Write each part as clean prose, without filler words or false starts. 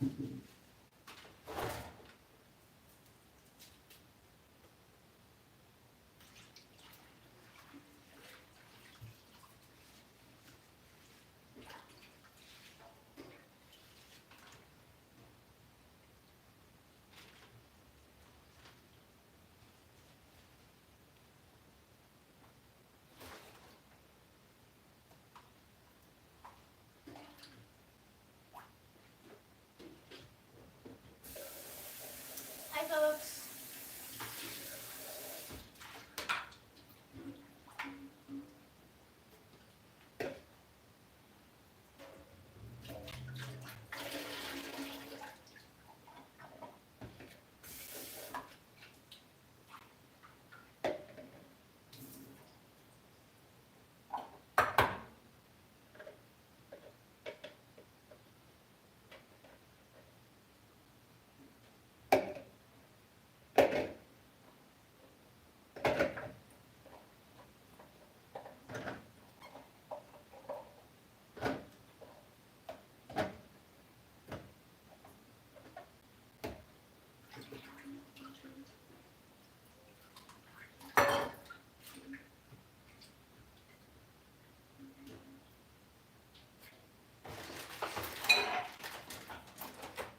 Hi, folks.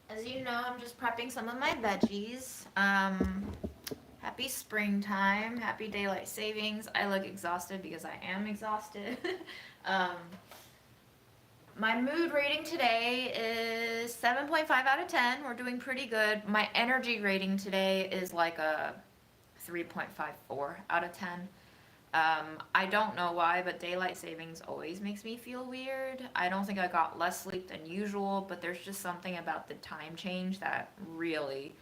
As you know, I'm just prepping some of my veggies. Happy springtime, happy daylight savings. I look exhausted because I am exhausted. um, my mood rating today is 7.5 out of 10. We're doing pretty good. My energy rating today is like a 3.54 out of 10. I don't know why, but daylight savings always makes me feel weird. I don't think I got less sleep than usual, but there's just something about the time change that really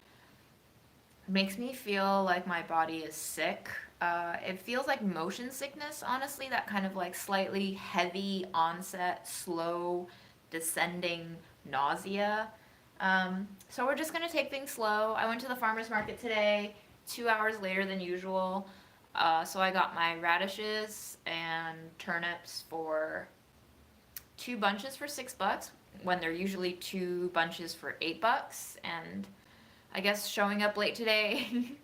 makes me feel like my body is sick. It feels like motion sickness, honestly, that kind of like slightly heavy onset, slow descending nausea. So we're just gonna take things slow. I went to the farmer's market today, 2 hours later than usual. So I got my radishes and turnips for 2 bunches for $6 when they're usually 2 bunches for $8. And I guess showing up late today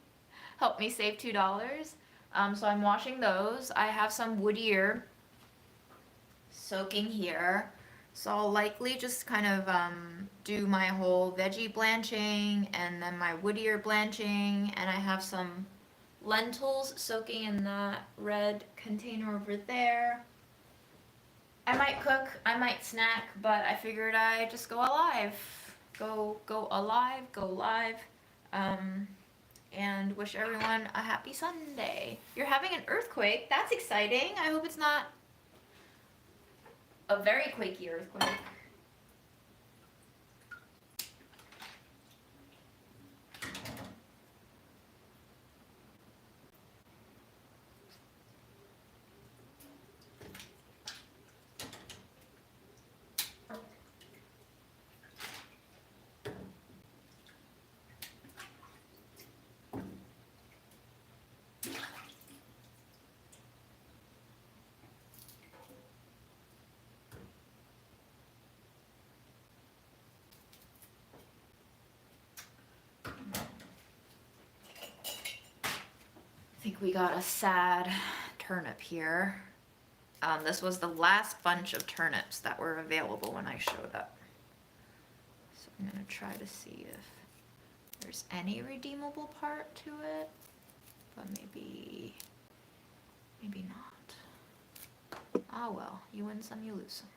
helped me save $2. So I'm washing those. I have some wood ear soaking here. So I'll likely just kind of do my whole veggie blanching and then my wood ear blanching. And I have some lentils soaking in that red container over there. I might cook, I might snack, but I figured I'd just go alive. Go alive, go live. And wish everyone a happy Sunday. You're having an earthquake. That's exciting. I hope it's not a very quakey earthquake. I think we got a sad turnip here. This was the last bunch of turnips that were available when I showed up. So I'm gonna try to see if there's any redeemable part to it, but maybe not. Ah well, you win some, you lose some.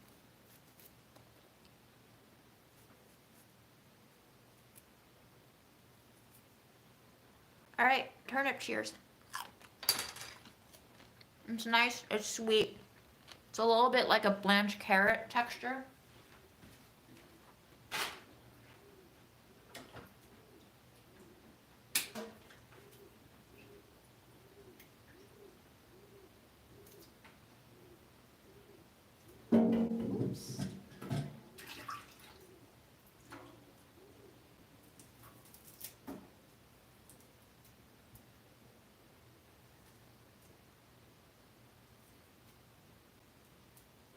All right, turnip cheers. It's nice, it's sweet. It's a little bit like a blanched carrot texture. Oops.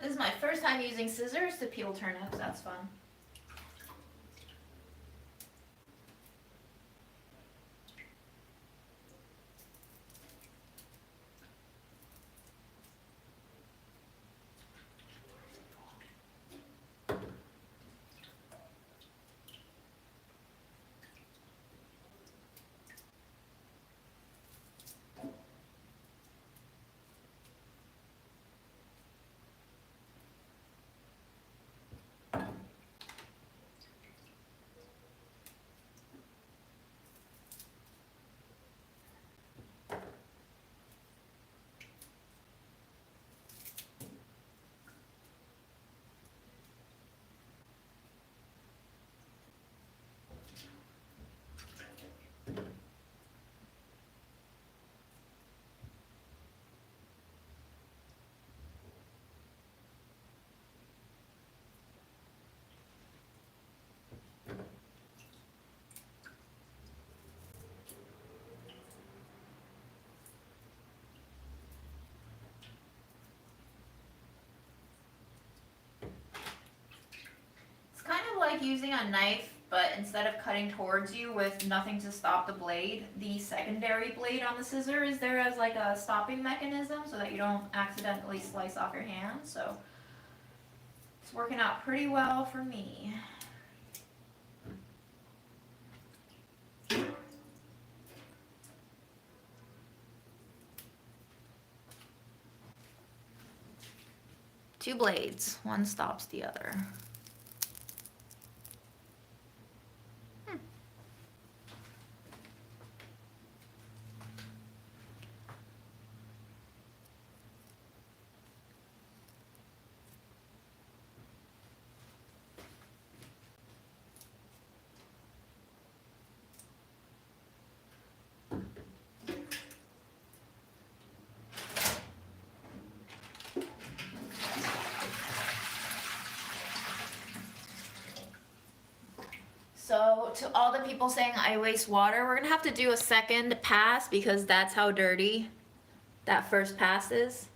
This is my first time using scissors to peel turnips. That's fun. like using a knife, but instead of cutting towards you with nothing to stop the blade, the secondary blade on the scissor is there as like a stopping mechanism so that you don't accidentally slice off your hand. So it's working out pretty well for me. Two blades, one stops the other. So to all the people saying I waste water, we're gonna have to do a second pass because that's how dirty that first pass is.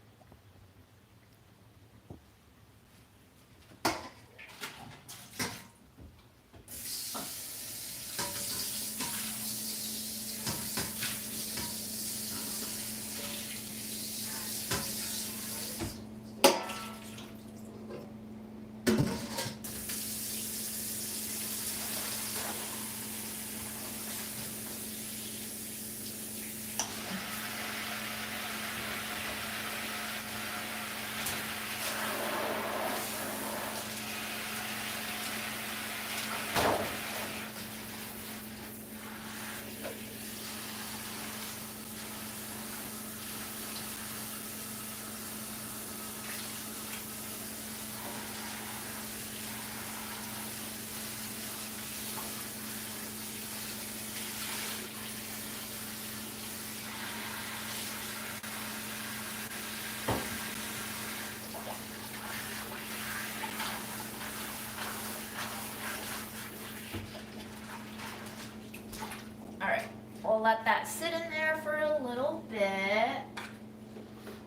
We'll let that sit in there for a little bit.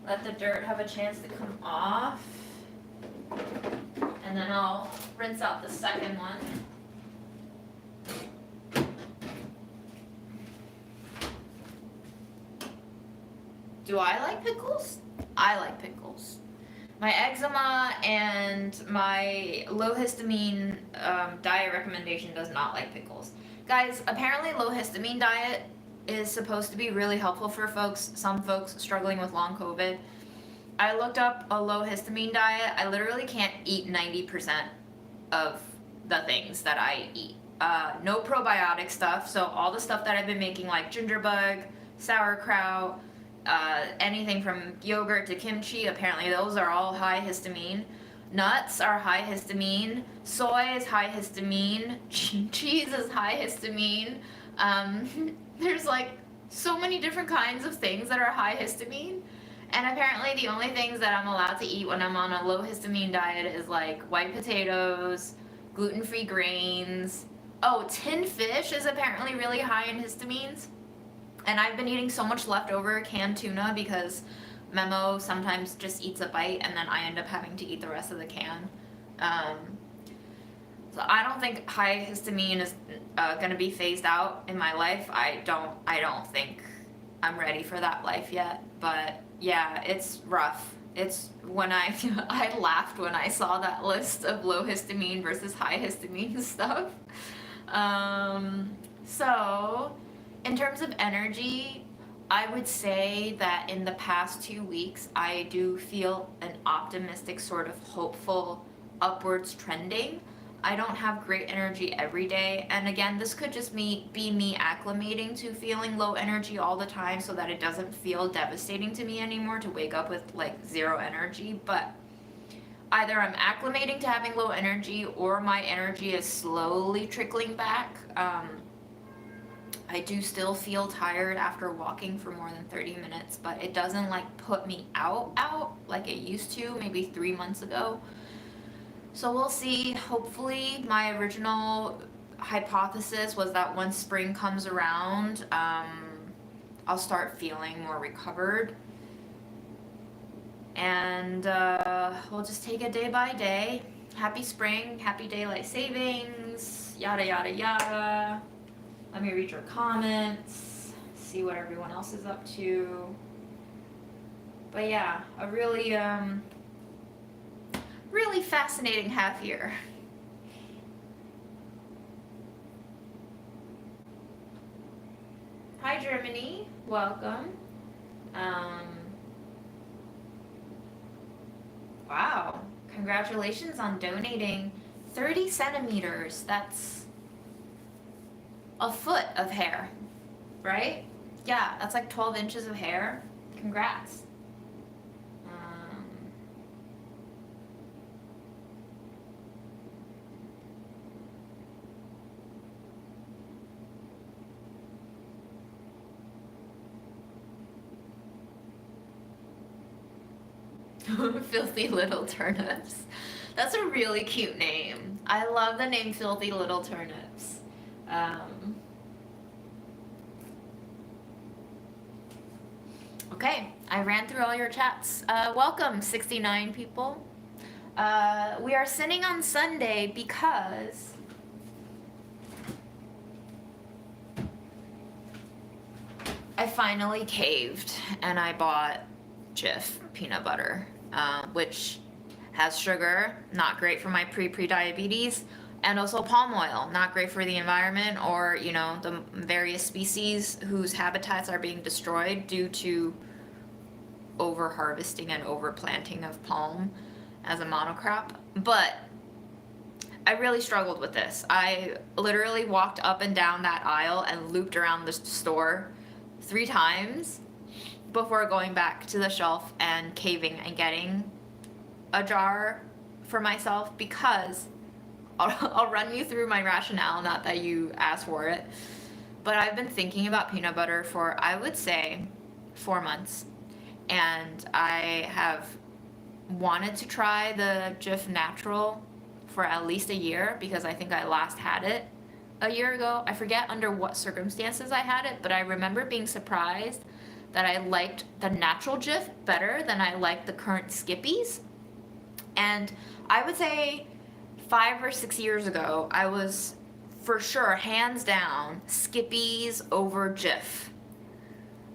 Let the dirt have a chance to come off. And then I'll rinse out the second one. Do I like pickles? I like pickles. My eczema and my low histamine diet recommendation does not like pickles. Guys, apparently low histamine diet is supposed to be really helpful for folks, some folks struggling with long COVID. I looked up a low histamine diet. I literally can't eat 90% of the things that I eat. No probiotic stuff, so all the stuff that I've been making like gingerbug, sauerkraut, anything from yogurt to kimchi, apparently those are all high histamine. Nuts are high histamine. Soy is high histamine. Cheese is high histamine. There's like so many different kinds of things that are high histamine. And apparently the only things that I'm allowed to eat when I'm on a low histamine diet is like white potatoes, gluten-free grains. Oh, tinned fish is apparently really high in histamines. And I've been eating so much leftover canned tuna because Memo sometimes just eats a bite and then I end up having to eat the rest of the can. So I don't think high histamine is going to be phased out in my life. I don't think I'm ready for that life yet. But yeah, it's rough. It's when I laughed when I saw that list of low histamine versus high histamine stuff. So in terms of energy, I would say that in the past 2 weeks, I do feel an optimistic, sort of hopeful, upwards trending. I don't have great energy every day, and again, this could just be me acclimating to feeling low energy all the time so that it doesn't feel devastating to me anymore to wake up with like zero energy, but either I'm acclimating to having low energy or my energy is slowly trickling back. I do still feel tired after walking for more than 30 minutes, but it doesn't like put me out like it used to maybe 3 months ago. So we'll see. Hopefully my original hypothesis was that once spring comes around, I'll start feeling more recovered. And we'll just take it day by day. happy spring, happy daylight savings, yada yada yada. Let me read your comments, see what everyone else is up to. But yeah, a really really fascinating half year. Hi Germany, welcome. Wow, congratulations on donating 30 centimeters. That's a foot of hair, right? Yeah, that's like 12 inches of hair. Congrats. Filthy Little Turnips. That's a really cute name. I love the name Filthy Little Turnips. Okay, I ran through all your chats. Welcome, 69 people. We are sinning on Sunday because I finally caved and I bought Jif peanut butter, which has sugar, not great for my pre-diabetes, and also palm oil, not great for the environment or, you know, the various species whose habitats are being destroyed due to over harvesting and over planting of palm as a monocrop. But I really struggled with this. I literally walked up and down that aisle and looped around the store 3 times before going back to the shelf and caving and getting a jar for myself, because I'll run you through my rationale, not that you asked for it, but I've been thinking about peanut butter for, I would say, 4 months, and I have wanted to try the Jif Natural for at least a year, because I think I last had it a year ago. I forget under what circumstances I had it, but I remember being surprised that I liked the natural Jif better than I liked the current Skippies. And I would say 5 or 6 years ago, I was for sure, hands down, Skippies over Jif.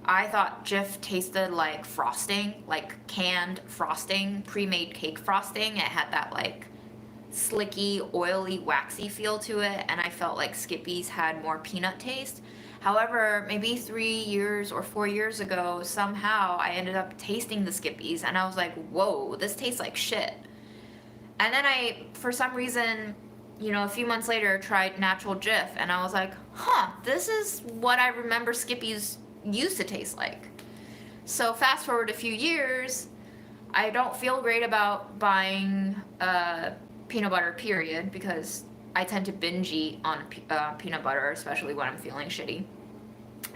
I thought Jif tasted like frosting, like canned frosting, pre-made cake frosting. It had that like slicky, oily, waxy feel to it, and I felt like Skippies had more peanut taste. However, maybe 3 years or 4 years ago, somehow I ended up tasting the Skippies, and I was like, whoa, this tastes like shit. And then I, for some reason, you know, a few months later, tried natural Jif, and I was like, huh, this is what I remember Skippies used to taste like. So fast forward a few years, I don't feel great about buying peanut butter, period, because I tend to binge eat on peanut butter, especially when I'm feeling shitty.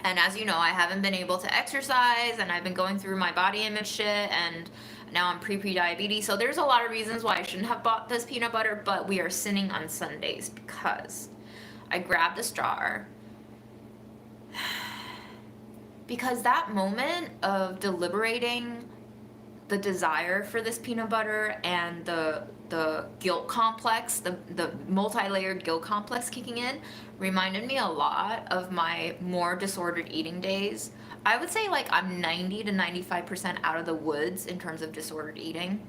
And as you know, I haven't been able to exercise, and I've been going through my body image shit, and now I'm pre-diabetes. So there's a lot of reasons why I shouldn't have bought this peanut butter, but we are sinning on Sundays because I grabbed this jar. Because that moment of deliberating the desire for this peanut butter and the guilt complex, the multi-layered guilt complex kicking in, reminded me a lot of my more disordered eating days. I would say like I'm 90 to 95% out of the woods in terms of disordered eating.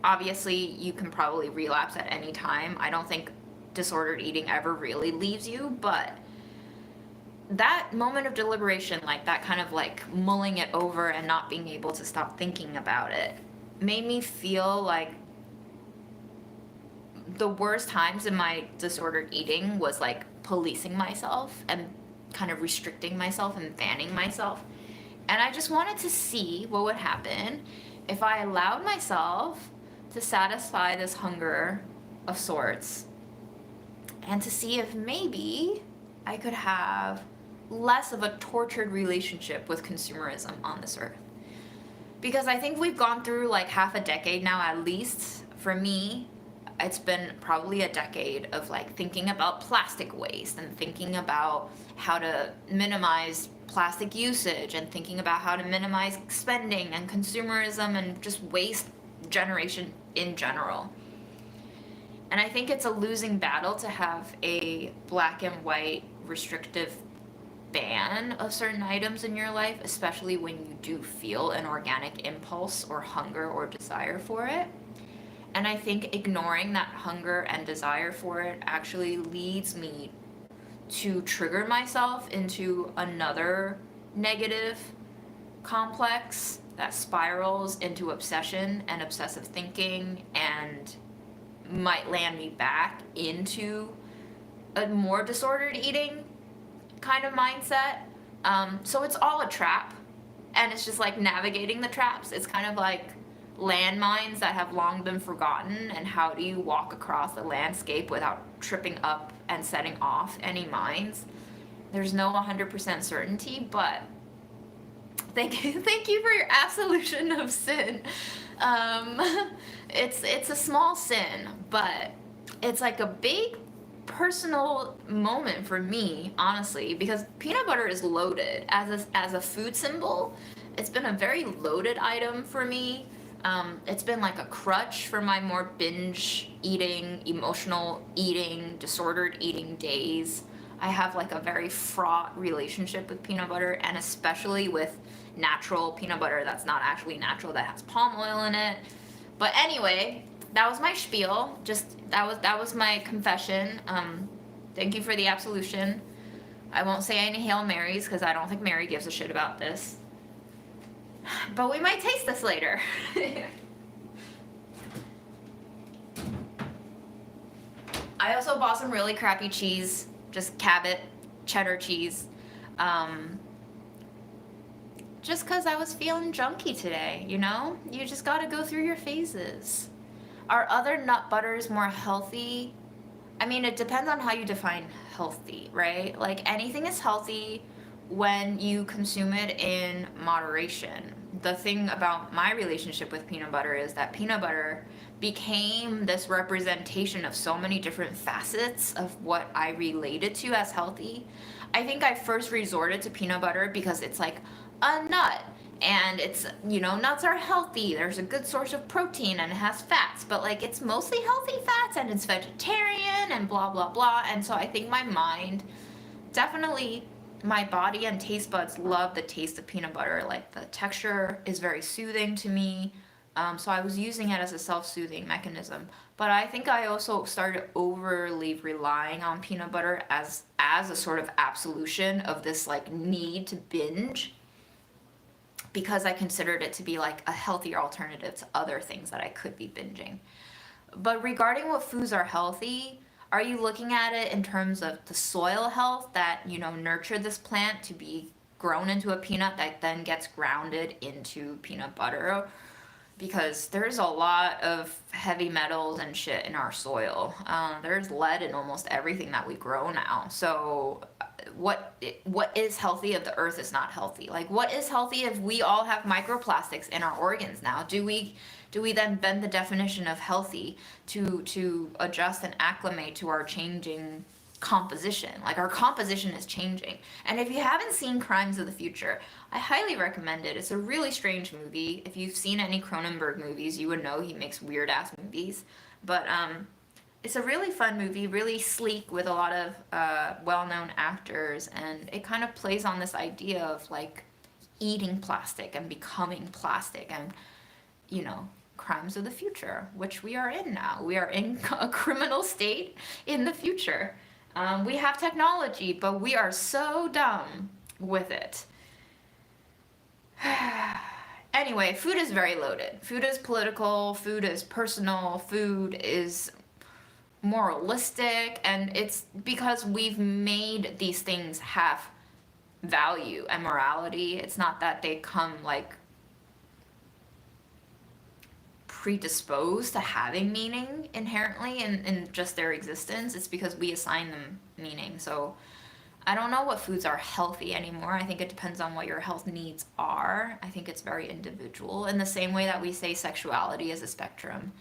Obviously, you can probably relapse at any time. I don't think disordered eating ever really leaves you, but that moment of deliberation, like that kind of like mulling it over and not being able to stop thinking about it, made me feel like the worst times in my disordered eating was like policing myself and kind of restricting myself and banning myself. And I just wanted to see what would happen if I allowed myself to satisfy this hunger of sorts, and to see if maybe I could have less of a tortured relationship with consumerism on this earth. Because I think we've gone through like half a decade now, at least for me, it's been probably a decade of like thinking about plastic waste and thinking about how to minimize plastic usage and thinking about how to minimize spending and consumerism and just waste generation in general. And I think it's a losing battle to have a black and white restrictive ban of certain items in your life, especially when you do feel an organic impulse or hunger or desire for it. And I think ignoring that hunger and desire for it actually leads me to trigger myself into another negative complex that spirals into obsession and obsessive thinking and might land me back into a more disordered eating kind of mindset. So it's all a trap, and it's just like navigating the traps. It's kind of like landmines that have long been forgotten, and how do you walk across the landscape without tripping up and setting off any mines? There's no 100% certainty, but thank you for your absolution of sin. Um, it's a small sin, but it's like a big personal moment for me, honestly, because peanut butter is loaded as a food symbol. It's been a very loaded item for me. It's been like a crutch for my more binge eating, emotional eating, disordered eating days. I have like a very fraught relationship with peanut butter, and especially with natural peanut butter that's not actually natural, that has palm oil in it. But anyway, that was my spiel. Just that was my confession. Thank you for the absolution. I won't say any Hail Marys because I don't think Mary gives a shit about this. But we might taste this later. I also bought some really crappy cheese, just Cabot cheddar cheese. Just because I was feeling junky today, you know? You just gotta go through your phases. Are other nut butters more healthy? I mean, it depends on how you define healthy, right? Like, anything is healthy when you consume it in moderation. The thing about my relationship with peanut butter is that peanut butter became this representation of so many different facets of what I related to as healthy. I think I first resorted to peanut butter because it's like a nut, and it's, you know, nuts are healthy, there's a good source of protein, and it has fats, but like it's mostly healthy fats, and it's vegetarian and blah blah blah. And so I think my mind, definitely my body and taste buds, love the taste of peanut butter. Like, the texture is very soothing to me. So I was using it as a self-soothing mechanism. But I think I also started overly relying on peanut butter as a sort of absolution of this like need to binge, because I considered it to be like a healthier alternative to other things that I could be binging. But regarding what foods are healthy, are you looking at it in terms of the soil health that, you know, nurtured this plant to be grown into a peanut that then gets grounded into peanut butter? Because there's a lot of heavy metals and shit in our soil. There's lead in almost everything that we grow now. So what is healthy if the earth is not healthy? Like, what is healthy if we all have microplastics in our organs now? Do we then bend the definition of healthy to adjust and acclimate to our changing composition? Like, our composition is changing. And if you haven't seen Crimes of the Future, I highly recommend it. It's a really strange movie. If you've seen any Cronenberg movies, you would know he makes weird ass movies. But it's a really fun movie, really sleek, with a lot of well-known actors, and it kind of plays on this idea of like eating plastic and becoming plastic, and, you know, crimes of the future, which we are in now. We are in a criminal state in the future. We have technology, but we are so dumb with it. Anyway, food is very loaded. Food is political, food is personal, food is moralistic, and it's because we've made these things have value and morality. It's not that they come like predisposed to having meaning inherently in just their existence. It's because we assign them meaning. So I don't know what foods are healthy anymore. I think it depends on what your health needs are. I think it's very individual, in the same way that we say sexuality is a spectrum,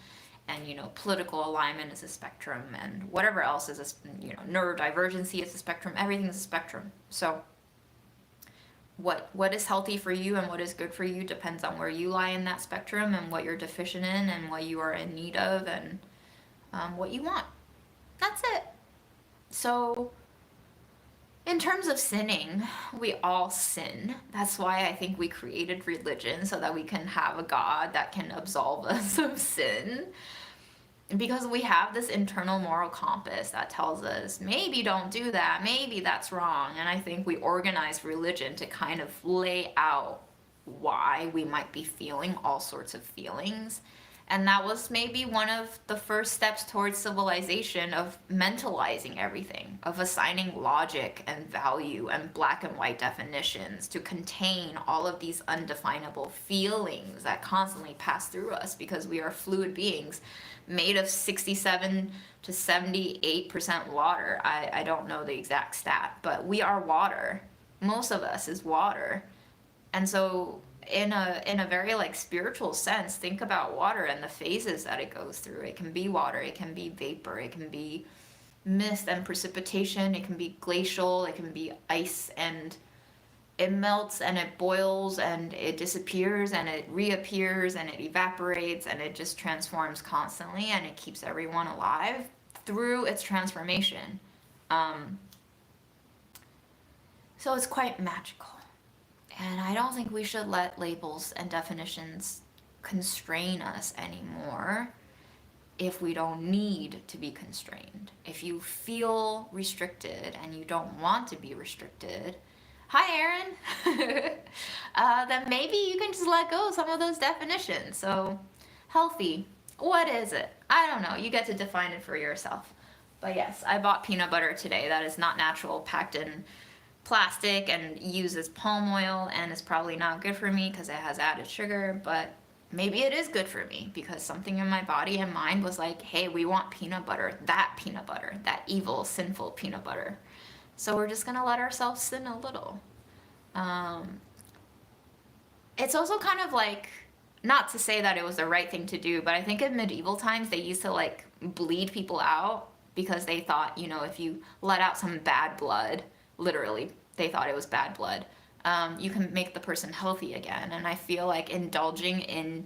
and, you know, political alignment is a spectrum, and whatever else is a, you know, neurodivergency is a spectrum. Everything's a spectrum. So what is healthy for you and what is good for you depends on where you lie in that spectrum, and what you're deficient in, and what you are in need of, and what you want. That's it. So, in terms of sinning, we all sin. That's why I think we created religion, so that we can have a God that can absolve us of sin. Because we have this internal moral compass that tells us, maybe don't do that, maybe that's wrong. And I think we organize religion to kind of lay out why we might be feeling all sorts of feelings. And that was maybe one of the first steps towards civilization, of mentalizing everything, of assigning logic and value and black and white definitions to contain all of these undefinable feelings that constantly pass through us, because we are fluid beings made of 67 to 78% water. I don't know the exact stat, but we are water. Most of us is water. And so in a very like spiritual sense, think about water and the phases that it goes through. It can be water, it can be vapor, it can be mist and precipitation, it can be glacial, it can be ice, and it melts and it boils and it disappears and it reappears and it evaporates, and it just transforms constantly, and it keeps everyone alive through its transformation. So it's quite magical. And I don't think we should let labels and definitions constrain us anymore if we don't need to be constrained. If you feel restricted and you don't want to be restricted, hi Aaron, then maybe you can just let go of some of those definitions. So healthy, what is it? I don't know, you get to define it for yourself. But yes, I bought peanut butter today that is not natural, packed in plastic and uses palm oil, and it's probably not good for me because it has added sugar, but maybe it is good for me because something in my body and mind was like, hey, we want peanut butter, that evil, sinful peanut butter. So we're just gonna let ourselves sin a little. It's also kind of like, not to say that it was the right thing to do, but I think in medieval times they used to like bleed people out because they thought, you know, if you let out some bad blood, literally, they thought it was bad blood, you can make the person healthy again. And I feel like indulging in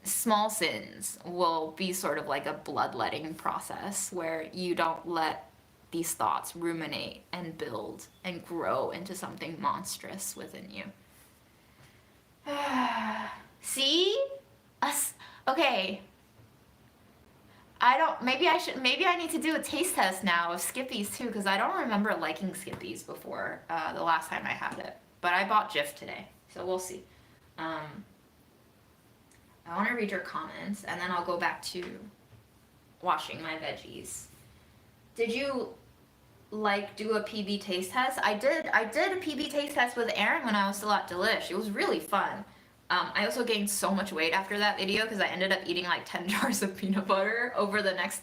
small sins will be sort of like a bloodletting process where you don't let these thoughts ruminate and build and grow into something monstrous within you. See? Okay. Maybe I need to do a taste test now of Skippies too, because I don't remember liking Skippies before the last time I had it. But I bought Jif today, so we'll see. I want to read your comments, and then I'll go back to washing my veggies. Did you do a PB taste test? I did a PB taste test with Aaron when I was still at Delish. It was really fun. I also gained so much weight after that video because I ended up eating like 10 jars of peanut butter over the next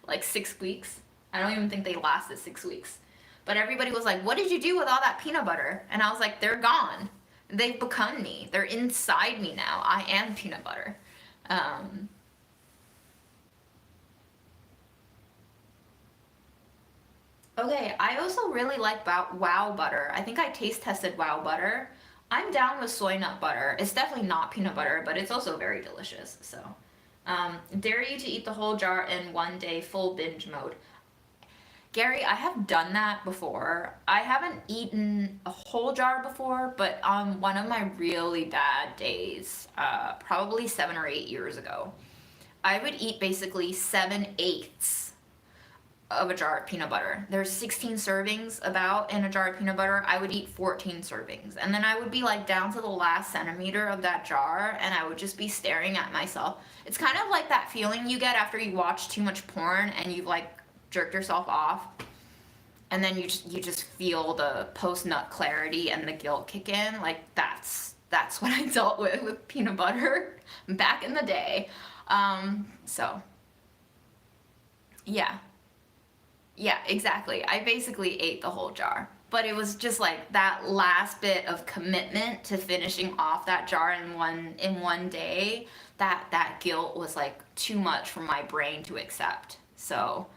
like 6 weeks. I don't even think they lasted 6 weeks. But everybody was like, what did you do with all that peanut butter? And I was like, they're gone. They've become me. They're inside me now. I am peanut butter. Okay, I also really like Wow Butter. I think I taste tested Wow Butter. I'm down with soy nut butter. It's definitely not peanut butter, but it's also very delicious. So, dare you to eat the whole jar in one day, full binge mode. Gary, I have done that before. I haven't eaten a whole jar before, but on one of my really bad days, probably 7 or 8 years ago, I would eat basically 7/8 of a jar of peanut butter. There's 16 servings about in a jar of peanut butter. I would eat 14 servings. And then I would be like down to the last centimeter of that jar, and I would just be staring at myself. It's kind of like that feeling you get after you watch too much porn and you've like jerked yourself off. And then you just feel the post-nut clarity and the guilt kick in. Like that's what I dealt with peanut butter back in the day. So yeah. Yeah, exactly. I basically ate the whole jar. But it was just like that last bit of commitment to finishing off that jar in one day. That guilt was like too much for my brain to accept. So,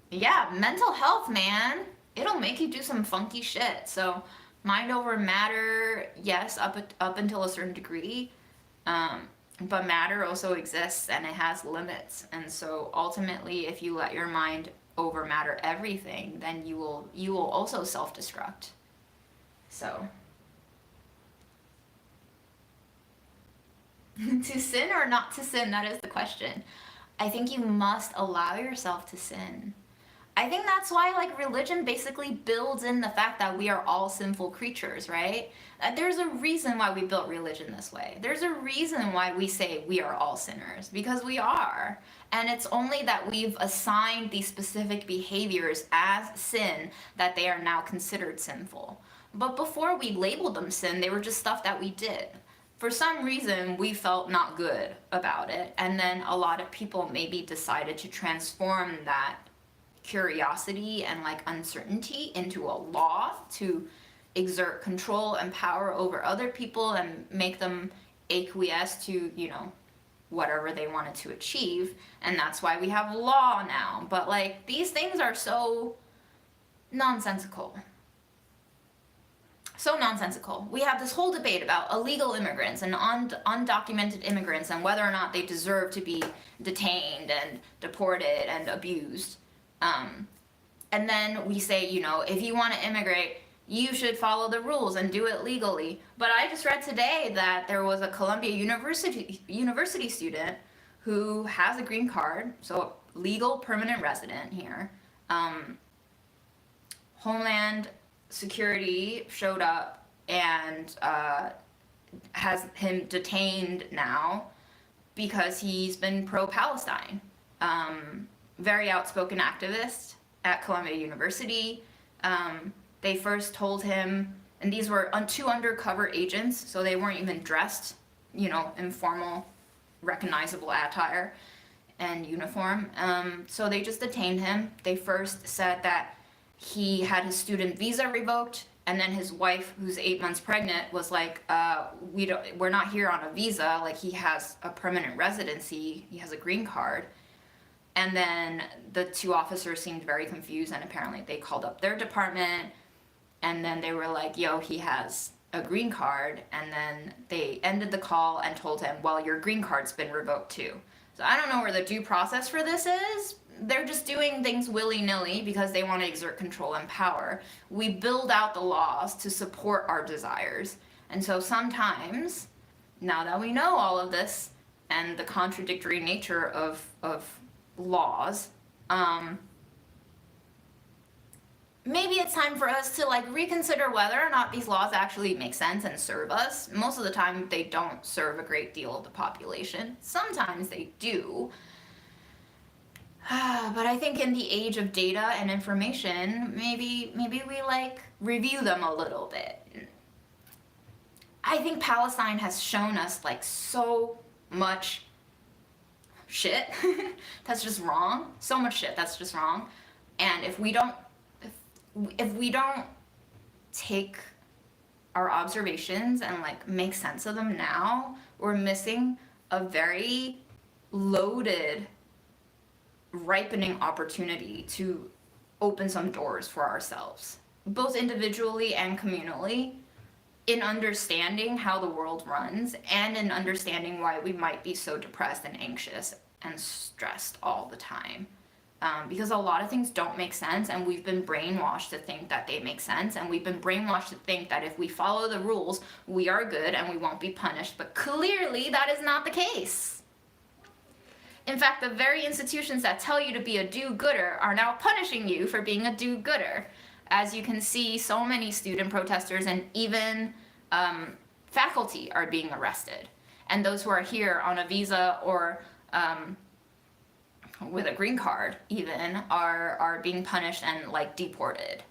yeah, mental health, man. It'll make you do some funky shit. So, mind over matter, yes, up until a certain degree. But matter also exists and it has limits. And so ultimately, if you let your mind over matter everything, then you will also self-destruct. So to sin or not to sin, that is the question. I think you must allow yourself to sin. I think that's why like religion basically builds in the fact that we are all sinful creatures, right? There's a reason why we built religion this way. There's a reason why we say we are all sinners, because we are. And it's only that we've assigned these specific behaviors as sin that they are now considered sinful. But before we labeled them sin, they were just stuff that we did. For some reason, we felt not good about it, and then a lot of people maybe decided to transform that curiosity and like uncertainty into a law to exert control and power over other people and make them acquiesce to, whatever they wanted to achieve. And that's why we have law now. But like these things are so nonsensical. So nonsensical. We have this whole debate about illegal immigrants and undocumented immigrants and whether or not they deserve to be detained and deported and abused. And then we say, if you want to immigrate, you should follow the rules and do it legally. But I just read today that there was a Columbia University student who has a green card, so legal permanent resident here. Homeland Security showed up and has him detained now because he's been pro-Palestine. Very outspoken activist at Columbia University. They first told him, and these were two undercover agents, so they weren't even dressed, in formal, recognizable attire and uniform. So they just detained him. They first said that he had his student visa revoked, and then his wife, who's 8 months pregnant, was like, we're not here on a visa. Like, he has a permanent residency. He has a green card. And then the two officers seemed very confused, and apparently they called up their department, and then they were like, yo, he has a green card, and then they ended the call and told him, well, your green card's been revoked too. So I don't know where the due process for this is. They're just doing things willy-nilly because they want to exert control and power. We build out the laws to support our desires. And so sometimes, now that we know all of this and the contradictory nature of laws, maybe it's time for us to reconsider whether or not these laws actually make sense and serve us. Most of the time they don't serve a great deal of the population. Sometimes they do. But I think in the age of data and information, maybe we review them a little bit. I think Palestine has shown us so much shit that's just wrong. So much shit that's just wrong. And if we don't take our observations and make sense of them now, we're missing a very loaded, ripening opportunity to open some doors for ourselves, both individually and communally, in understanding how the world runs and in understanding why we might be so depressed and anxious and stressed all the time. Because a lot of things don't make sense, and we've been brainwashed to think that they make sense, and we've been brainwashed to think that if we follow the rules, we are good and we won't be punished. But clearly that is not the case. In fact, the very institutions that tell you to be a do-gooder are now punishing you for being a do-gooder. As you can see, so many student protesters and even faculty are being arrested. And those who are here on a visa or with a green card even are being punished and deported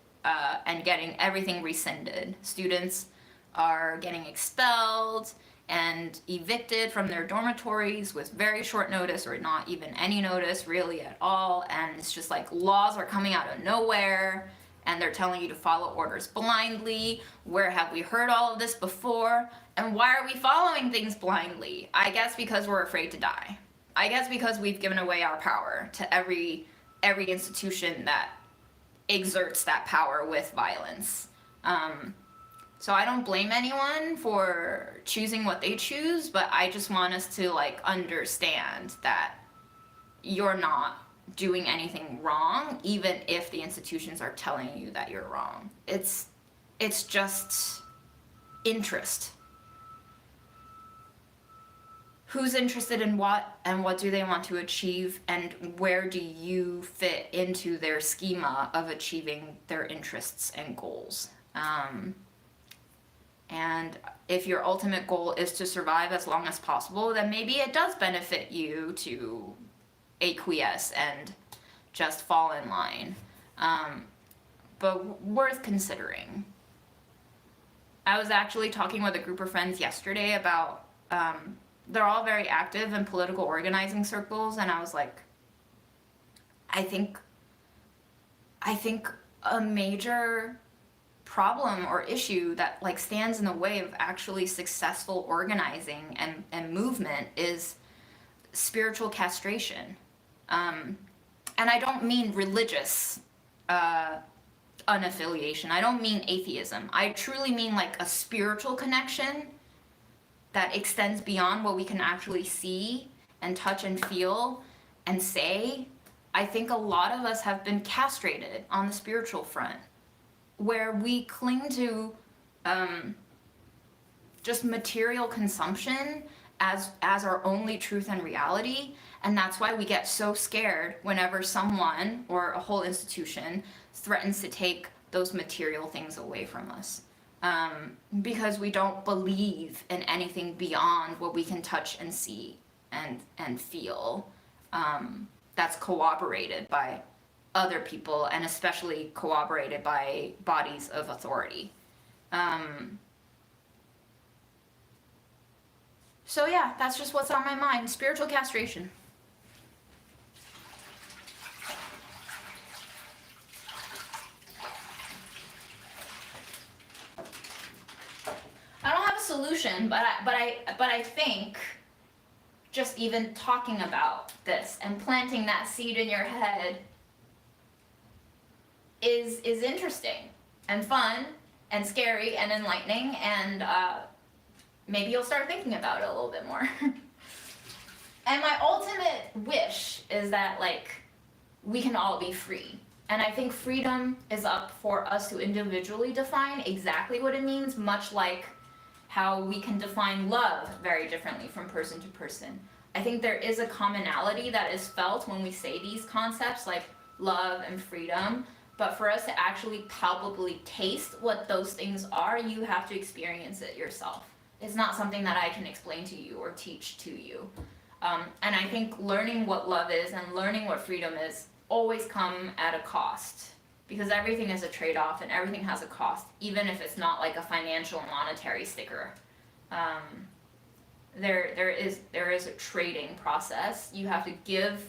and getting everything rescinded. Students are getting expelled and evicted from their dormitories with very short notice or not even any notice really at all. And it's just laws are coming out of nowhere and they're telling you to follow orders blindly. Where have we heard all of this before? And why are we following things blindly? I guess because we're afraid to die. I guess because we've given away our power to every institution that exerts that power with violence. So I don't blame anyone for choosing what they choose, but I just want us to like understand that you're not doing anything wrong, even if the institutions are telling you that you're wrong. It's just interest. Who's interested in what, and what do they want to achieve, and where do you fit into their schema of achieving their interests and goals? And if your ultimate goal is to survive as long as possible, then maybe it does benefit you to acquiesce and just fall in line. But worth considering. I was actually talking with a group of friends yesterday about, they're all very active in political organizing circles, and I was like, I think a major problem or issue that like stands in the way of actually successful organizing and movement is spiritual castration. And I don't mean religious unaffiliation. I don't mean atheism. I truly mean like a spiritual connection that extends beyond what we can actually see and touch and feel and say. I think a lot of us have been castrated on the spiritual front, where we cling to just material consumption as our only truth and reality, and that's why we get so scared whenever someone or a whole institution threatens to take those material things away from us, because we don't believe in anything beyond what we can touch and see and feel, that's corroborated by other people, and especially corroborated by bodies of authority. So yeah, that's just what's on my mind. Spiritual castration. I don't have a solution, but I think just even talking about this and planting that seed in your head is interesting and fun and scary and enlightening, and maybe you'll start thinking about it a little bit more. And my ultimate wish is that like we can all be free. And I think freedom is up for us to individually define exactly what it means, much like how we can define love very differently from person to person. I think there is a commonality that is felt when we say these concepts like love and freedom, but for us to actually palpably taste what those things are, you have to experience it yourself. It's not something that I can explain to you or teach to you. And I think learning what love is and learning what freedom is always come at a cost, because everything is a trade-off and everything has a cost, even if it's not like a financial monetary sticker. There is a trading process. You have to give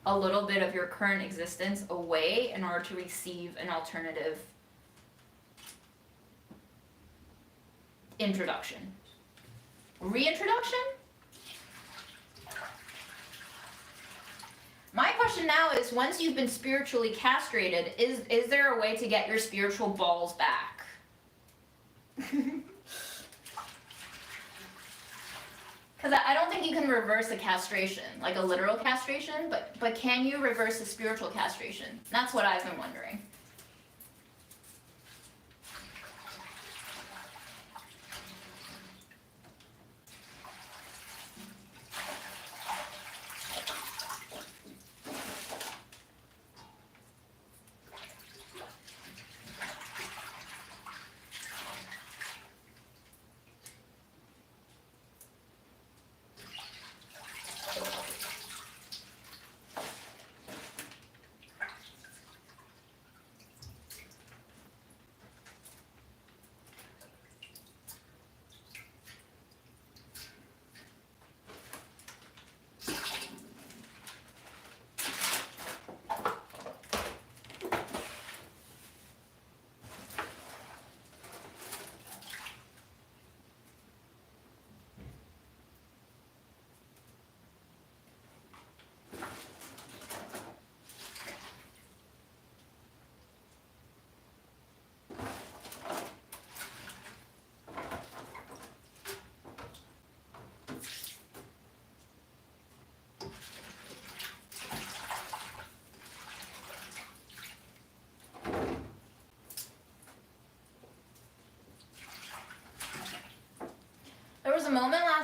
a little bit of your current existence away in order to receive an alternative introduction. Reintroduction? My question now is, once you've been spiritually castrated, is there a way to get your spiritual balls back? Because I don't think you can reverse a castration, like a literal castration, but can you reverse a spiritual castration? That's what I've been wondering.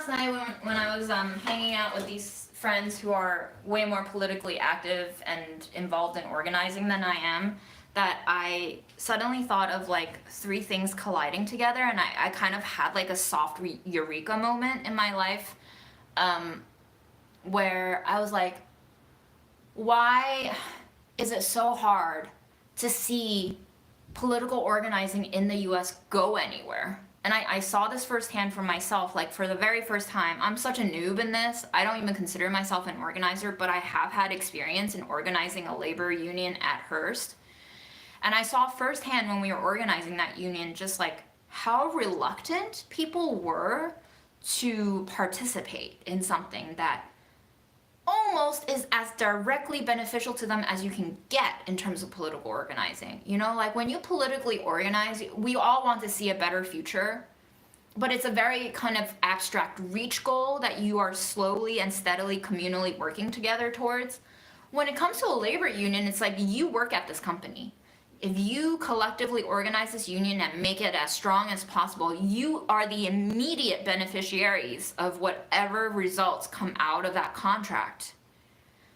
last night when I was hanging out with these friends who are way more politically active and involved in organizing than I am, that I suddenly thought of like three things colliding together, and I kind of had like a soft eureka moment in my life, where I was like, why is it so hard to see political organizing in the US go anywhere? And I saw this firsthand for myself, like for the very first time. I'm such a noob in this. I don't even consider myself an organizer, but I have had experience in organizing a labor union at Hearst. And I saw firsthand when we were organizing that union just like how reluctant people were to participate in something that almost is as directly beneficial to them as you can get in terms of political organizing. You know, like when you politically organize, we all want to see a better future, but it's a very kind of abstract reach goal that you are slowly and steadily communally working together towards. When it comes to a labor union, it's like you work at this company. If you collectively organize this union and make it as strong as possible, you are the immediate beneficiaries of whatever results come out of that contract.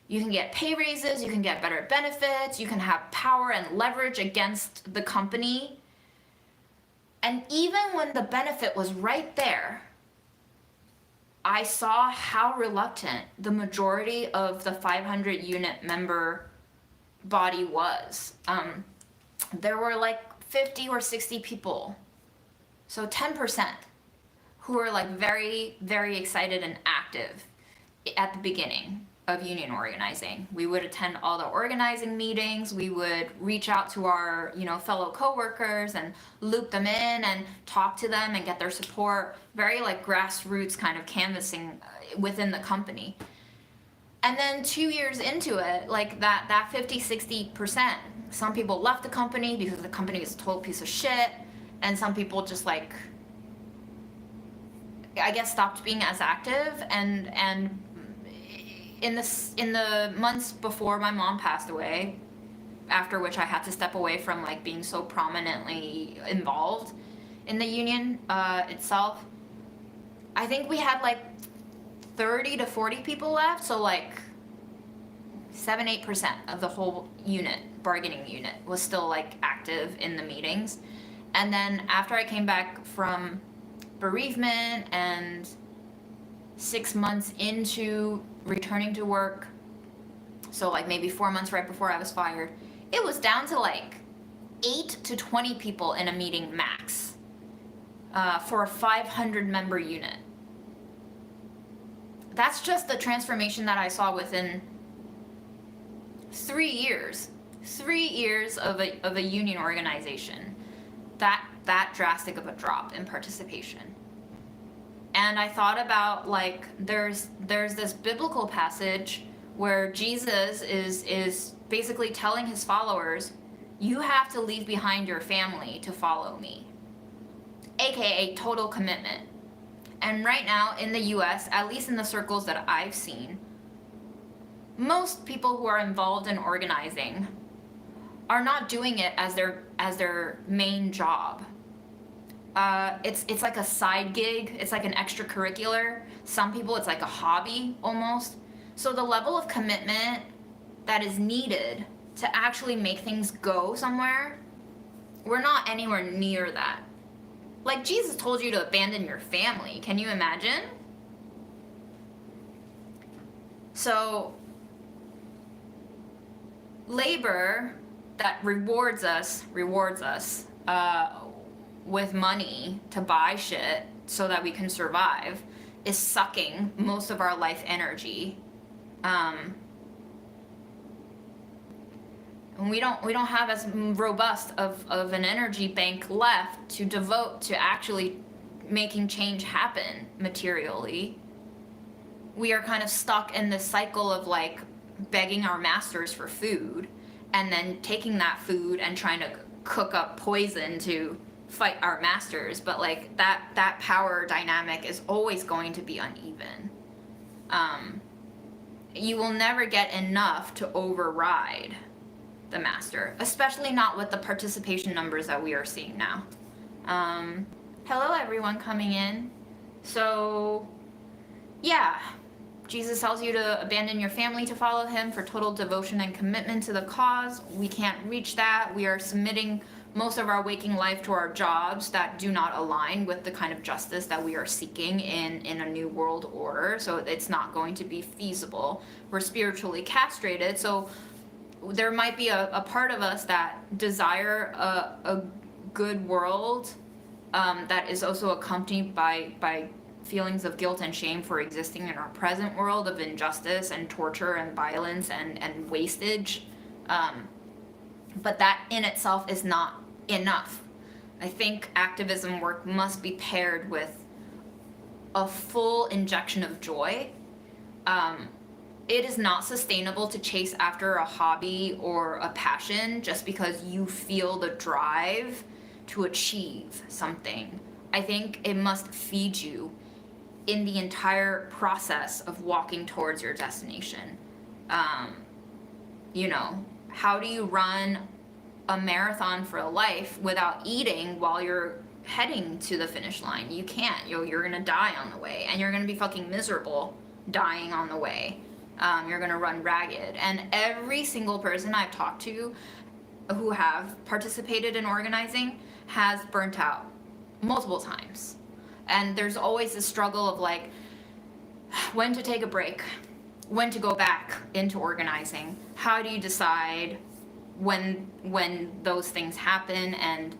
You can get pay raises, you can get better benefits, you can have power and leverage against the company. And even when the benefit was right there, I saw how reluctant the majority of the 500 unit member body was. There were like 50 or 60 people, so 10%, who were like very, very excited and active at the beginning of union organizing. We would attend all the organizing meetings, we would reach out to our, fellow coworkers and loop them in and talk to them and get their support, very like grassroots kind of canvassing within the company. And then 2 years into it, like that 50, 60%, some people left the company because the company is a total piece of shit, and some people just like, I guess, stopped being as active. And in the months before my mom passed away, after which I had to step away from like being so prominently involved in the union itself, I think we had like 30 to 40 people left, so like 7-8% of the whole bargaining unit was still like active in the meetings. And then after I came back from bereavement and 6 months into returning to work, so like maybe 4 months right before I was fired, it was down to like 8 to 20 people in a meeting max for a 500 member unit. That's just the transformation that I saw within 3 years. 3 years of a union organization. That drastic of a drop in participation. And I thought about like there's this biblical passage where Jesus is basically telling his followers, you have to leave behind your family to follow me. AKA total commitment. And right now in the US, at least in the circles that I've seen, most people who are involved in organizing are not doing it as their main job. It's like a side gig. It's like an extracurricular. Some people it's like a hobby almost. So the level of commitment that is needed to actually make things go somewhere, we're not anywhere near that. Like Jesus told you to abandon your family. Can you imagine? So labor that rewards us with money to buy shit so that we can survive is sucking most of our life energy. And we don't have as robust of an energy bank left to devote to actually making change happen materially. We are kind of stuck in this cycle of like begging our masters for food and then taking that food and trying to cook up poison to fight our masters. But like that power dynamic is always going to be uneven. You will never get enough to override the master, especially not with the participation numbers that we are seeing now. Hello everyone coming in. So Yeah, Jesus tells you to abandon your family to follow him for total devotion and commitment to the cause. We can't reach that. We are submitting most of our waking life to our jobs that do not align with the kind of justice that we are seeking in a new world order. So it's not going to be feasible. We're spiritually castrated. So there might be a part of us that desire a good world that is also accompanied by feelings of guilt and shame for existing in our present world of injustice and torture and violence and wastage. But that in itself is not enough. I think activism work must be paired with a full injection of joy. It is not sustainable to chase after a hobby or a passion just because you feel the drive to achieve something. I think it must feed you in the entire process of walking towards your destination. You know, how do you run a marathon for life without eating while you're heading to the finish line? You can't. You're gonna die on the way, and you're gonna be fucking miserable dying on the way. You're gonna run ragged. And every single person I've talked to who have participated in organizing has burnt out multiple times. And there's always this struggle of like when to take a break, when to go back into organizing. How do you decide when those things happen? And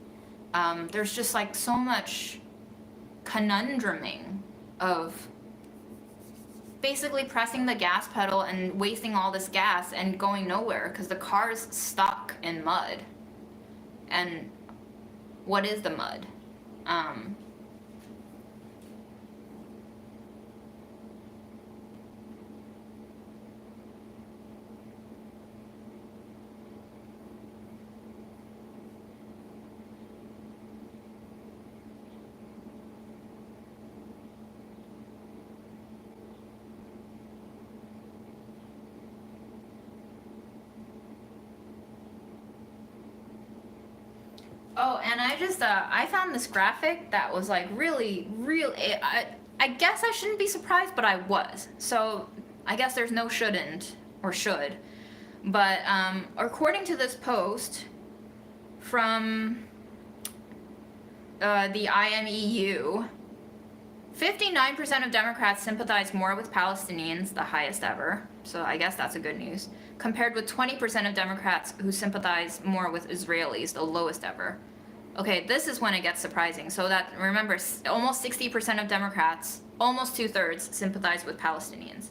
there's just like so much conundruming of basically pressing the gas pedal and wasting all this gas and going nowhere because the car's stuck in mud. And what is the mud? Oh, and I just I found this graphic that was like really I guess I shouldn't be surprised, but I was. So I guess there's no shouldn't or should. But according to this post from the IMEU, 59% of Democrats sympathize more with Palestinians, the highest ever. So I guess that's a good news. Compared with 20% of Democrats who sympathize more with Israelis, the lowest ever. Okay, this is when it gets surprising. So that, remember, almost 60% of Democrats, almost 2/3, sympathize with Palestinians.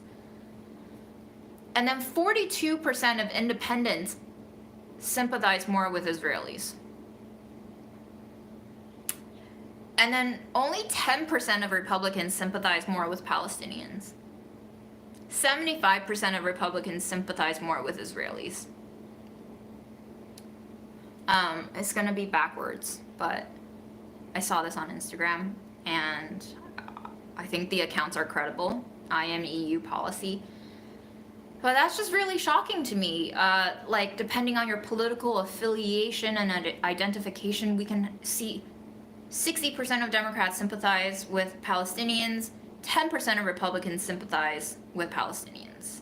And then 42% of independents sympathize more with Israelis. And then only 10% of Republicans sympathize more with Palestinians. 75% of Republicans sympathize more with Israelis. It's gonna be backwards, but I saw this on Instagram, and I think the accounts are credible. IMEU policy. But that's just really shocking to me. Like, depending on your political affiliation and identification, we can see 60% of Democrats sympathize with Palestinians, 10% of Republicans sympathize with Palestinians.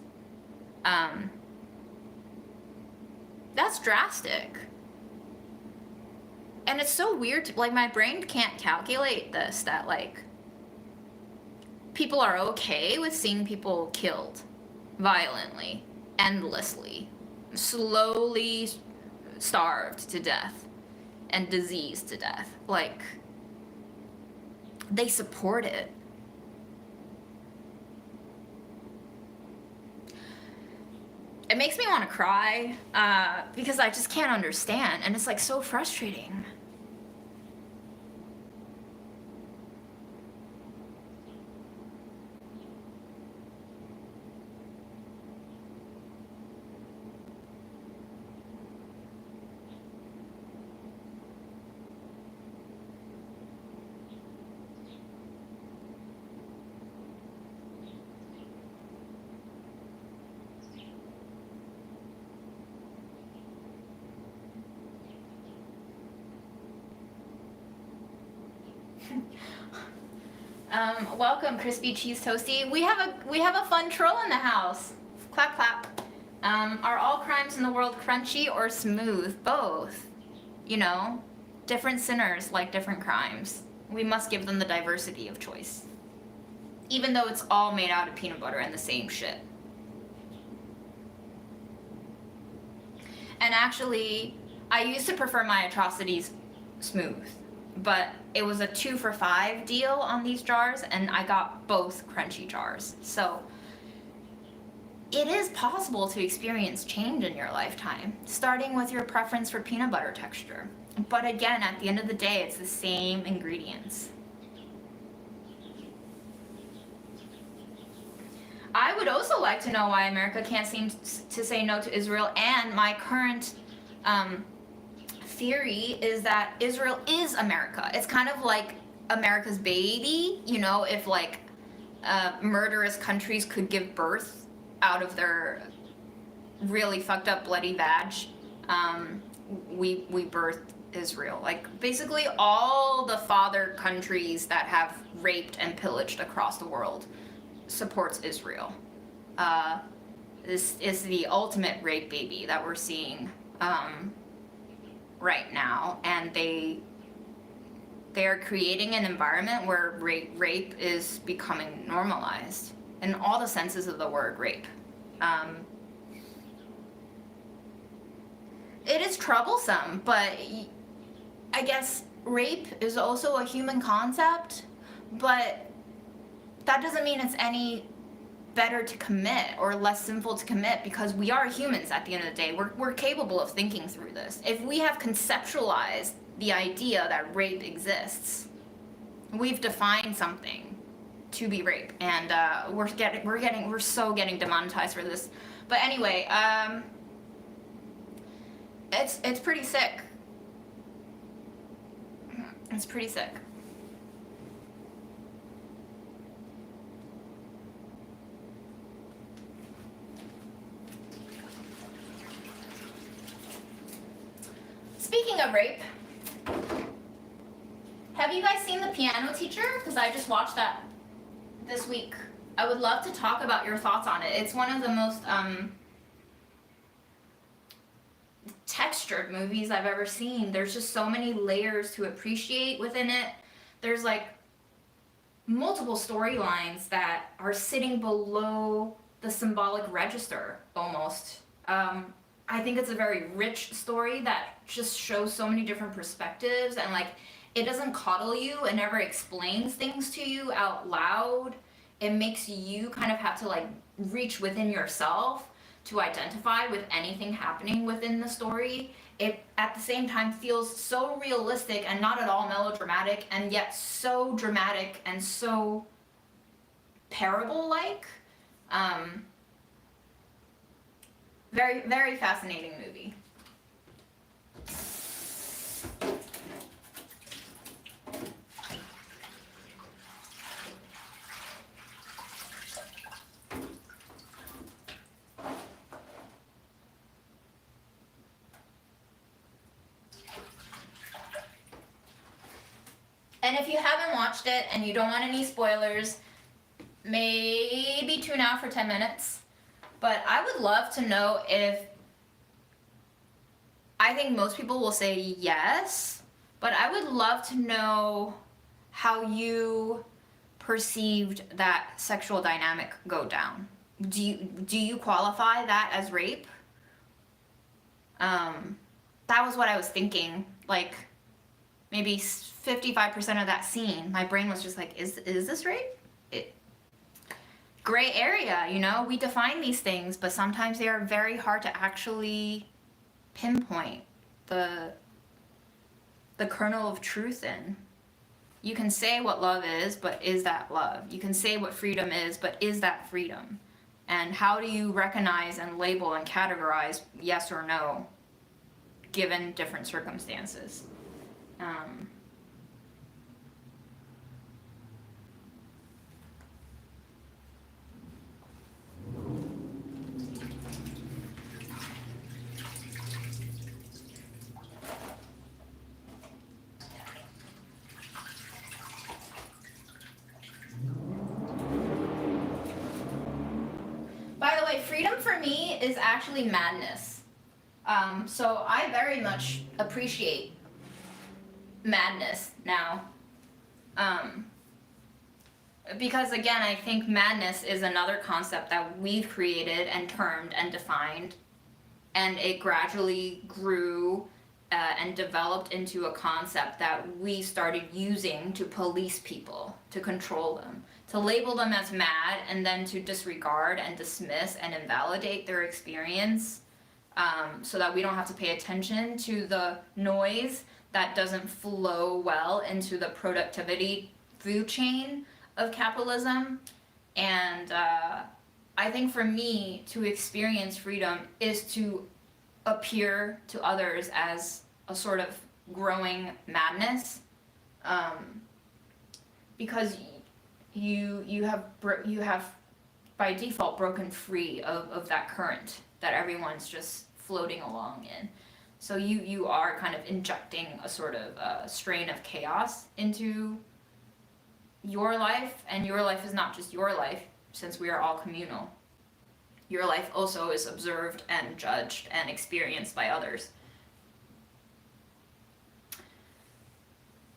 That's drastic. And it's so weird, like, my brain can't calculate this, that, like, people are okay with seeing people killed violently, endlessly, slowly starved to death and diseased to death. Like, they support it. It makes me want to cry because I just can't understand, and it's like so frustrating. Welcome, Crispy Cheese Toasty. We have a fun troll in the house. Clap clap. Are all crimes in the world crunchy or smooth? Both. You know, different sinners like different crimes. We must give them the diversity of choice. Even though it's all made out of peanut butter and the same shit. And actually, I used to prefer my atrocities smooth, but it was a 2 for $5 deal on these jars, and I got both crunchy jars. So it is possible to experience change in your lifetime, starting with your preference for peanut butter texture. But again, at the end of the day, it's the same ingredients. I would also like to know why America can't seem to say no to Israel, and my current theory is that Israel is America. It's kind of like America's baby, you know, if like murderous countries could give birth out of their really fucked up bloody vag, we birthed Israel. Like basically all the father countries that have raped and pillaged across the world supports Israel. This is the ultimate rape baby that we're seeing right now, and they are creating an environment where rape is becoming normalized in all the senses of the word rape. It is troublesome, but I guess rape is also a human concept, but that doesn't mean it's any better to commit or less sinful to commit, because we are humans at the end of the day. We're capable of thinking through this. If we have conceptualized the idea that rape exists, we've defined something to be rape, and we're so getting demonetized for this. But anyway, it's pretty sick. It's pretty sick. Speaking of rape, have you guys seen The Piano Teacher? Because I just watched that this week. I would love to talk about your thoughts on it. It's one of the most textured movies I've ever seen. There's just so many layers to appreciate within it. There's like multiple storylines that are sitting below the symbolic register almost. I think it's a very rich story that just shows so many different perspectives, and like it doesn't coddle you, it never explains things to you out loud. It makes you kind of have to like reach within yourself to identify with anything happening within the story. It at the same time feels so realistic and not at all melodramatic, and yet so dramatic and so parable-like. Very, very fascinating movie. And if you haven't watched it and you don't want any spoilers, maybe tune out for 10 minutes. But I would love to know if, I think most people will say yes, but I would love to know how you perceived that sexual dynamic go down. Do you qualify that as rape? That was what I was thinking. Like maybe 55% of that scene, my brain was just like, is this rape? Gray area, you know, we define these things, but sometimes they are very hard to actually pinpoint the kernel of truth in. You can say what love is, but is that love? You can say what freedom is, but is that freedom? And how do you recognize and label and categorize yes or no, given different circumstances? Anyway, freedom for me is actually madness. So I very much appreciate madness now. Because again, I think madness is another concept that we've created and termed and defined, and it gradually grew and developed into a concept that we started using to police people, to control them, to label them as mad, and then to disregard and dismiss and invalidate their experience, so that we don't have to pay attention to the noise that doesn't flow well into the productivity food chain of capitalism. And I think for me, to experience freedom is to appear to others as a sort of growing madness, because you have by default broken free of that current that everyone's just floating along in. So you are kind of injecting a sort of strain of chaos into your life, and your life is not just your life, since we are all communal. Your life also is observed and judged and experienced by others.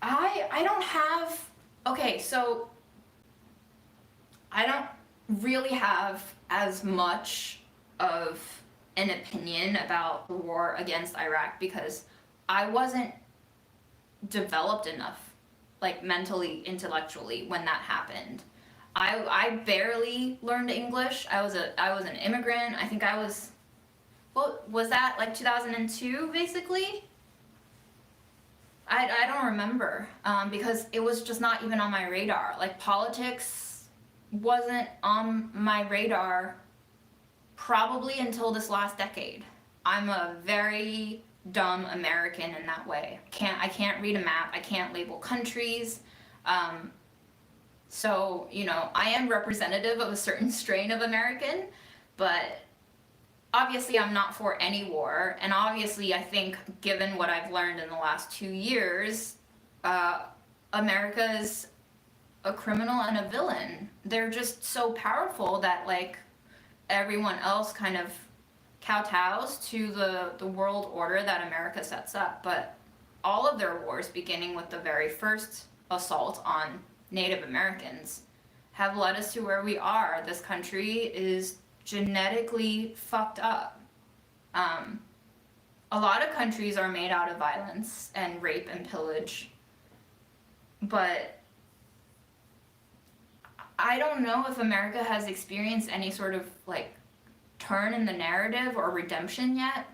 I don't have, okay, so I don't really have as much of an opinion about the war against Iraq, because I wasn't developed enough, like mentally, intellectually, when that happened. I barely learned English. I was an immigrant. I think I was, what was that, like 2002 basically? I don't remember, because it was just not even on my radar. Like, politics wasn't on my radar probably until this last decade. I'm a very dumb American in that way. I can't read a map. I can't label countries. So, you know, I am representative of a certain strain of American, but obviously I'm not for any war. And obviously I think, given what I've learned in the last 2 years, America is a criminal and a villain. They're just so powerful that, like, everyone else kind of kowtows to the world order that America sets up. But all of their wars, beginning with the very first assault on Native Americans, have led us to where we are. This country is genetically fucked up. A lot of countries are made out of violence and rape and pillage, but I don't know if America has experienced any sort of, like, turn in the narrative or redemption yet.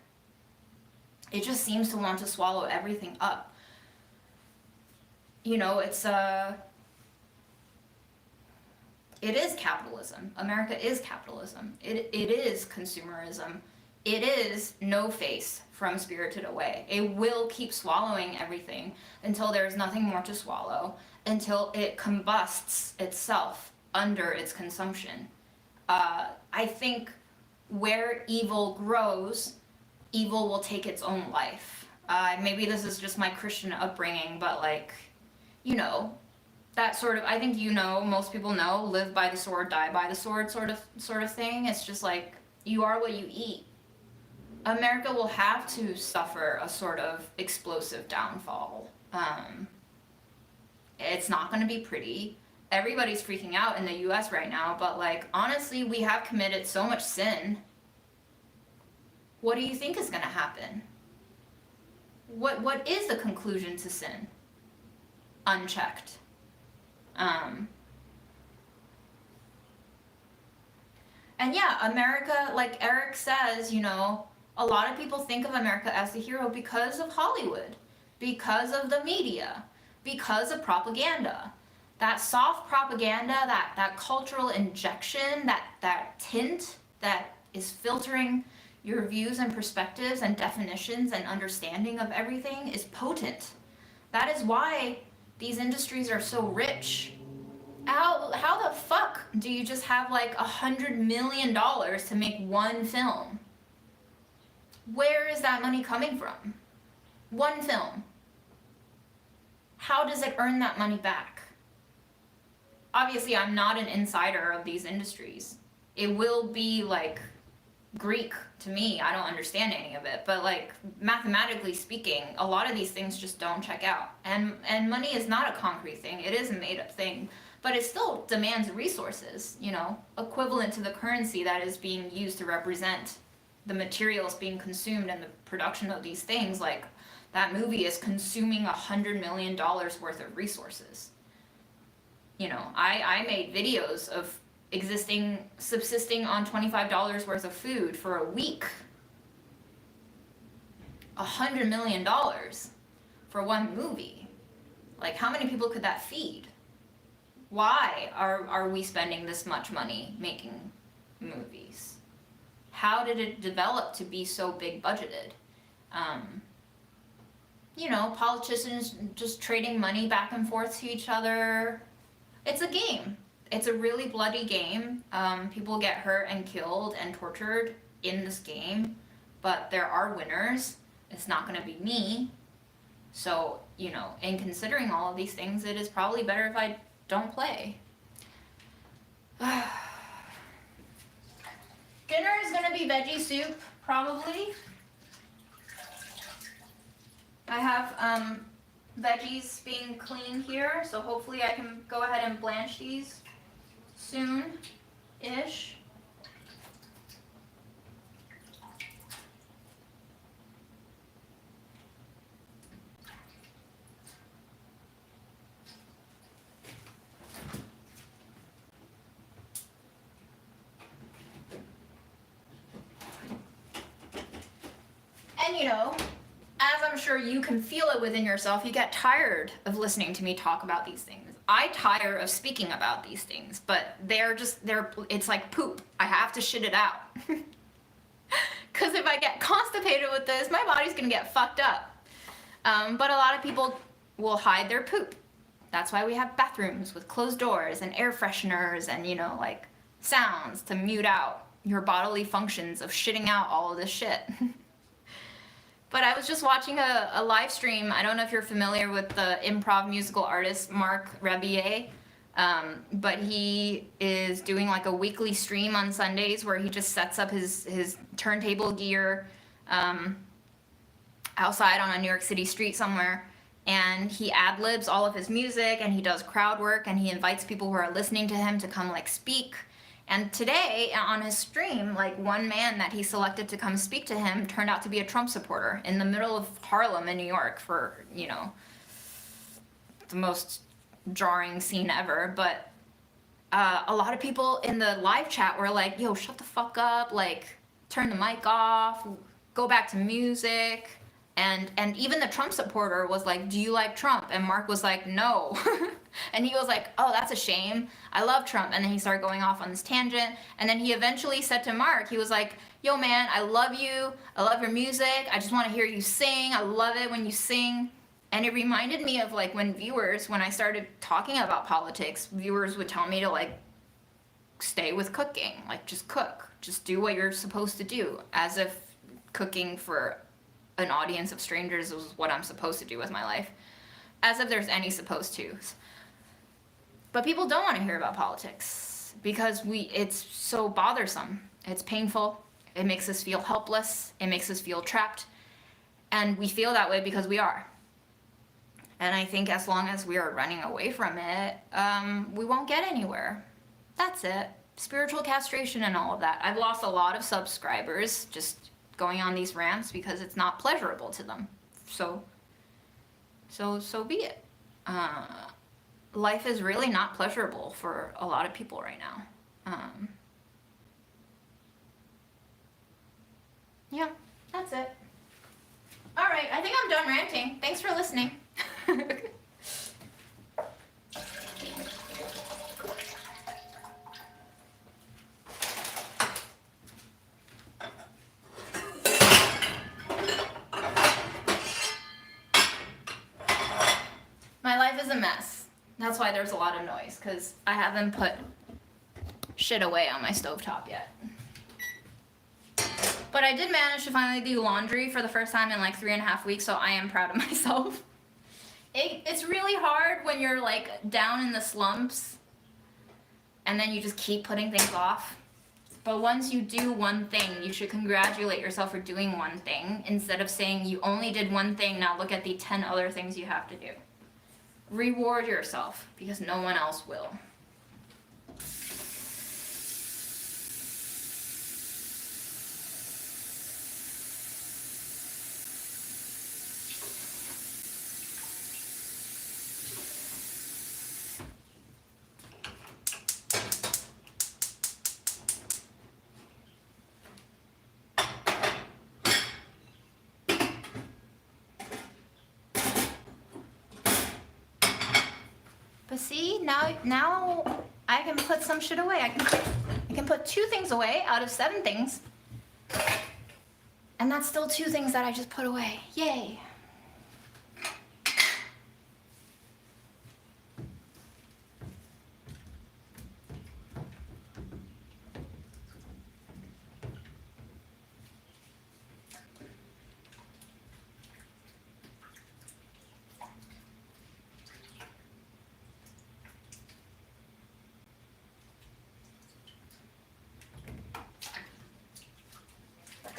It just seems to want to swallow everything up. You know, it is capitalism. America is capitalism. It is consumerism. It is no face from Spirited Away. It will keep swallowing everything until there's nothing more to swallow, until it combusts itself under its consumption. I think where evil grows, evil will take its own life. Maybe this is just my Christian upbringing, but, like, you know, that sort of, I think, you know, most people know, live by the sword, die by the sword sort of thing. It's just like, you are what you eat. America will have to suffer a sort of explosive downfall. It's not going to be pretty. Everybody's freaking out in the US right now, but, like, honestly, we have committed so much sin. What do you think is going to happen? What is the conclusion to sin? Unchecked. And yeah, America, like Eric says, you know, a lot of people think of America as the hero because of Hollywood, because of the media, because of propaganda. That soft propaganda, that cultural injection, that tint that is filtering your views and perspectives and definitions and understanding of everything is potent. That is why these industries are so rich. How the fuck do you just have like $100 million to make one film? Where is that money coming from? One film. How does it earn that money back? Obviously, I'm not an insider of these industries. it will be like Greek to me. I don't understand any of it, but like mathematically speaking, a lot of these things just don't check out. And money is not a concrete thing. It is a made up thing, but it still demands resources, you know, equivalent to the currency that is being used to represent the materials being consumed and the production of these things. Like that movie is consuming $100 million worth of resources. You know, I made videos of subsisting on $25 worth of food for a week. $100 million for one movie. Like, how many people could that feed? Why are we spending this much money making movies? How did it develop to be so big budgeted? You know, politicians just trading money back and forth to each other. It's a game. It's a really bloody game. People get hurt and killed and tortured in this game, but there are winners. It's not going to be me. So, you know, in considering all of these things, it is probably better if I don't play. Dinner is going to be veggie soup, probably. I have veggies being cleaned here, so hopefully I can go ahead and blanch these soon-ish. And you know, as I'm sure you can feel it within yourself, you get tired of listening to me talk about these things. I tire of speaking about these things, but it's like poop. I have to shit it out. Because if I get constipated with this, my body's gonna get fucked up. But a lot of people will hide their poop. That's why we have bathrooms with closed doors and air fresheners and, you know, like sounds to mute out your bodily functions of shitting out all of this shit. But I was just watching a live stream. I don't know if you're familiar with the improv musical artist Mark Rebier, but he is doing like a weekly stream on Sundays where he just sets up his turntable gear outside on a New York City street somewhere, and he ad-libs all of his music, and he does crowd work, and he invites people who are listening to him to come like speak. And today on his stream, like one man that he selected to come speak to him turned out to be a Trump supporter in the middle of Harlem in New York for, you know, the most jarring scene ever. But a lot of people in the live chat were like, yo, shut the fuck up, like turn the mic off, go back to music. And even the Trump supporter was like, do you like Trump? And Mark was like, no. And he was like, oh, that's a shame. I love Trump. And then he started going off on this tangent. And then he eventually said to Mark, he was like, yo, man, I love you. I love your music. I just want to hear you sing. I love it when you sing. And it reminded me of like when I started talking about politics, viewers would tell me to like stay with cooking. Like just cook. Just do what you're supposed to do. As if cooking for an audience of strangers is what I'm supposed to do with my life. As if there's any supposed to's. But people don't want to hear about politics because it's so bothersome. It's painful. It makes us feel helpless. It makes us feel trapped. And we feel that way because we are. And I think as long as we are running away from it, we won't get anywhere. That's it. Spiritual castration and all of that. I've lost a lot of subscribers just going on these rants because it's not pleasurable to them. So be it. Life is really not pleasurable for a lot of people right now. Yeah, that's it. All right, I think I'm done ranting. Thanks for listening. My life is a mess. That's why there's a lot of noise, because I haven't put shit away on my stovetop yet. But I did manage to finally do laundry for the first time in like 3.5 weeks, so I am proud of myself. It's really hard when you're like down in the slumps and then you just keep putting things off. But once you do one thing, you should congratulate yourself for doing one thing instead of saying you only did one thing, now look at the 10 other things you have to do. Reward yourself because no one else will. But see, now I can put some shit away. I can put 2 things away out of 7 things. And that's still 2 things that I just put away. Yay.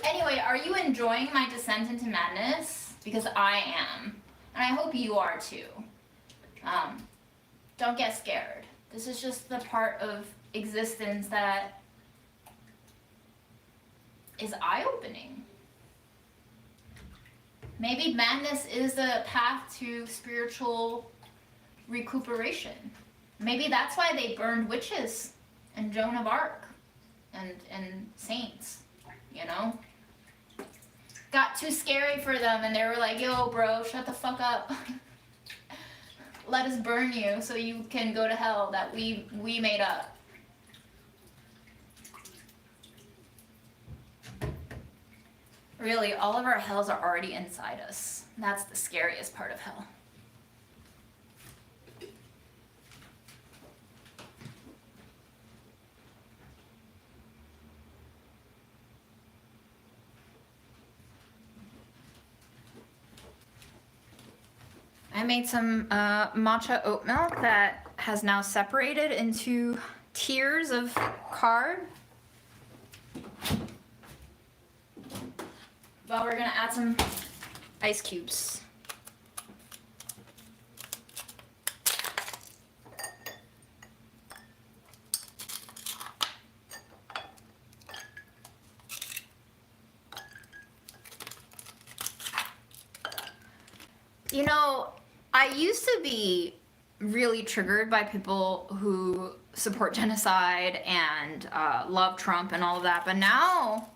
Anyway, are you enjoying my descent into madness? Because I am. And I hope you are too. Don't get scared. This is just the part of existence that is eye-opening. Maybe madness is the path to spiritual recuperation. Maybe that's why they burned witches and Joan of Arc and saints, you know? Got too scary for them and they were like, yo bro, shut the fuck up. Let us burn you so you can go to hell that we made up. Really, all of our hells are already inside us. That's the scariest part of hell. I made some matcha oat milk that has now separated into tiers of card. But we're gonna add some ice cubes. You know, I used to be really triggered by people who support genocide and love Trump and all of that, but now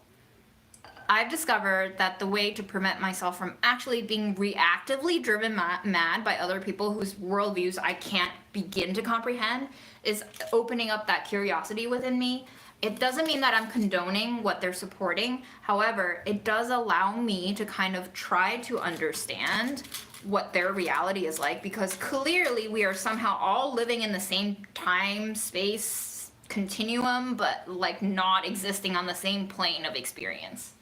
I've discovered that the way to prevent myself from actually being reactively driven mad by other people whose worldviews I can't begin to comprehend is opening up that curiosity within me. It doesn't mean that I'm condoning what they're supporting. However, it does allow me to kind of try to understand what their reality is like, because clearly we are somehow all living in the same time space continuum, but like not existing on the same plane of experience.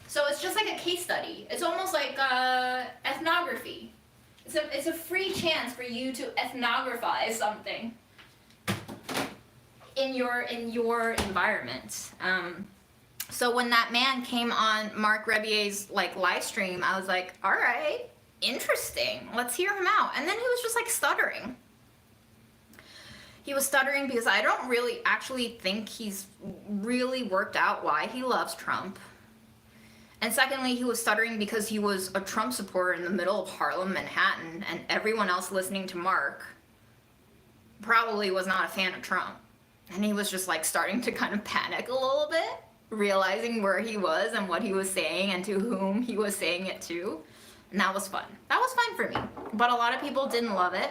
So it's just like a case study. It's almost like ethnography. It's a free chance for you to ethnographize something in your environment. So when that man came on Mark Rebier's like live stream, I was like, all right, interesting. Let's hear him out. And then he was just like stuttering. He was stuttering because I don't really actually think he's really worked out why he loves Trump. And secondly, he was stuttering because he was a Trump supporter in the middle of Harlem, Manhattan, and everyone else listening to Mark probably was not a fan of Trump. And he was just like starting to kind of panic a little bit, realizing where he was and what he was saying and to whom he was saying it to. And that was fun. That was fun for me. But a lot of people didn't love it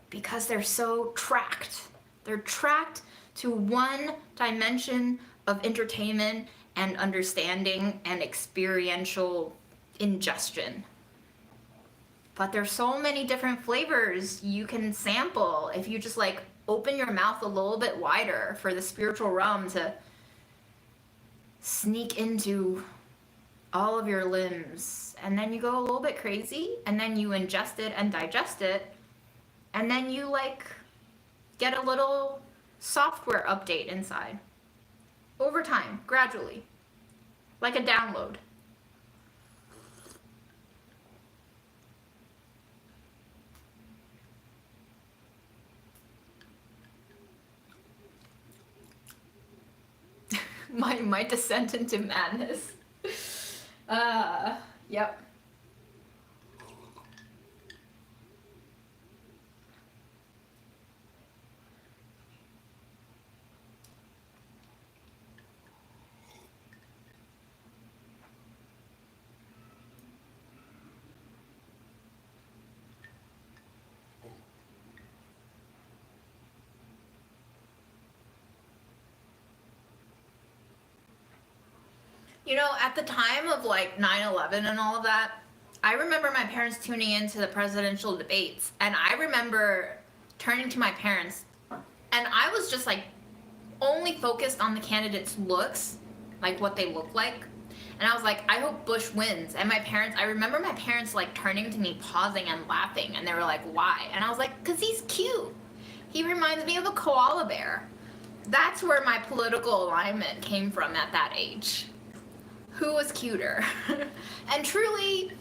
because they're so tracked. They're tracked to one dimension of entertainment and understanding and experiential ingestion. But there's so many different flavors you can sample if you just like open your mouth a little bit wider for the spiritual realm to sneak into all of your limbs. And then you go a little bit crazy, and then you ingest it and digest it, and then you like get a little software update inside. over time, gradually, like a download. my descent into madness. Yep. You know, at the time of like 9/11 and all of that, I remember my parents tuning into the presidential debates, and I remember turning to my parents, and I was just like only focused on the candidates' looks, like what they look like. And I was like, I hope Bush wins. And I remember my parents like turning to me, pausing and laughing, and they were like, why? And I was like, because he's cute. He reminds me of a koala bear. That's where my political alignment came from at that age. Who was cuter? And truly,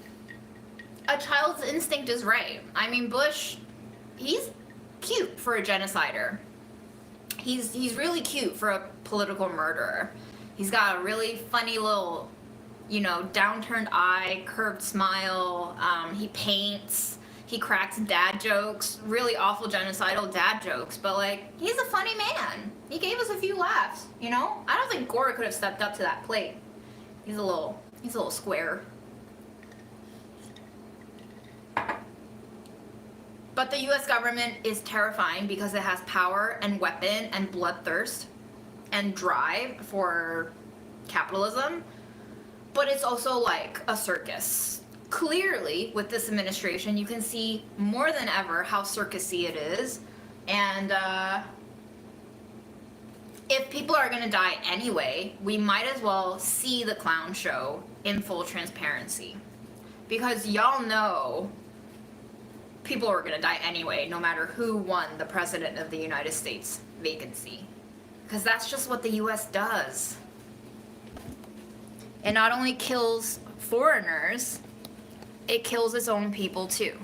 a child's instinct is right. I mean, Bush, he's cute for a genocider. He's really cute for a political murderer. He's got a really funny little, you know, downturned eye, curved smile. He paints. He cracks dad jokes, really awful genocidal dad jokes. But like, he's a funny man. He gave us a few laughs. You know, I don't think Gore could have stepped up to that plate. He's a little square. But the US government is terrifying because it has power and weapon and bloodthirst and drive for capitalism. But it's also like a circus. Clearly, with this administration, you can see more than ever how circusy it is. And if people are gonna die anyway, we might as well see the clown show in full transparency. Because y'all know people are gonna die anyway, no matter who won the President of the United States vacancy. Because that's just what the US does. It not only kills foreigners, it kills its own people too.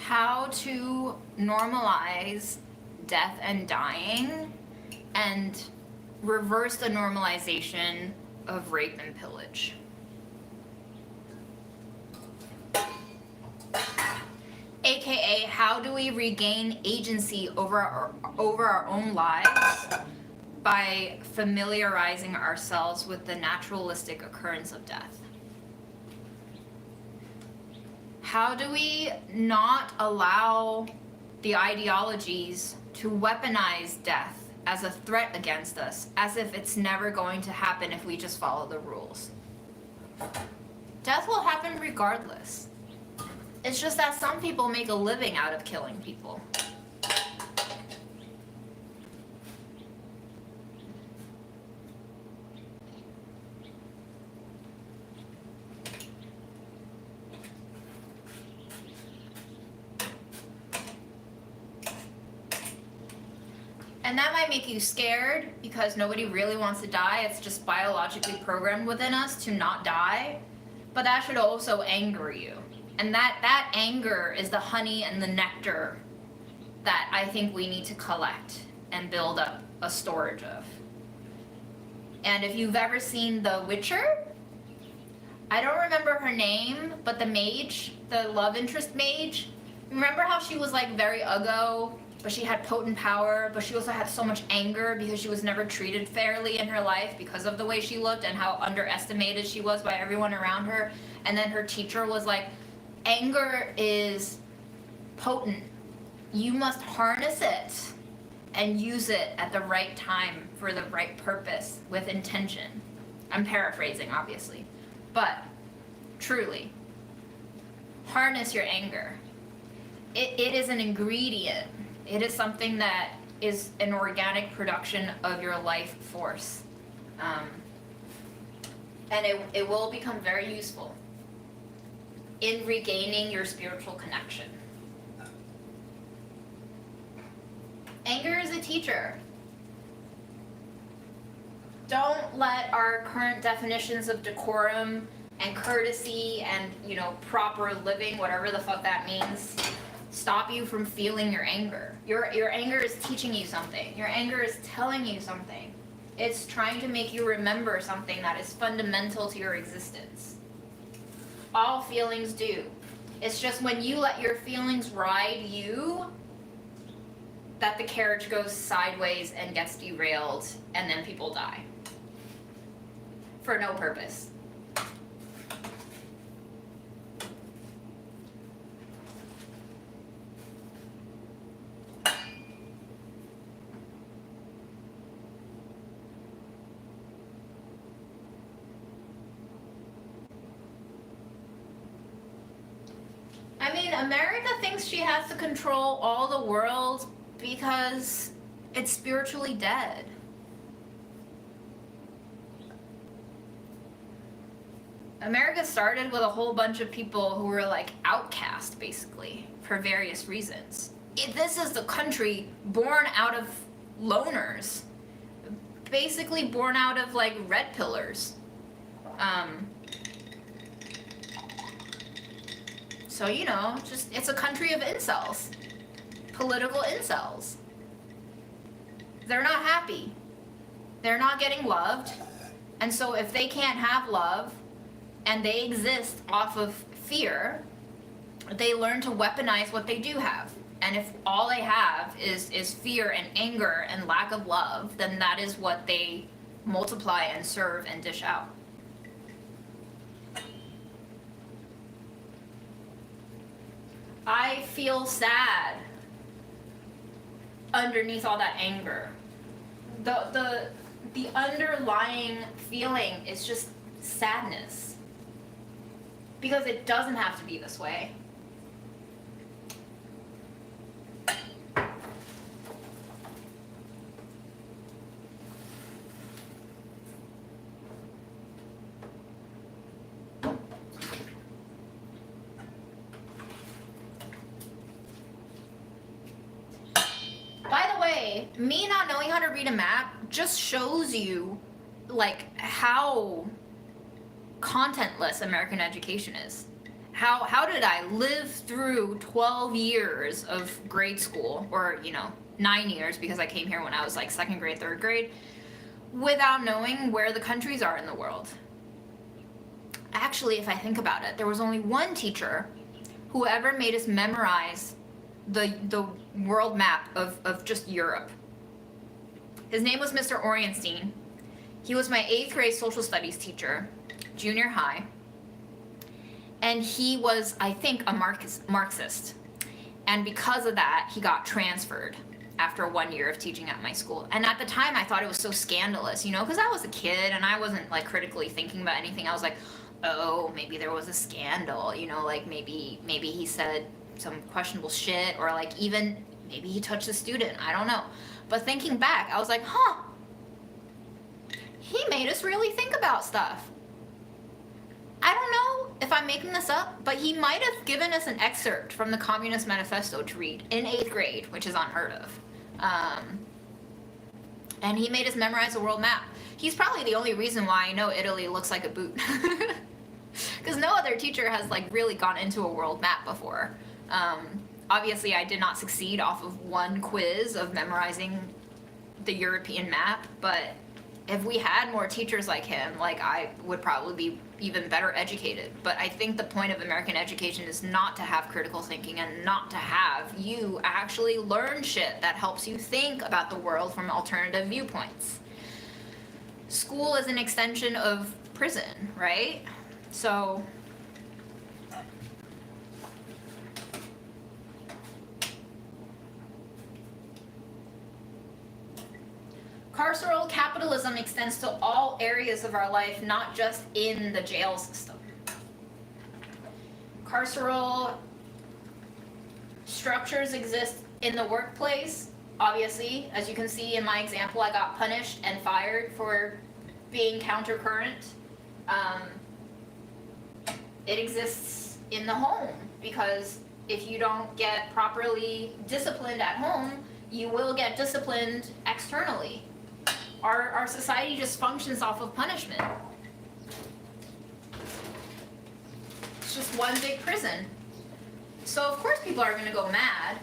How to normalize death and dying and reverse the normalization of rape and pillage. AKA, how do we regain agency over our own lives by familiarizing ourselves with the naturalistic occurrence of death? How do we not allow the ideologies to weaponize death as a threat against us, as if it's never going to happen if we just follow the rules? Death will happen regardless. It's just that some people make a living out of killing people. And that might make you scared because nobody really wants to die. It's just biologically programmed within us to not die. But that should also anger you. And that anger is the honey and the nectar that I think we need to collect and build up a storage of. And if you've ever seen The Witcher, I don't remember her name, but the mage, the love interest mage, remember how she was like very uggo, but she had potent power, but she also had so much anger because she was never treated fairly in her life because of the way she looked and how underestimated she was by everyone around her. And then her teacher was like, anger is potent. You must harness it and use it at the right time for the right purpose with intention. I'm paraphrasing, obviously, but truly. harness your anger. It is an ingredient. It is something that is an organic production of your life force. And it will become very useful in regaining your spiritual connection. Anger is a teacher. Don't let our current definitions of decorum and courtesy and, proper living, whatever the fuck that means, stop you from feeling your anger. Your anger is teaching you something. Your anger is telling you something. It's trying to make you remember something that is fundamental to your existence. All feelings do. It's just when you let your feelings ride you, that the carriage goes sideways and gets derailed, and then people die. For no purpose. I mean, America thinks she has to control all the world because it's spiritually dead. America started with a whole bunch of people who were like outcast, basically, for various reasons. This is the country born out of loners, basically born out of like red pillars. So, just it's a country of incels, political incels. They're not happy. They're not getting loved. And so if they can't have love, and they exist off of fear, they learn to weaponize what they do have. And if all they have is fear and anger and lack of love, then that is what they multiply and serve and dish out. I feel sad underneath all that anger. The underlying feeling is just sadness. Because it doesn't have to be this way. By the way, me not knowing how to read a map just shows you, like, how contentless American education is. How did I live through 12 years of grade school, or 9 years because I came here when I was like 2nd grade, 3rd grade, without knowing where the countries are in the world? Actually, if I think about it, there was only one teacher who ever made us memorize the world map of just Europe. His name was Mr. Orienstein. He was my 8th grade social studies teacher, junior high, and he was, I think, a Marxist, and because of that he got transferred after 1 year of teaching at my school. And at the time I thought it was so scandalous, because I was a kid and I wasn't like critically thinking about anything. I was like, oh, maybe there was a scandal, like maybe he said some questionable shit, or like even maybe he touched a student, I don't know. But thinking back, I was like, he made us really think about stuff. I don't know if I'm making this up, but he might have given us an excerpt from the Communist Manifesto to read in 8th grade, which is unheard of. And he made us memorize the world map. He's probably the only reason why I know Italy looks like a boot. Because no other teacher has like really gone into a world map before. Obviously, I did not succeed off of one quiz of memorizing the European map, but if we had more teachers like him, like, I would probably be even better educated. But I think the point of American education is not to have critical thinking and not to have you actually learn shit that helps you think about the world from alternative viewpoints. School is an extension of prison, right? So carceral capitalism extends to all areas of our life, not just in the jail system. Carceral structures exist in the workplace. Obviously, as you can see in my example, I got punished and fired for being countercurrent. It exists in the home, because if you don't get properly disciplined at home, you will get disciplined externally. Our society just functions off of punishment. It's just one big prison. So of course people are gonna go mad.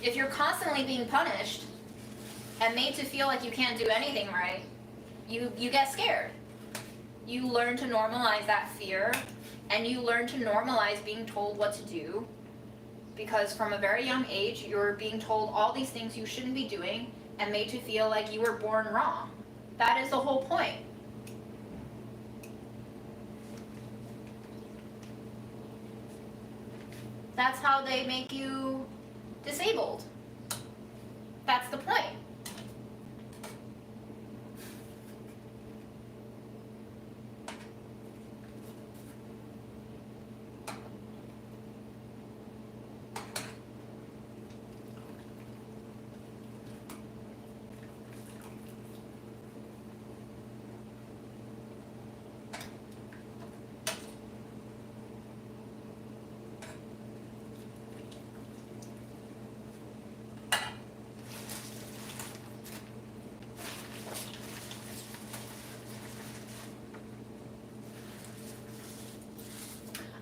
If you're constantly being punished and made to feel like you can't do anything right, you get scared. You learn to normalize that fear, and you learn to normalize being told what to do, because from a very young age, you're being told all these things you shouldn't be doing and made to feel like you were born wrong. That is the whole point. That's how they make you disabled. That's the point.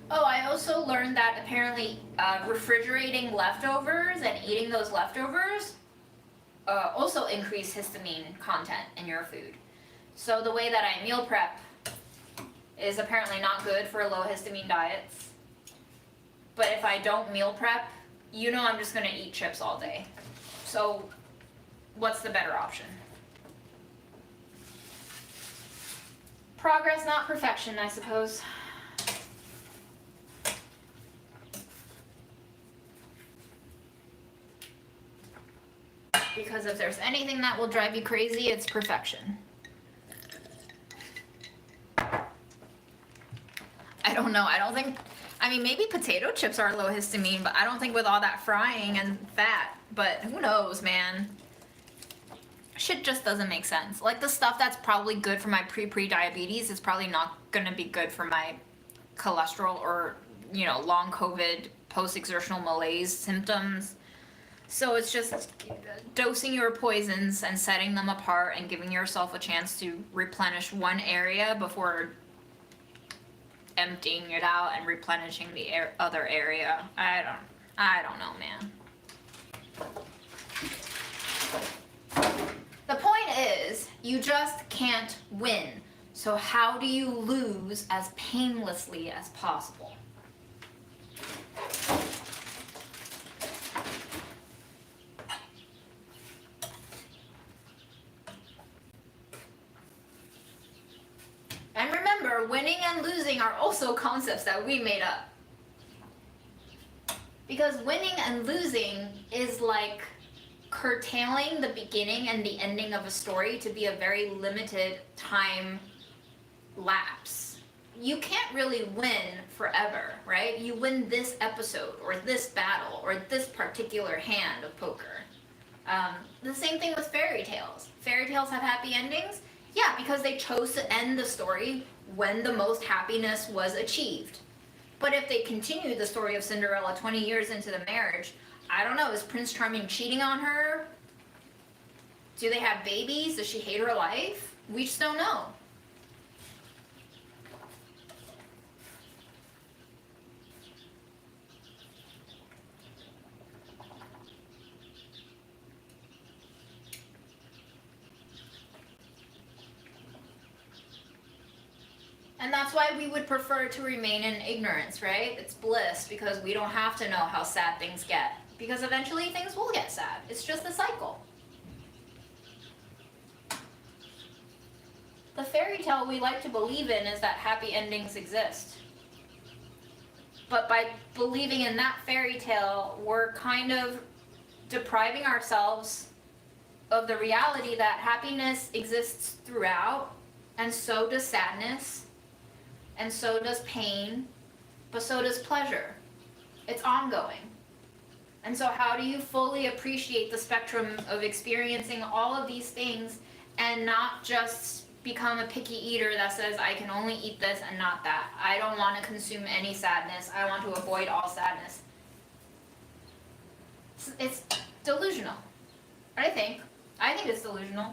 Oh, I also learned that apparently refrigerating leftovers and eating those leftovers also increase histamine content in your food. So the way that I meal prep is apparently not good for low histamine diets. But if I don't meal prep, you know I'm just gonna eat chips all day. So what's the better option? Progress, not perfection, I suppose. Because if there's anything that will drive you crazy, it's perfection. I don't know, I mean, maybe potato chips are low histamine, but I don't think with all that frying and fat, but who knows, man. Shit just doesn't make sense. Like, the stuff that's probably good for my pre-diabetes is probably not gonna be good for my cholesterol or, long COVID, post-exertional malaise symptoms. So it's just dosing your poisons and setting them apart and giving yourself a chance to replenish one area before emptying it out and replenishing the other area. I don't know, man. The point is, you just can't win. So how do you lose as painlessly as possible? And remember, winning and losing are also concepts that we made up. Because winning and losing is like curtailing the beginning and the ending of a story to be a very limited time lapse. You can't really win forever, right? You win this episode, or this battle, or this particular hand of poker. The same thing with fairy tales. Fairy tales have happy endings? Yeah, because they chose to end the story when the most happiness was achieved. But if they continue the story of Cinderella 20 years into the marriage, I don't know, is Prince Charming cheating on her? Do they have babies? Does she hate her life? We just don't know. And that's why we would prefer to remain in ignorance, right? It's bliss, because we don't have to know how sad things get. Because eventually things will get sad. It's just a cycle. The fairy tale we like to believe in is that happy endings exist. But by believing in that fairy tale, we're kind of depriving ourselves of the reality that happiness exists throughout, and so does sadness, and so does pain, but so does pleasure. It's ongoing. And so how do you fully appreciate the spectrum of experiencing all of these things and not just become a picky eater that says, I can only eat this and not that. I don't want to consume any sadness. I want to avoid all sadness. It's delusional. I think it's delusional.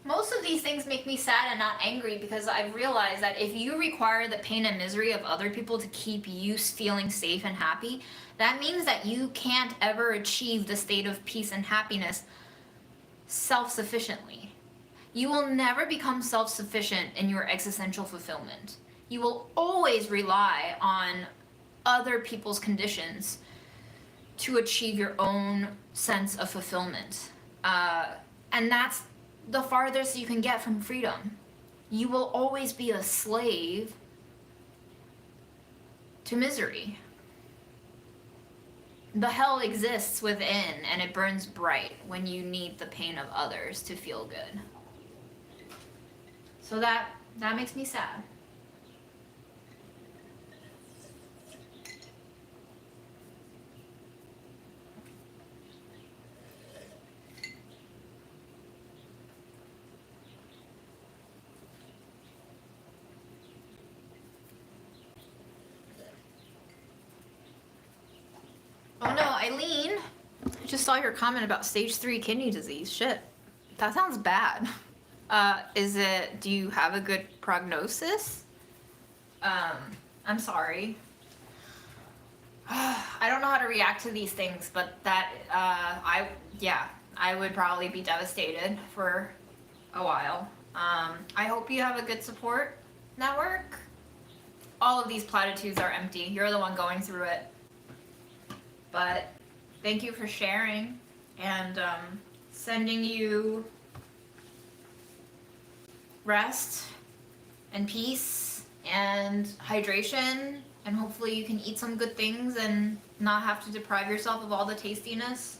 Most of these things make me sad and not angry because I've realized that if you require the pain and misery of other people to keep you feeling safe and happy, that means that you can't ever achieve the state of peace and happiness self-sufficiently. You will never become self-sufficient in your existential fulfillment. You will always rely on other people's conditions to achieve your own sense of fulfillment. And that's the farthest you can get from freedom. You will always be a slave to misery. The hell exists within, and it burns bright when you need the pain of others to feel good. So that makes me sad. Oh no, Eileen, I just saw your comment about stage 3 kidney disease. Shit, that sounds bad. Do you have a good prognosis? I'm sorry. I don't know how to react to these things, but I would probably be devastated for a while. I hope you have a good support network. All of these platitudes are empty. You're the one going through it. But thank you for sharing, and sending you rest and peace and hydration, and hopefully you can eat some good things and not have to deprive yourself of all the tastiness.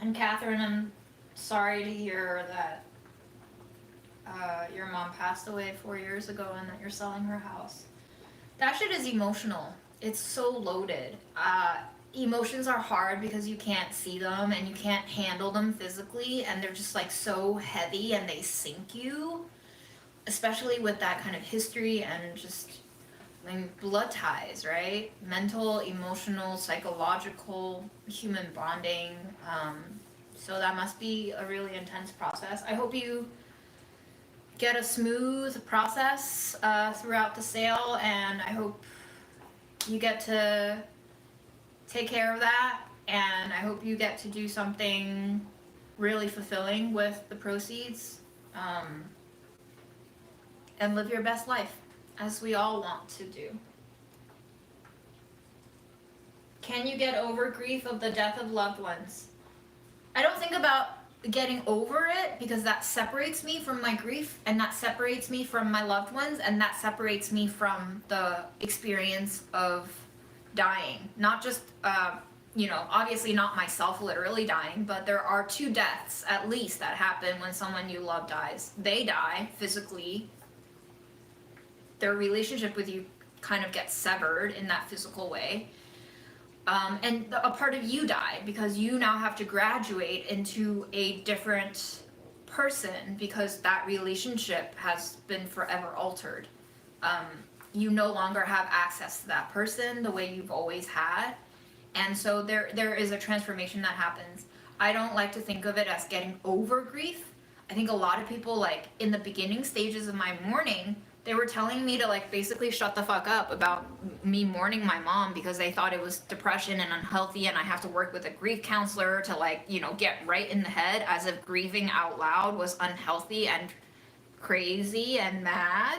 And Catherine, I'm sorry to hear that your mom passed away 4 years ago and that you're selling her house. That shit is emotional. It's so loaded. Emotions are hard because you can't see them and you can't handle them physically, and they're just like so heavy and they sink you, especially with that kind of history and just blood ties, right? Mental, emotional, psychological, human bonding. So that must be a really intense process. I hope you get a smooth process throughout the sale, and I hope you get to take care of that, and I hope you get to do something really fulfilling with the proceeds, and live your best life, as we all want to do. Can you get over grief of the death of loved ones? I don't think about getting over it because that separates me from my grief, and that separates me from my loved ones, and that separates me from the experience of dying. Not just you know, obviously not myself literally dying, but there are 2 deaths at least that happen when someone you love dies. They die physically, their relationship with you kind of gets severed in that physical way. And a part of you died because you now have to graduate into a different person because that relationship has been forever altered. You no longer have access to that person the way you've always had. And so there is a transformation that happens. I don't like to think of it as getting over grief. I think a lot of people, like, in the beginning stages of my mourning, they were telling me to, like, basically shut the fuck up about me mourning my mom because they thought it was depression and unhealthy and I have to work with a grief counselor to, like, you know, get right in the head, as if grieving out loud was unhealthy and crazy and mad,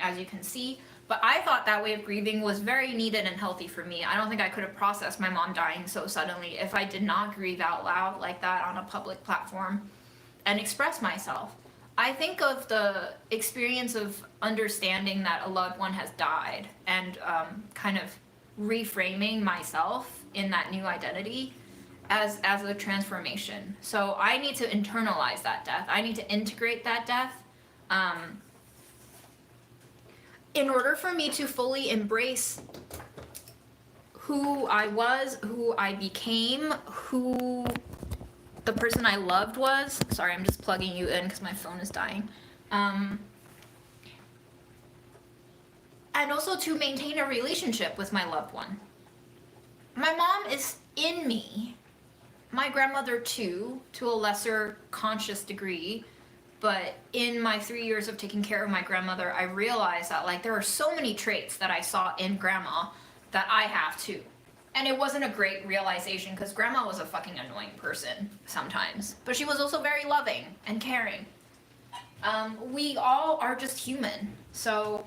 as you can see. But I thought that way of grieving was very needed and healthy for me. I don't think I could have processed my mom dying so suddenly if I did not grieve out loud like that on a public platform and express myself. I think of the experience of understanding that a loved one has died and kind of reframing myself in that new identity as a transformation. So I need to internalize that death. I need to integrate that death. In order for me to fully embrace who I was, who I became, who the person I loved was. Sorry, I'm just plugging you in because my phone is dying. And also to maintain a relationship with my loved one. My mom is in me. My grandmother too, to a lesser conscious degree. But in my 3 years of taking care of my grandmother, I realized that, like, there are so many traits that I saw in grandma that I have too. And it wasn't a great realization because grandma was a fucking annoying person sometimes. But she was also very loving and caring. We all are just human. So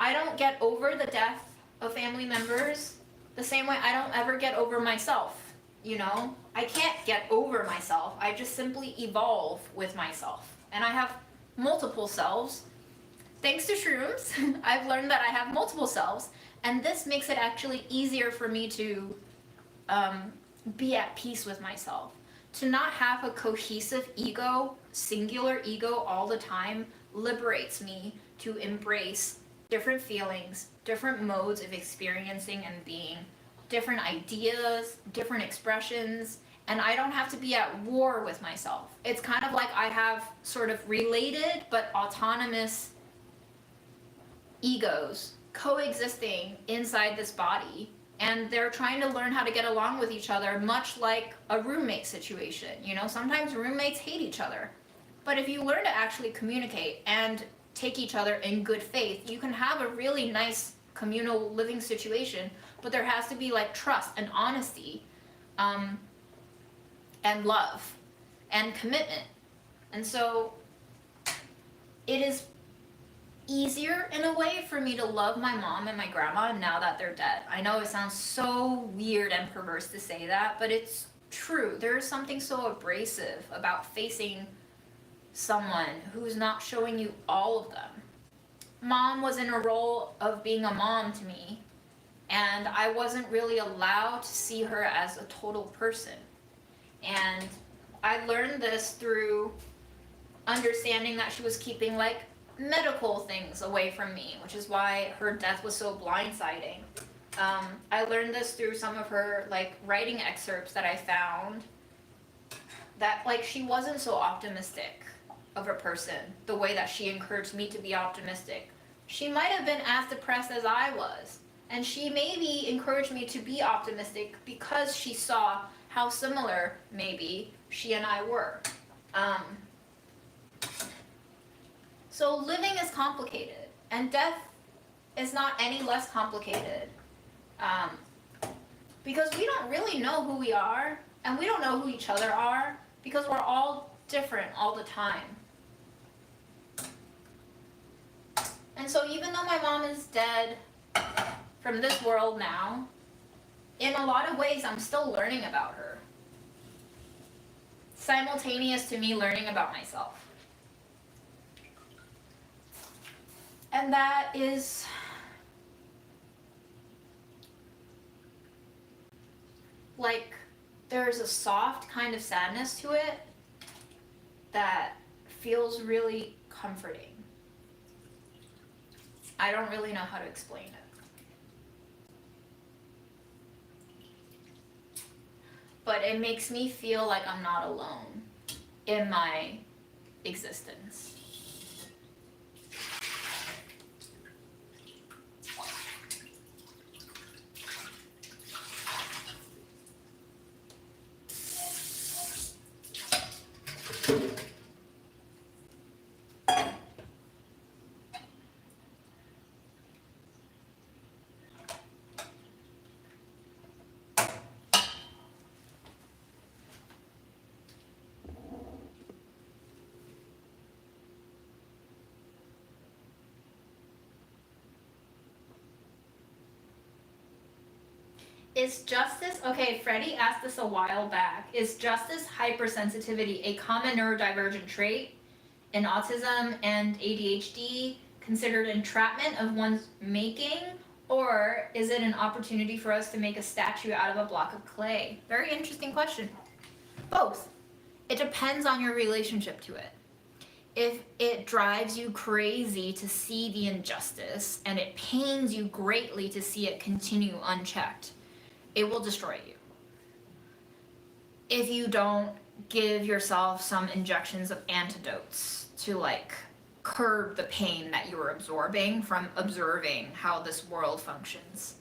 I don't get over the death of family members the same way I don't ever get over myself. You know, I can't get over myself. I just simply evolve with myself. And I have multiple selves. Thanks to shrooms, I've learned that I have multiple selves. And this makes it actually easier for me to be at peace with myself. To not have a cohesive ego, singular ego all the time, liberates me to embrace different feelings, different modes of experiencing and being, different ideas, different expressions, and I don't have to be at war with myself. It's kind of like I have sort of related but autonomous egos coexisting inside this body, and they're trying to learn how to get along with each other, much like a roommate situation. You know, sometimes roommates hate each other, but if you learn to actually communicate and take each other in good faith, you can have a really nice communal living situation. But there has to be, like, trust and honesty, and love and commitment. And so it is easier in a way for me to love my mom and my grandma now that they're dead. I know it sounds so weird and perverse to say that, but it's true. There is something so abrasive about facing someone who's not showing you all of them. Mom was in a role of being a mom to me, and I wasn't really allowed to see her as a total person. And I learned this through understanding that she was keeping, like, medical things away from me, which is why her death was so blindsiding. I learned this through some of her, like, writing excerpts that I found, that, like, she wasn't so optimistic of a person the way that she encouraged me to be optimistic. She might have been as depressed as I was. And she maybe encouraged me to be optimistic because she saw how similar, maybe, she and I were. So living is complicated, and death is not any less complicated. Because we don't really know who we are, and we don't know who each other are, because we're all different all the time. And so even though my mom is dead from this world now, in a lot of ways I'm still learning about her. Simultaneous to me learning about myself. And that is like, there's a soft kind of sadness to it that feels really comforting. I don't really know how to explain it. But it makes me feel like I'm not alone in my existence. Is justice, okay, Freddie asked this a while back, is justice hypersensitivity a common neurodivergent trait in autism and ADHD considered entrapment of one's making, or is it an opportunity for us to make a statue out of a block of clay? Very interesting question. Both. It depends on your relationship to it. If it drives you crazy to see the injustice and it pains you greatly to see it continue unchecked, it will destroy you. If you don't give yourself some injections of antidotes to like curb the pain that you are absorbing from observing how this world functions,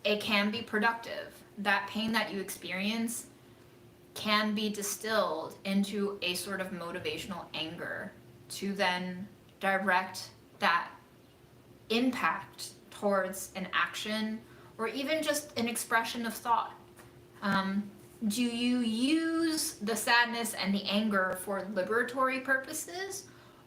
it can be productive. That pain that you experience can be distilled into a sort of motivational anger to then direct that impact towards an action or even just an expression of thought. Do you use the sadness and the anger for liberatory purposes,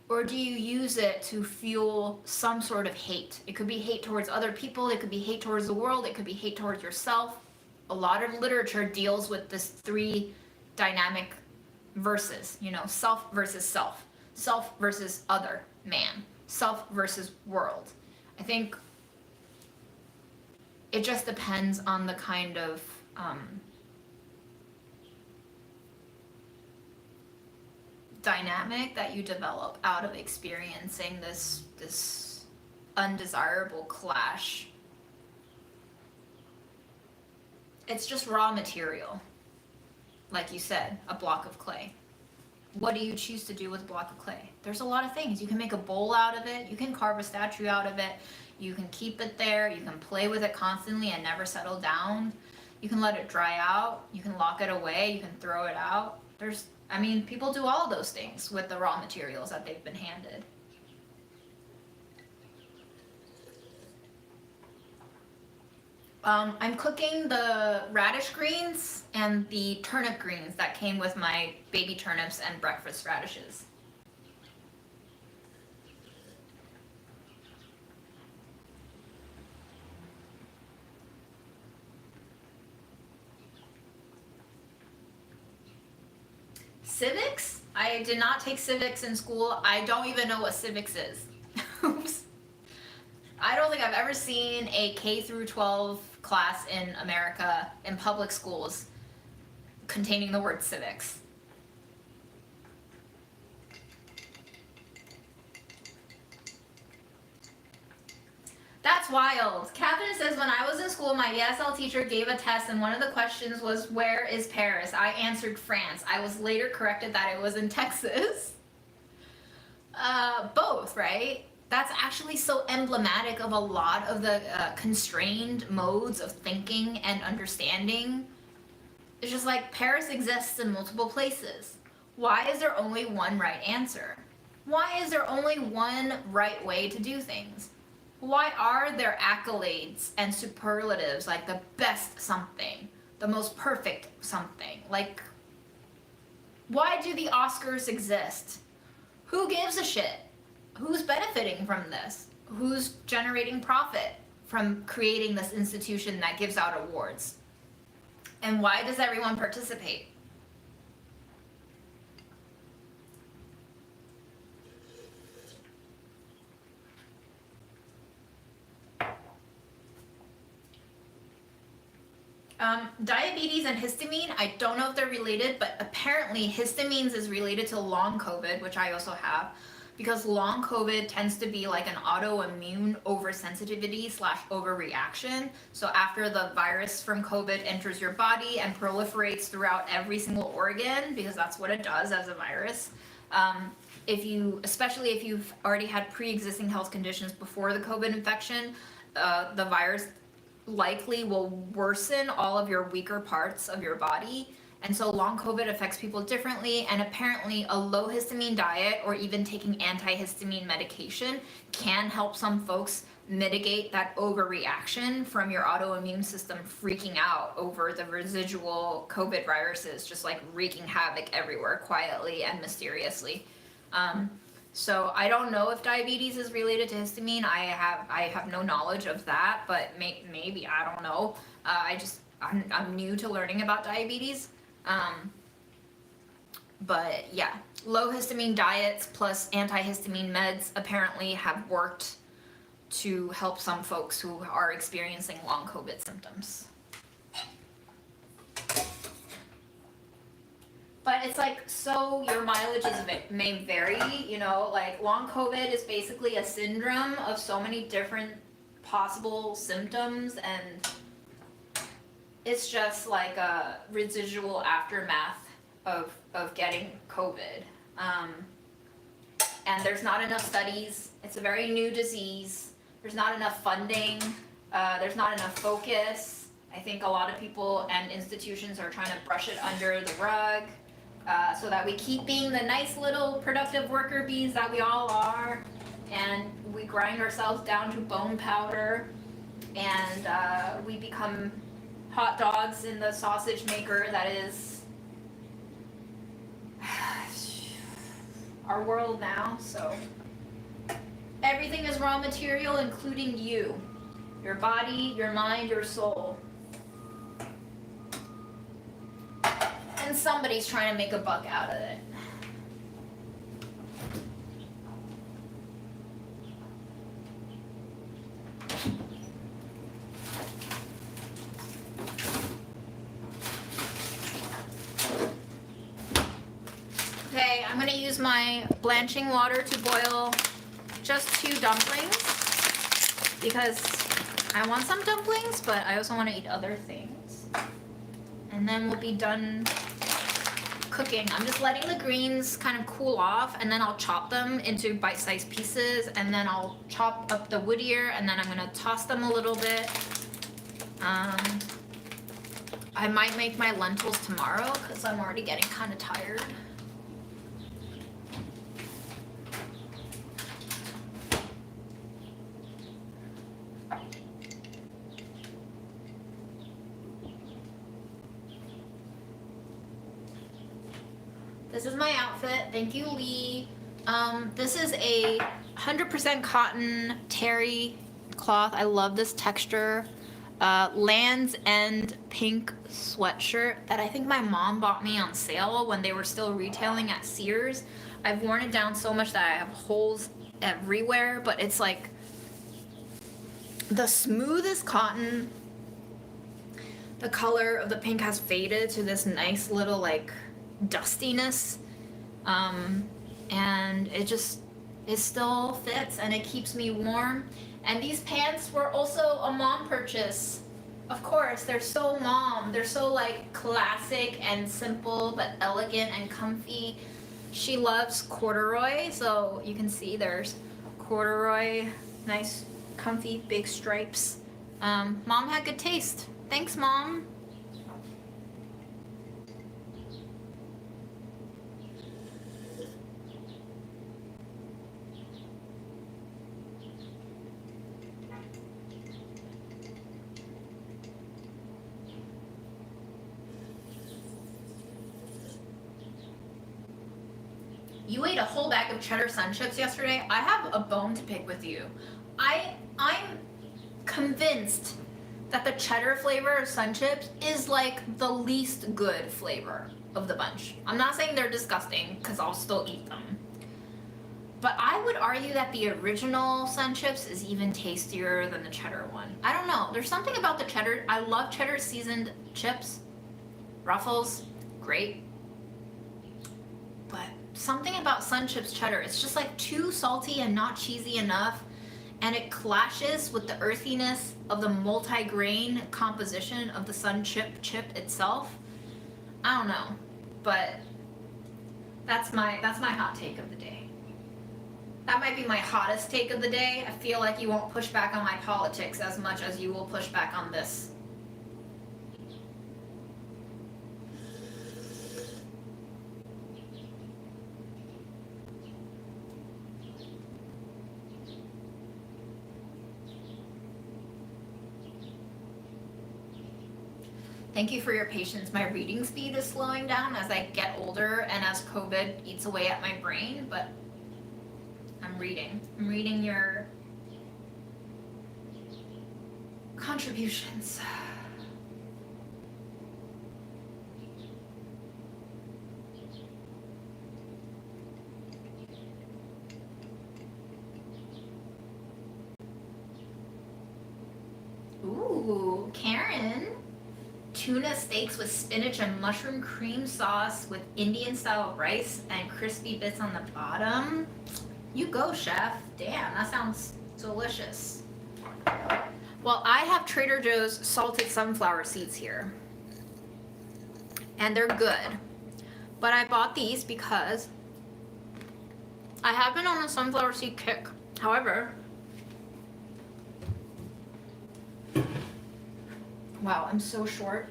or do you use it to fuel some sort of hate? It could be hate towards other people, it could be hate towards the world, it could be hate towards yourself. A lot of literature deals with this three dynamic verses, you know, self versus self, self versus other man, self versus world. I think it just depends on the kind of dynamic that you develop out of experiencing this undesirable clash. It's just raw material. Like you said, a block of clay. What do you choose to do with a block of clay? There's a lot of things. You can make a bowl out of it. You can carve a statue out of it. You can keep it there. You can play with it constantly and never settle down. You can let it dry out. You can lock it away. You can throw it out. People do all of those things with the raw materials that they've been handed. I'm cooking the radish greens and the turnip greens that came with my baby turnips and breakfast radishes. Civics? I did not take civics in school. I don't even know what civics is. Oops. I don't think I've ever seen a K through 12 class in America in public schools containing the word civics. That's wild. Catherine says, when I was in school, my ESL teacher gave a test and one of the questions was, where is Paris? I answered France. I was later corrected that it was in Texas. Both, right? That's actually so emblematic of a lot of the constrained modes of thinking and understanding. It's just like Paris exists in multiple places. Why is there only one right answer? Why is there only one right way to do things? Why are there accolades and superlatives like the best something, the most perfect something? Like, why do the Oscars exist? Who gives a shit? Who's benefiting from this? Who's generating profit from creating this institution that gives out awards? And why does everyone participate? Diabetes and histamine, I don't know if they're related, but apparently histamines is related to long COVID, which I also have, because long COVID tends to be like an autoimmune oversensitivity / overreaction. So after the virus from COVID enters your body and proliferates throughout every single organ, because that's what it does as a virus, especially if you've already had pre-existing health conditions before the COVID infection, the virus likely will worsen all of your weaker parts of your body. And so long COVID affects people differently, and apparently a low histamine diet or even taking antihistamine medication can help some folks mitigate that overreaction from your autoimmune system freaking out over the residual COVID viruses just like wreaking havoc everywhere quietly and mysteriously. So I don't know if diabetes is related to histamine. I have no knowledge of that, but maybe, I don't know. I'm new to learning about diabetes. But yeah, low histamine diets plus antihistamine meds apparently have worked to help some folks who are experiencing long COVID symptoms. But it's like, so your mileage may vary, you know, like long COVID is basically a syndrome of so many different possible symptoms, and it's just like a residual aftermath of getting COVID. And there's not enough studies. It's a very new disease. There's not enough funding. There's not enough focus. I think a lot of people and institutions are trying to brush it under the rug. So that we keep being the nice little productive worker bees that we all are, and we grind ourselves down to bone powder, and we become hot dogs in the sausage maker that is our world now. So everything is raw material, including you, your body, your mind, your soul. And somebody's trying to make a buck out of it. Okay, I'm gonna use my blanching water to boil just 2 dumplings because I want some dumplings, but I also want to eat other things. And then we'll be done cooking. I'm just letting the greens kind of cool off, and then I'll chop them into bite-sized pieces, and then I'll chop up the wood ear, and then I'm gonna toss them a little bit. I might make my lentils tomorrow because I'm already getting kind of tired. This is my outfit. Thank you, Lee. This is a 100% cotton terry cloth. I love this texture. Land's End pink sweatshirt that I think my mom bought me on sale when they were still retailing at Sears. I've worn it down so much that I have holes everywhere, but it's like the smoothest cotton. The color of the pink has faded to this nice little like dustiness, and it still fits and it keeps me warm. And these pants were also a mom purchase. Of course, they're so mom. They're so like classic and simple but elegant and comfy. She loves corduroy, so you can see there's corduroy, nice comfy big stripes. Mom had good taste. Thanks, Mom. You ate a whole bag of cheddar sun chips yesterday. I have a bone to pick with you. I'm convinced that the cheddar flavor of sun chips is like the least good flavor of the bunch. I'm not saying they're disgusting, because I'll still eat them. But I would argue that the original Sun Chips is even tastier than the cheddar one. I don't know. There's something about the cheddar. I love cheddar seasoned chips. Ruffles, great. But something about Sun Chips cheddar, it's just like too salty and not cheesy enough. And it clashes with the earthiness of the multi-grain composition of the Sun chip itself. I don't know, but that's my hot take of the day. That might be my hottest take of the day. I feel like you won't push back on my politics as much as you will push back on this. Thank you for your patience. My reading speed is slowing down as I get older and as COVID eats away at my brain, but I'm reading. I'm reading your contributions. Ooh, Karen. Tuna steaks with spinach and mushroom cream sauce with Indian style rice and crispy bits on the bottom. You go, chef. Damn, that sounds delicious. Well, I have Trader Joe's salted sunflower seeds here. And they're good. But I bought these because I have been on a sunflower seed kick. However, wow, I'm so short.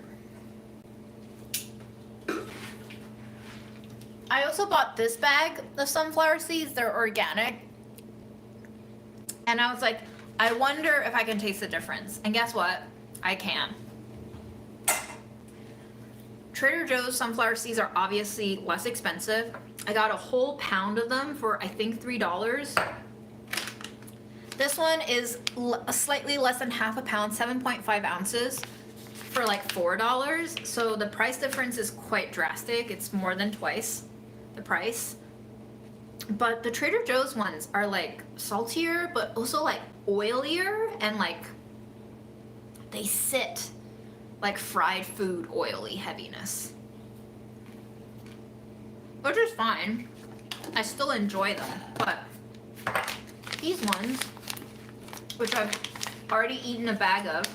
I also bought this bag of sunflower seeds. They're organic. And I was like, I wonder if I can taste the difference. And guess what? I can. Trader Joe's sunflower seeds are obviously less expensive. I got a whole pound of them for I think $3. This one is slightly less than half a pound, 7.5 ounces for like $4. So the price difference is quite drastic. It's more than twice the price. But the Trader Joe's ones are like saltier, but also like oilier, and like they sit like fried food oily heaviness. Which is fine. I still enjoy them, but these ones, which I've already eaten a bag of,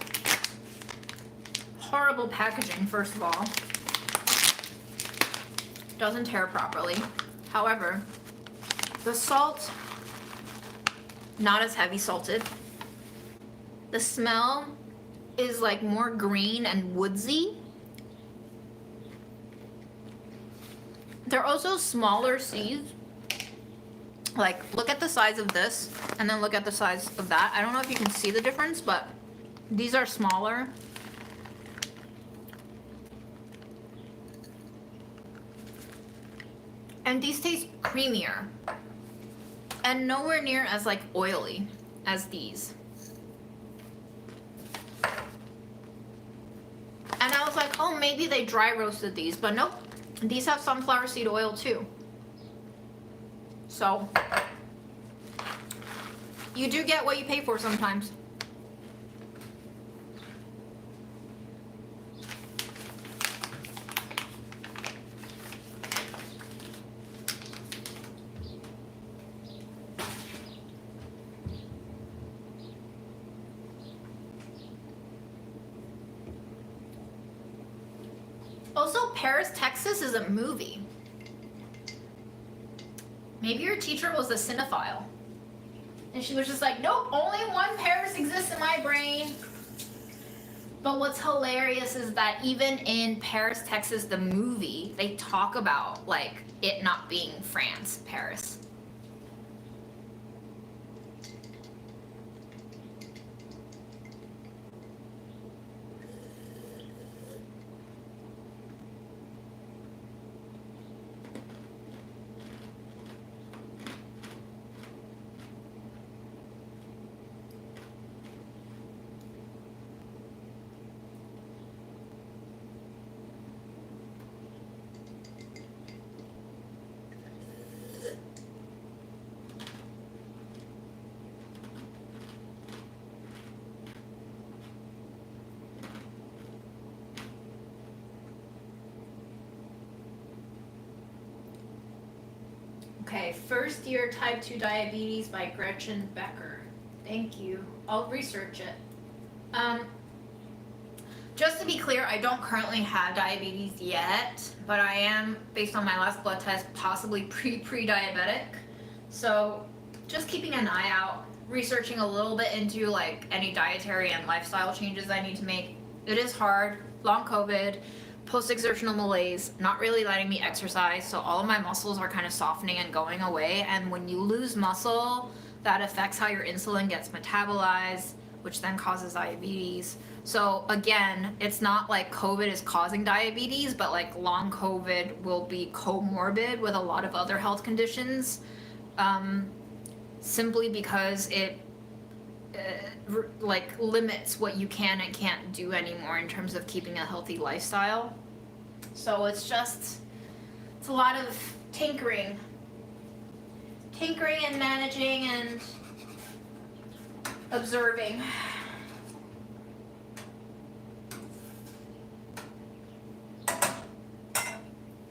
horrible packaging, first of all. Doesn't tear properly. However, the salt, not as heavy salted. The smell is like more green and woodsy. They're also smaller seeds. Like, look at the size of this and then look at the size of that. I don't know if you can see the difference, but these are smaller. And these taste creamier and nowhere near as like oily as these. And I was like, oh, maybe they dry roasted these, but nope. These have sunflower seed oil too. So you do get what you pay for sometimes. Also, Paris, Texas is a movie. Maybe your teacher was a cinephile. And she was just like, nope, only one Paris exists in my brain. But what's hilarious is that even in Paris, Texas, the movie, they talk about like it not being France, Paris. Okay, First Year Type 2 Diabetes by Gretchen Becker. Thank you. I'll research it. Um, just to be clear, I don't currently have diabetes yet, but I am, based on my last blood test, possibly pre-diabetic. So just keeping an eye out, researching a little bit into like any dietary and lifestyle changes I need to make. It is hard, long COVID, post-exertional malaise, not really letting me exercise, so all of my muscles are kind of softening and going away, and when you lose muscle, that affects how your insulin gets metabolized, which then causes diabetes. So again, it's not like COVID is causing diabetes, but like long COVID will be comorbid with a lot of other health conditions, simply because it like limits what you can and can't do anymore in terms of keeping a healthy lifestyle. So it's a lot of tinkering and managing and observing.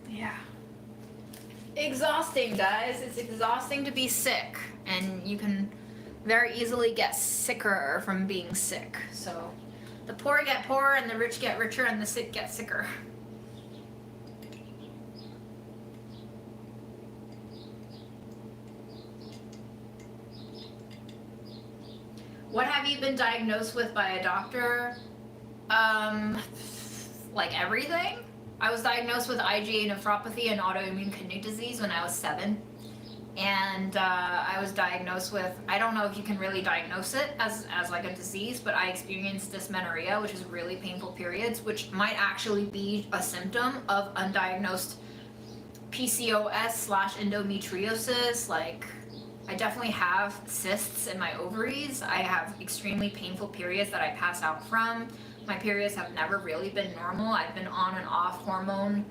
Yeah. Exhausting, guys. It's exhausting to be sick, and you can very easily get sicker from being sick. So the poor get poorer and the rich get richer and the sick get sicker. What have you been diagnosed with by a doctor? Like everything. I was diagnosed with IgA nephropathy and autoimmune kidney disease when I was 7. And I was diagnosed with, I don't know if you can really diagnose it as like a disease, but I experienced dysmenorrhea, which is really painful periods, which might actually be a symptom of undiagnosed PCOS/endometriosis. Like, I definitely have cysts in my ovaries. I have extremely painful periods that I pass out from. My periods have never really been normal. I've been on and off hormone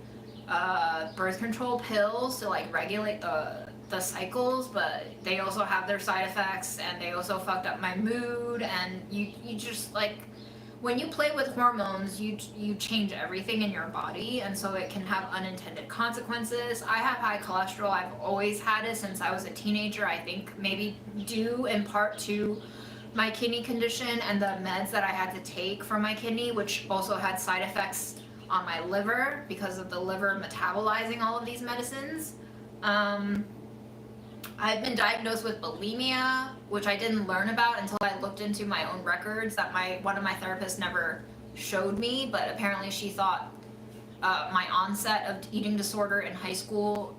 birth control pills to like regulate the cycles, but they also have their side effects, and they also fucked up my mood. And you just like, when you play with hormones, you change everything in your body, and so it can have unintended consequences. I have high cholesterol. I've always had it since I was a teenager. I think maybe due in part to my kidney condition and the meds that I had to take for my kidney, which also had side effects on my liver because of the liver metabolizing all of these medicines. I've been diagnosed with bulimia, which I didn't learn about until I looked into my own records that one of my therapists never showed me, but apparently she thought my onset of eating disorder in high school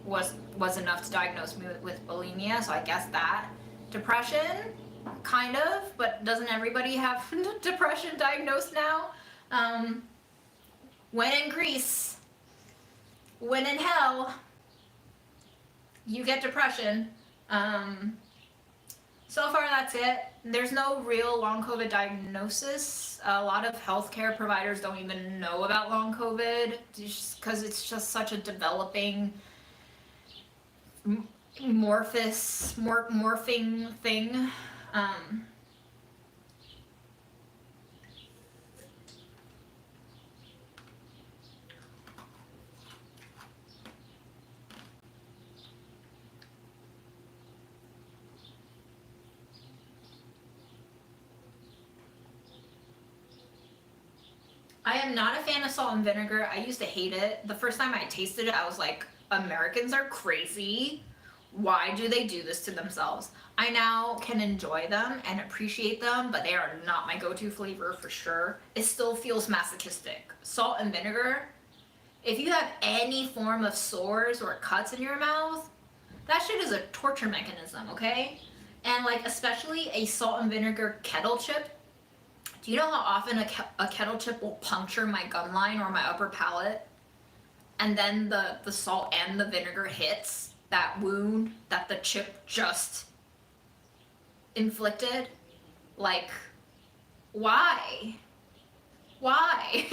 was enough to diagnose me with bulimia, so I guess that. Depression, kind of, but doesn't everybody have depression diagnosed now? When in Greece, when in hell, you get depression. So far that's it. There's no real long COVID diagnosis. A lot of healthcare providers don't even know about long COVID because it's just such a developing morphing thing. I am not a fan of salt and vinegar. I used to hate it. The first time I tasted it, I was like, Americans are crazy. Why do they do this to themselves? I now can enjoy them and appreciate them, but they are not my go-to flavor for sure. It still feels masochistic. Salt and vinegar, if you have any form of sores or cuts in your mouth, that shit is a torture mechanism, okay? And like, especially a salt and vinegar kettle chip. Do you know how often a kettle chip will puncture my gum line or my upper palate? And then the salt and the vinegar hits that wound that the chip just inflicted? Like, why? Why?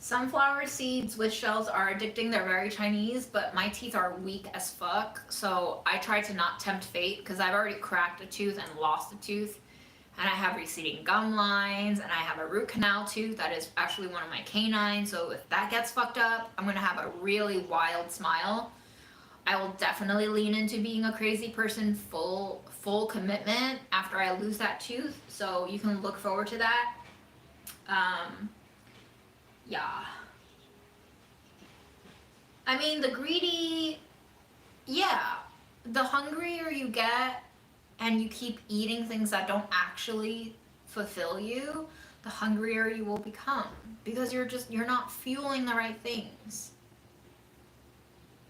Sunflower seeds with shells are addicting. They're very Chinese, but my teeth are weak as fuck. So I try to not tempt fate because I've already cracked a tooth and lost a tooth. And I have receding gum lines, and I have a root canal tooth that is actually one of my canines. So if that gets fucked up, I'm gonna have a really wild smile. I will definitely lean into being a crazy person, full commitment after I lose that tooth. So you can look forward to that. Yeah. I mean, the greedy, yeah. The hungrier you get and you keep eating things that don't actually fulfill you, the hungrier you will become because you're not fueling the right things.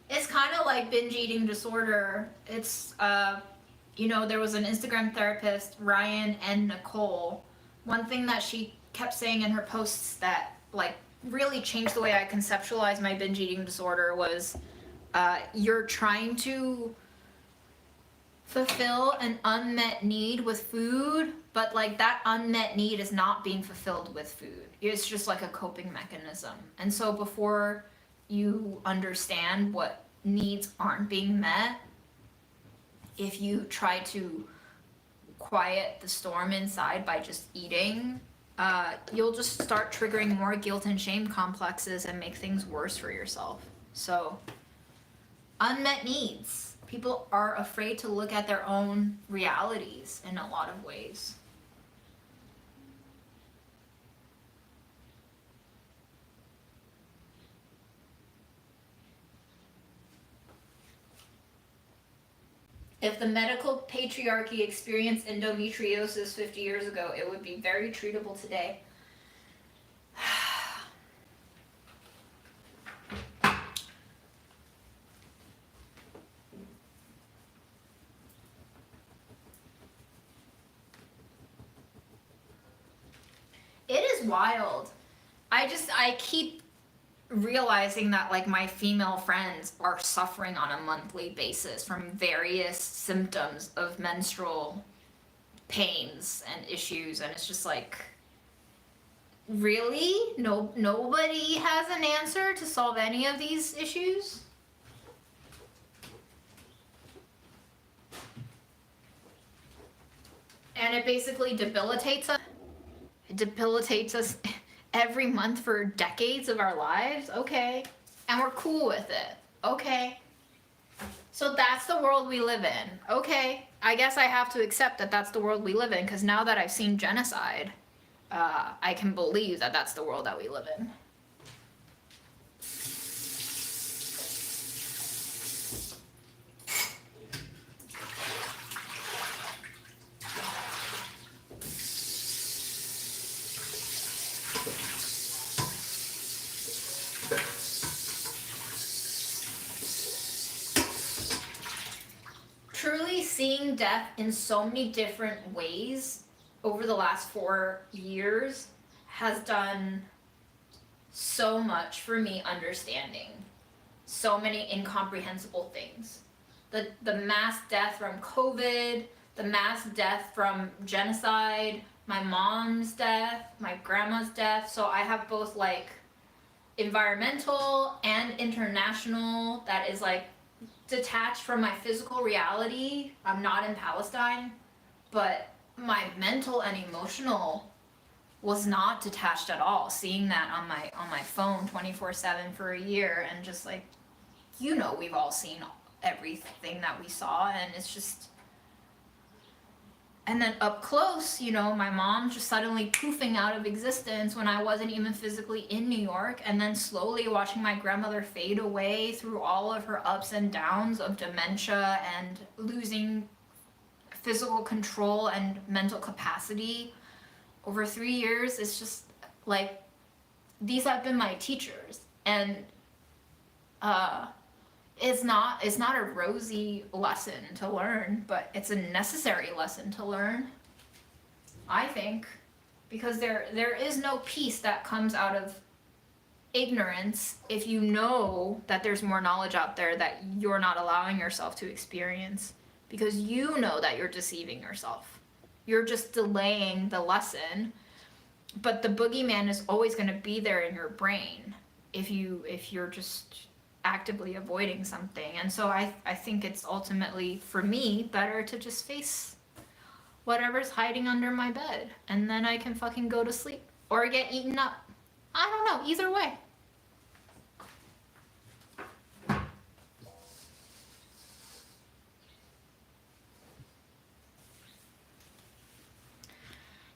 It's kind of like binge eating disorder. It's, there was an Instagram therapist, Ryan and Nicole. One thing that she kept saying in her posts that, like, really changed the way I conceptualized my binge eating disorder was you're trying to fulfill an unmet need with food, but like that unmet need is not being fulfilled with food. It's just like a coping mechanism. And so before you understand what needs aren't being met, if you try to quiet the storm inside by just eating, you'll just start triggering more guilt and shame complexes and make things worse for yourself. So, unmet needs. People are afraid to look at their own realities in a lot of ways. If the medical patriarchy experienced endometriosis 50 years ago, it would be very treatable today. It is wild. I keep realizing that like my female friends are suffering on a monthly basis from various symptoms of menstrual pains and issues, and it's just like, really? Nobody has an answer to solve any of these issues? And it basically debilitates us. It debilitates us every month for decades of our lives. Okay. And we're cool with it. Okay. So that's the world we live in. Okay. I guess I have to accept that that's the world we live in, because now that I've seen genocide, I can believe that that's the world that we live in. Truly seeing death in so many different ways over the last 4 years has done so much for me understanding so many incomprehensible things. The mass death from COVID, the mass death from genocide, my mom's death, my grandma's death. So I have both like environmental and international that is like detached from my physical reality. I'm not in Palestine, but my mental and emotional was not detached at all. Seeing that on my phone 24/7 for a year, and just like, we've all seen everything that we saw, and it's just, and then up close, my mom just suddenly poofing out of existence when I wasn't even physically in New York, and then slowly watching my grandmother fade away through all of her ups and downs of dementia and losing physical control and mental capacity over 3 years. It's just like, these have been my teachers, and it's not a rosy lesson to learn, but it's a necessary lesson to learn, I think, because there is no peace that comes out of ignorance if you know that there's more knowledge out there that you're not allowing yourself to experience, because you know that you're deceiving yourself. You're just delaying the lesson. but the boogeyman is always going to be there in your brain if you're just actively avoiding something. And so I think it's ultimately, for me, better to just face whatever's hiding under my bed, and then I can fucking go to sleep or get eaten up. I don't know, either way.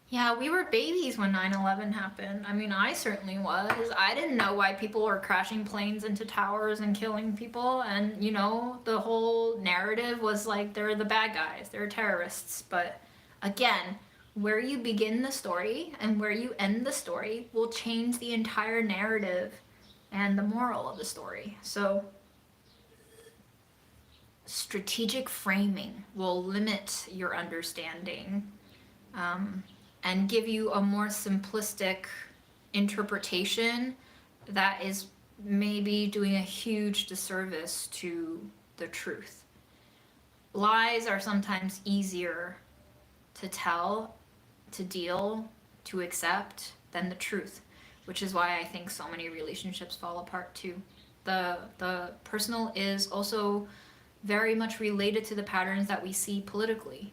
Yeah, we were babies when 9/11 happened. I mean, I certainly was. I didn't know why people were crashing planes into towers and killing people. And, you know, the whole narrative was like, they're the bad guys, they're terrorists. But again, where you begin the story and where you end the story will change the entire narrative and the moral of the story. So, strategic framing will limit your understanding. And give you a more simplistic interpretation that is maybe doing a huge disservice to the truth. Lies are sometimes easier to tell, to deal, to accept than the truth, which is why I think so many relationships fall apart too. The personal is also very much related to the patterns that we see politically.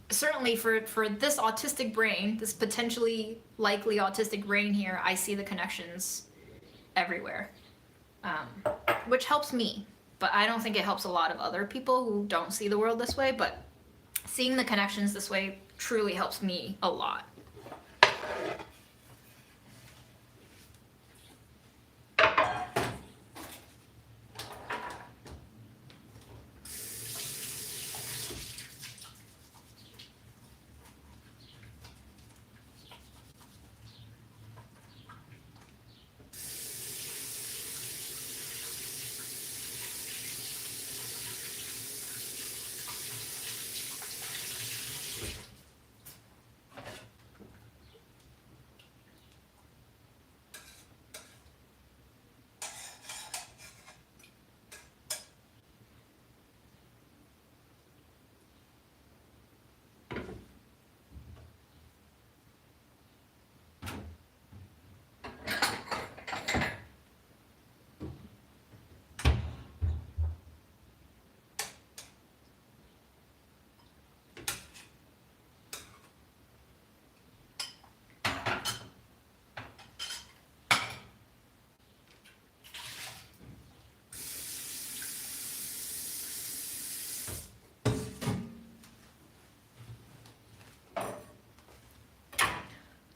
Certainly for this autistic brain, this potentially likely autistic brain here, I see the connections everywhere, which helps me. But I don't think it helps a lot of other people who don't see the world this way. But seeing the connections this way truly helps me a lot.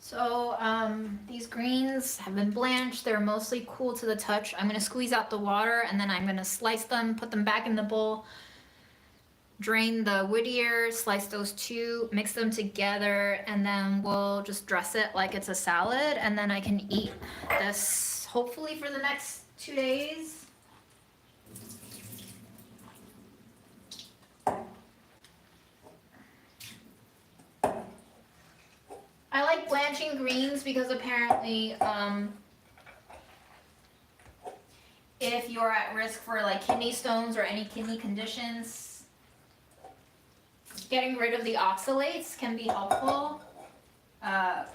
So these greens have been blanched. They're mostly cool to the touch. I'm gonna squeeze out the water and then I'm gonna slice them, put them back in the bowl, drain the wood ears, slice those two, mix them together, and then we'll just dress it like it's a salad, and then I can eat this hopefully for the next 2 days. I like blanching greens because apparently if you're at risk for like kidney stones or any kidney conditions, getting rid of the oxalates can be helpful. And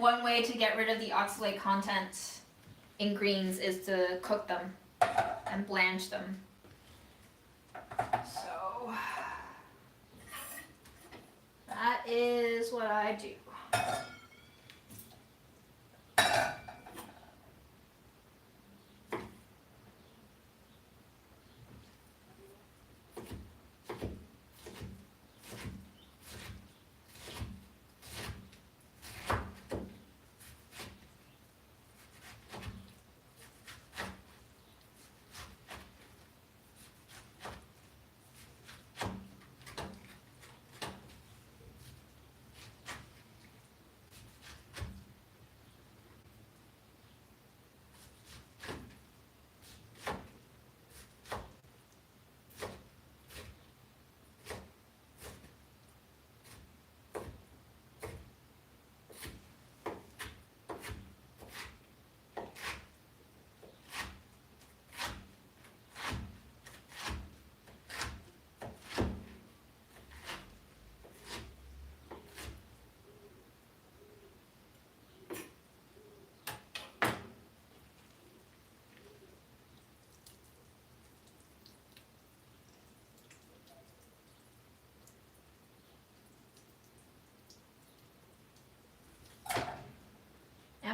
one way to get rid of the oxalate content in greens is to cook them and blanch them. So that is what I do.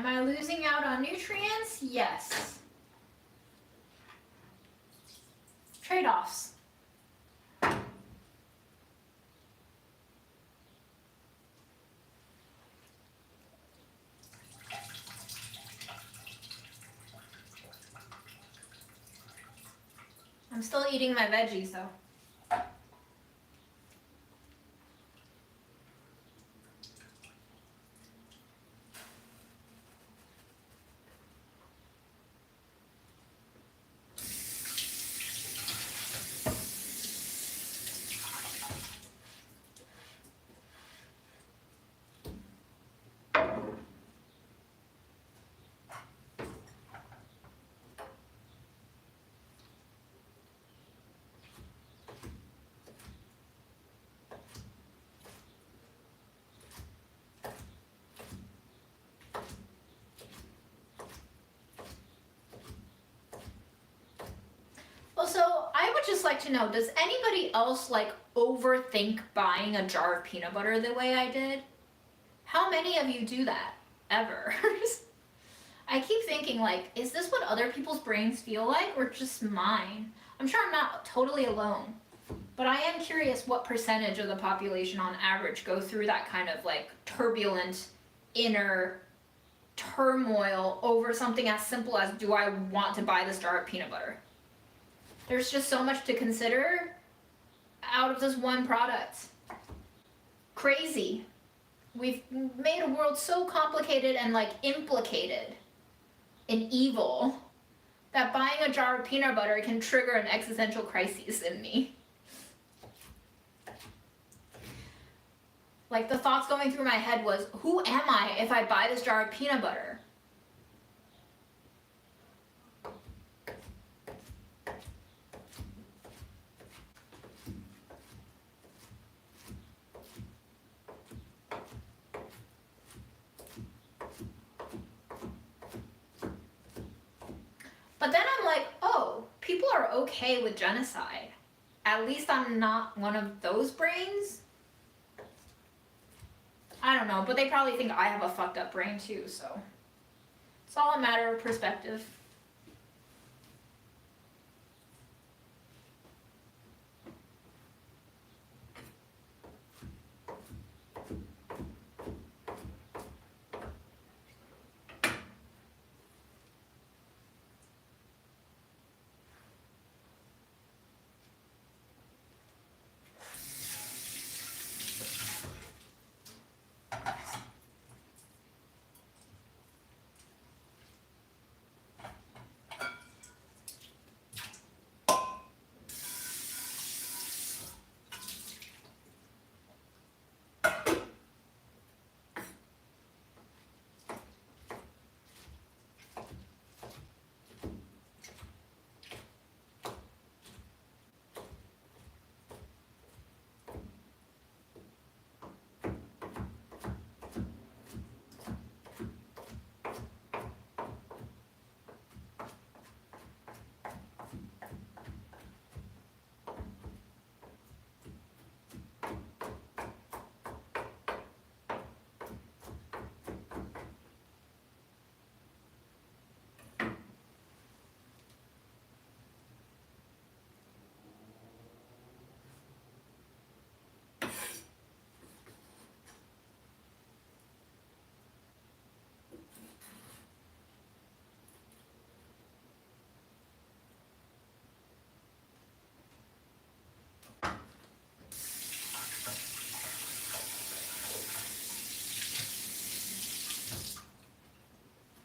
Am I losing out on nutrients? Yes. Trade-offs. I'm still eating my veggies though. Also, I would just like to know, does anybody else like overthink buying a jar of peanut butter the way I did? How many of you do that ever? I keep thinking like, is this what other people's brains feel like or just mine? I'm sure I'm not totally alone, but I am curious what percentage of the population on average go through that kind of like turbulent inner turmoil over something as simple as, do I want to buy this jar of peanut butter? There's just so much to consider out of this one product. Crazy. We've made a world so complicated and like implicated in evil that buying a jar of peanut butter can trigger an existential crisis in me. Like the thoughts going through my head was, who am I if I buy this jar of peanut butter? But then I'm like, oh, people are okay with genocide. At least I'm not one of those brains. I don't know, but they probably think I have a fucked up brain too, so it's all a matter of perspective.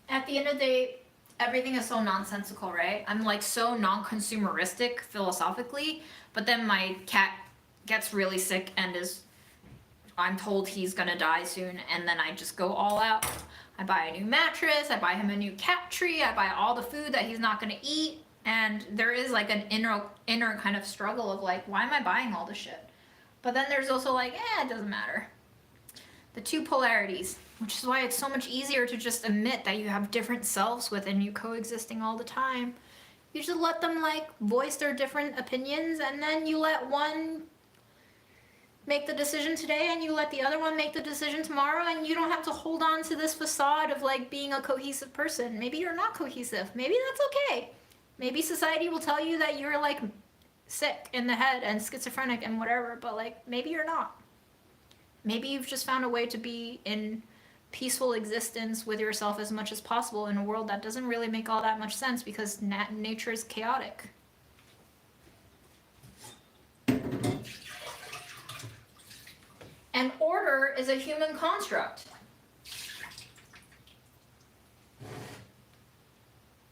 At the end of the day, everything is so nonsensical, right? I'm like so non-consumeristic philosophically, but then my cat gets really sick and I'm told he's gonna die soon, and then I just go all out. I buy a new mattress, I buy him a new cat tree, I buy all the food that he's not gonna eat, and there is like an inner kind of struggle of like, why am I buying all this shit? But then there's also like, it doesn't matter. The two polarities, which is why it's so much easier to just admit that you have different selves within you coexisting all the time. You just let them like voice their different opinions, and then you let one make the decision today and you let the other one make the decision tomorrow, and you don't have to hold on to this facade of like being a cohesive person. Maybe you're not cohesive. Maybe that's okay. Maybe society will tell you that you're like sick in the head and schizophrenic and whatever, but like maybe you're not. Maybe you've just found a way to be in peaceful existence with yourself as much as possible in a world that doesn't really make all that much sense because nature is chaotic. And order is a human construct.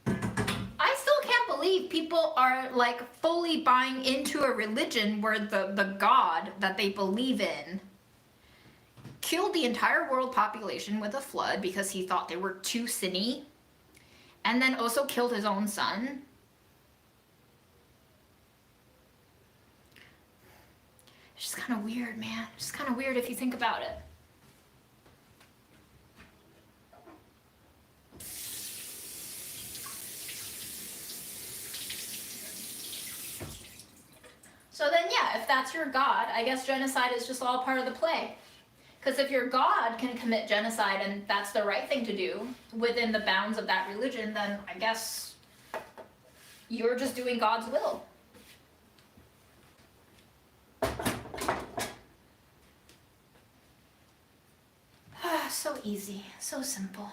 I still can't believe people are like fully buying into a religion where the God that they believe in killed the entire world population with a flood because he thought they were too sinny, and then also killed his own son. It's just kind of weird, man. It's just kind of weird if you think about it. So then, yeah, if that's your God, I guess genocide is just all part of the play. Because if your God can commit genocide and that's the right thing to do within the bounds of that religion, then I guess you're just doing God's will. So easy, so simple.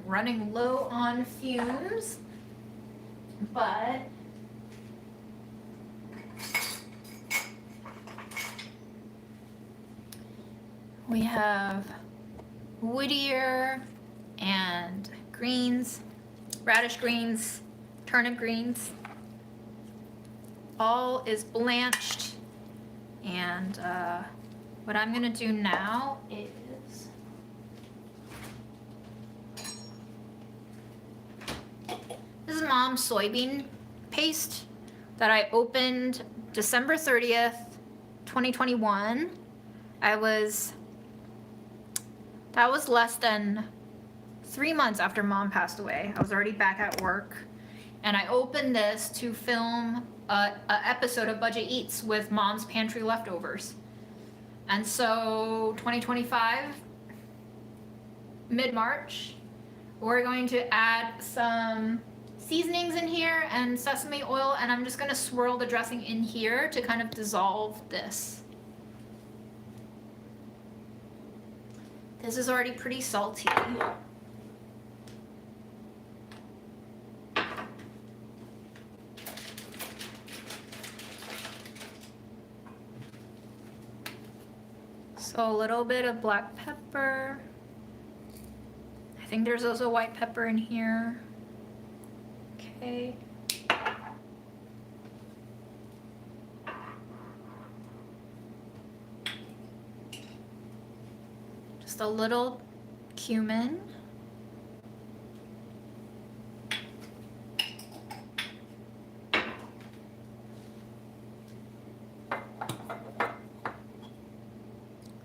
Running low on fumes, but we have Whittier and greens, radish greens, turnip greens. All is blanched, and what I'm gonna do now is this is Mom's soybean paste that I opened December 30th, 2021. That was less than 3 months after Mom passed away. I was already back at work, and I opened this to film a episode of Budget Eats with Mom's pantry leftovers. And so 2025, mid-March, we're going to add some seasonings in here and sesame oil, and I'm just gonna swirl the dressing in here to kind of dissolve this. This is already pretty salty. So a little bit of black pepper. I think there's also white pepper in here. Okay. Just a little cumin.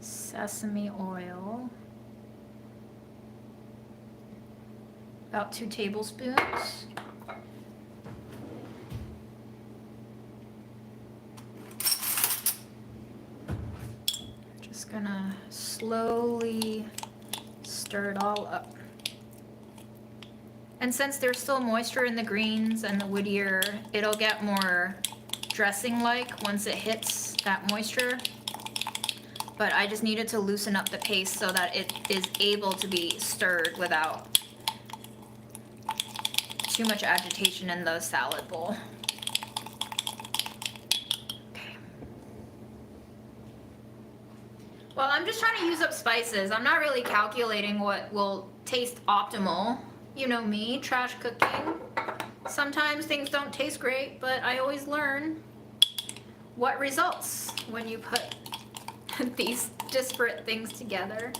Sesame oil. About 2 tablespoons. just gonna slowly stir it all up. And since there's still moisture in the greens and the woodier, it'll get more dressing-like once it hits that moisture. But I just needed to loosen up the paste so that it is able to be stirred without too much agitation in the salad bowl. Okay. Well, I'm just trying to use up spices. I'm not really calculating what will taste optimal. You know me, trash cooking. Sometimes things don't taste great, but I always learn what results when you put these disparate things together.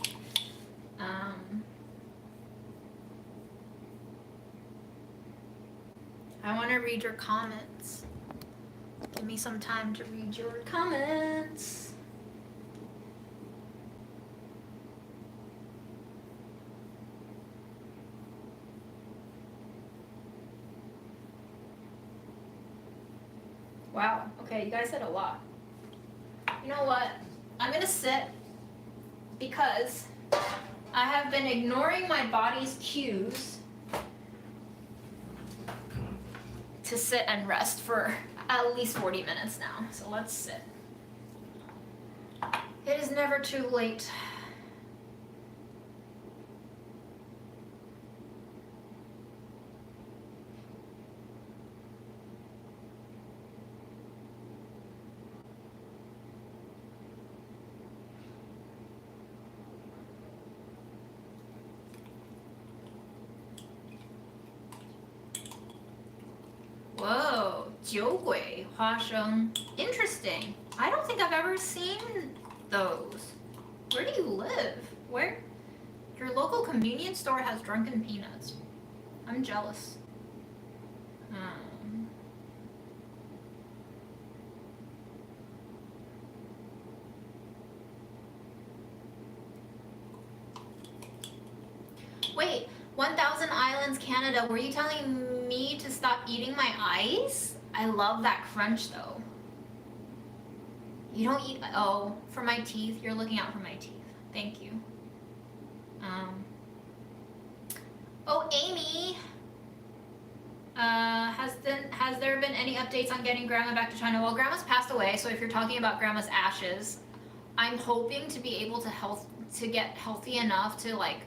I want to read your comments. Give me some time to read your comments. Wow, okay, you guys said a lot. You know what? I'm gonna sit because I have been ignoring my body's cues to sit and rest for at least 40 minutes now. So let's sit. It is never too late. Whoa, 酒鬼花生. Interesting. I don't think I've ever seen those. Where do you live? Where? Your local convenience store has drunken peanuts. I'm jealous. Wait, 1000 Islands, Canada, were you telling me to stop eating my ice? I love that crunch though. You don't eat, oh, for my teeth, you're looking out for my teeth. Thank you. Oh, Amy, has there been any updates on getting Grandma back to China? Well, Grandma's passed away, so if you're talking about Grandma's ashes, I'm hoping to be able to get healthy enough to like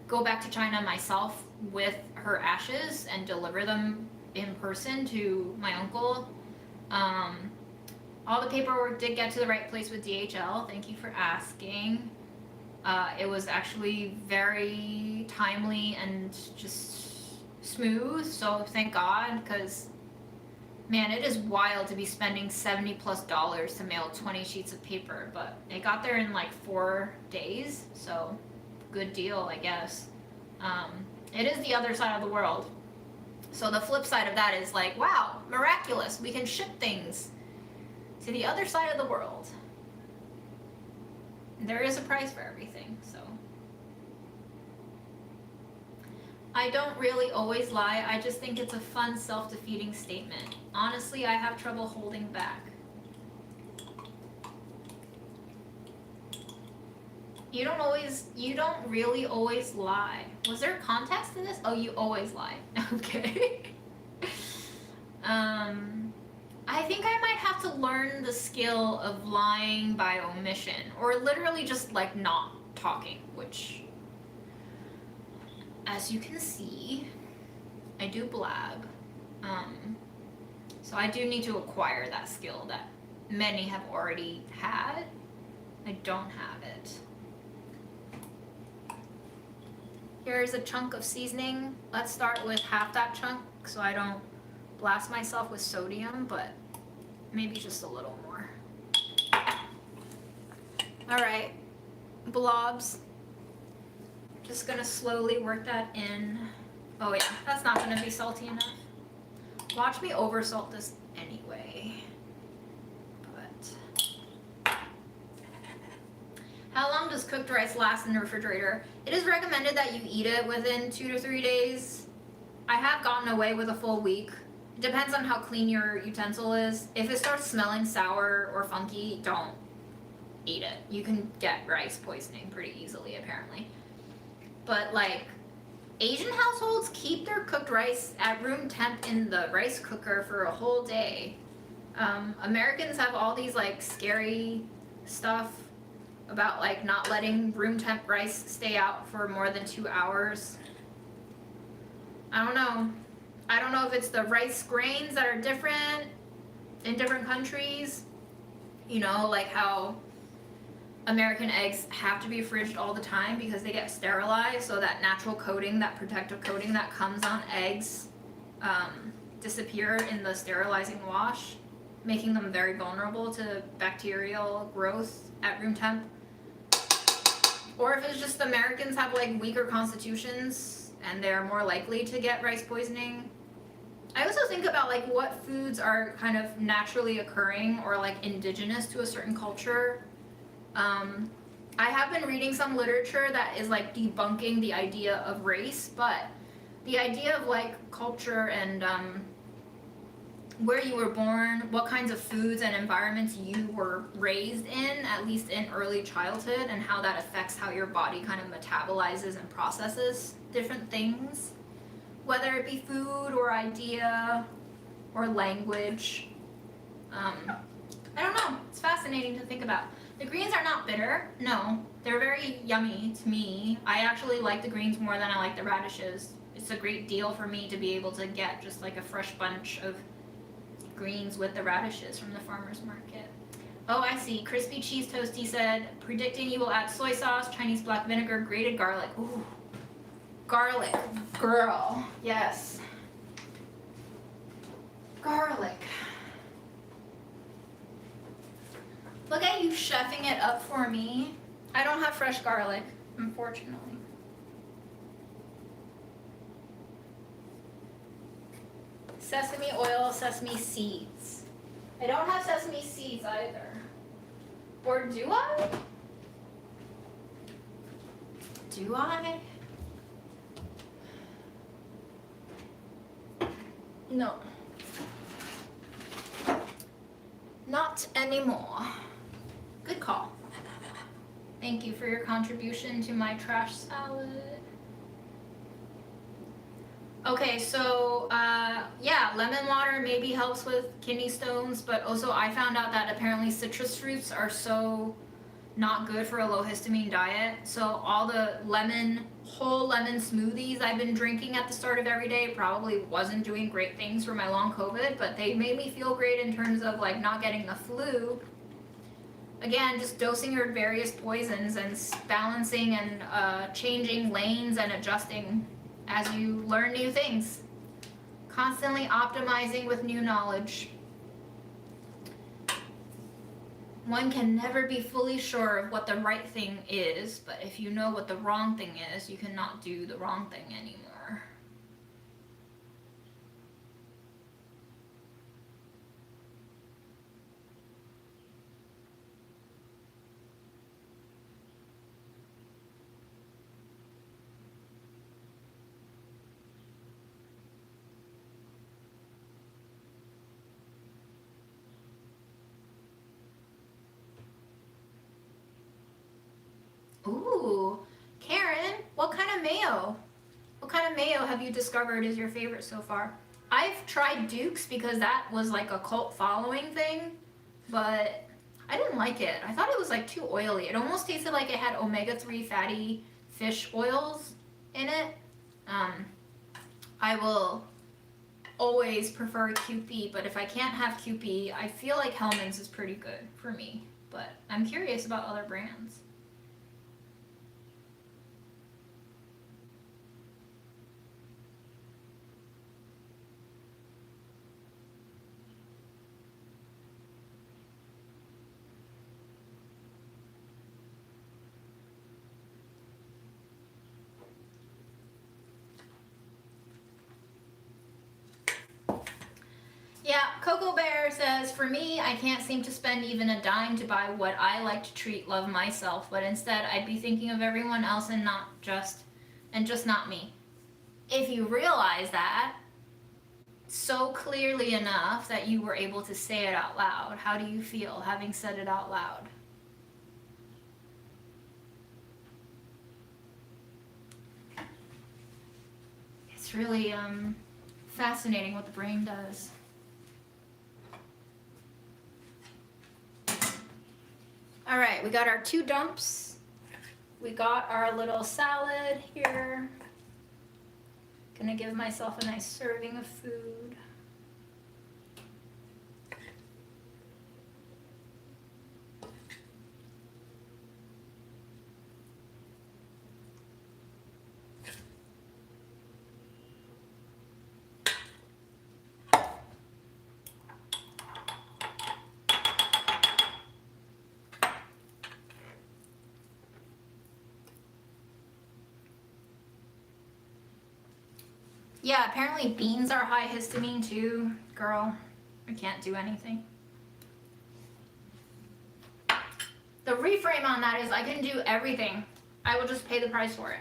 go back to China myself with her ashes and deliver them in person to my uncle. All the paperwork did get to the right place with DHL. Thank you for asking. It was actually very timely and just smooth, so thank God, because man, it is wild to be spending $70+ to mail 20 sheets of paper, but it got there in like 4 days, so good deal, I guess. It is the other side of the world, so the flip side of that is like, wow, miraculous, we can ship things to the other side of the world. There is a price for everything, so. I don't really always lie, I just think it's a fun self-defeating statement. Honestly, I have trouble holding back. You don't really always lie. Was there context to this? Oh, you always lie. Okay. I think I might have to learn the skill of lying by omission, or literally just like not talking, which, as you can see, I do blab. So I do need to acquire that skill that many have already had. I don't have it. Here's a chunk of seasoning. Let's start with half that chunk so I don't blast myself with sodium, but maybe just a little more. All right, blobs. Just gonna slowly work that in. Oh yeah, that's not gonna be salty enough. Watch me over salt this anyway. But how long does cooked rice last in the refrigerator? It is recommended that you eat it within 2 to 3 days. I have gotten away with a full week. It depends on how clean your utensil is. If it starts smelling sour or funky, don't eat it. You can get rice poisoning pretty easily, apparently. But like, Asian households keep their cooked rice at room temp in the rice cooker for a whole day. Americans have all these like scary stuff about like not letting room temp rice stay out for more than 2 hours. I don't know. I don't know if it's the rice grains that are different in different countries. You know, like how American eggs have to be fridged all the time because they get sterilized, so that natural coating, that protective coating that comes on eggs, disappear in the sterilizing wash, making them very vulnerable to bacterial growth at room temp. Or if it's just Americans have like weaker constitutions and they're more likely to get rice poisoning. I also think about like what foods are kind of naturally occurring or like indigenous to a certain culture. I have been reading some literature that is like debunking the idea of race, but the idea of like culture and where you were born, what kinds of foods and environments you were raised in, at least in early childhood, and how that affects how your body kind of metabolizes and processes different things, whether it be food or idea or language. I don't know, it's fascinating to think about. The greens are not bitter, no. They're very yummy to me. I actually like the greens more than I like the radishes. It's a great deal for me to be able to get just like a fresh bunch of greens with the radishes from the farmer's market. Oh, I see. Crispy Cheese Toasty said, predicting you will add soy sauce, Chinese black vinegar, grated garlic. Ooh, garlic, girl. Yes. Garlic. Look at you chefing it up for me. I don't have fresh garlic, unfortunately. Sesame oil, sesame seeds. I don't have sesame seeds either. Or do I? Do I? No. Not anymore. Good call. Thank you for your contribution to my trash salad. Okay, so yeah, lemon water maybe helps with kidney stones, but also I found out that apparently citrus fruits are so not good for a low histamine diet. So all the whole lemon smoothies I've been drinking at the start of every day probably wasn't doing great things for my long COVID, but they made me feel great in terms of like not getting the flu. Again, just dosing your various poisons and balancing and changing lanes and adjusting as you learn new things. Constantly optimizing with new knowledge. One can never be fully sure of what the right thing is, but if you know what the wrong thing is, you cannot do the wrong thing anymore. Ooh, Karen, what kind of mayo? What kind of mayo have you discovered is your favorite so far? I've tried Duke's because that was like a cult following thing, but I didn't like it. I thought it was like too oily. It almost tasted like it had omega-3 fatty fish oils in it. I will always prefer Kewpie, but if I can't have Kewpie, I feel like Hellmann's is pretty good for me. But I'm curious about other brands. Yeah, Coco Bear says, for me, I can't seem to spend even a dime to buy what I like to treat love myself, but instead I'd be thinking of everyone else and just not me. If you realize that so clearly enough that you were able to say it out loud, how do you feel having said it out loud? It's really fascinating what the brain does. All right, we got our 2 dumps. We got our little salad here. Gonna give myself a nice serving of food. Yeah, apparently beans are high histamine too. Girl, I can't do anything. The reframe on that is I can do everything. I will just pay the price for it.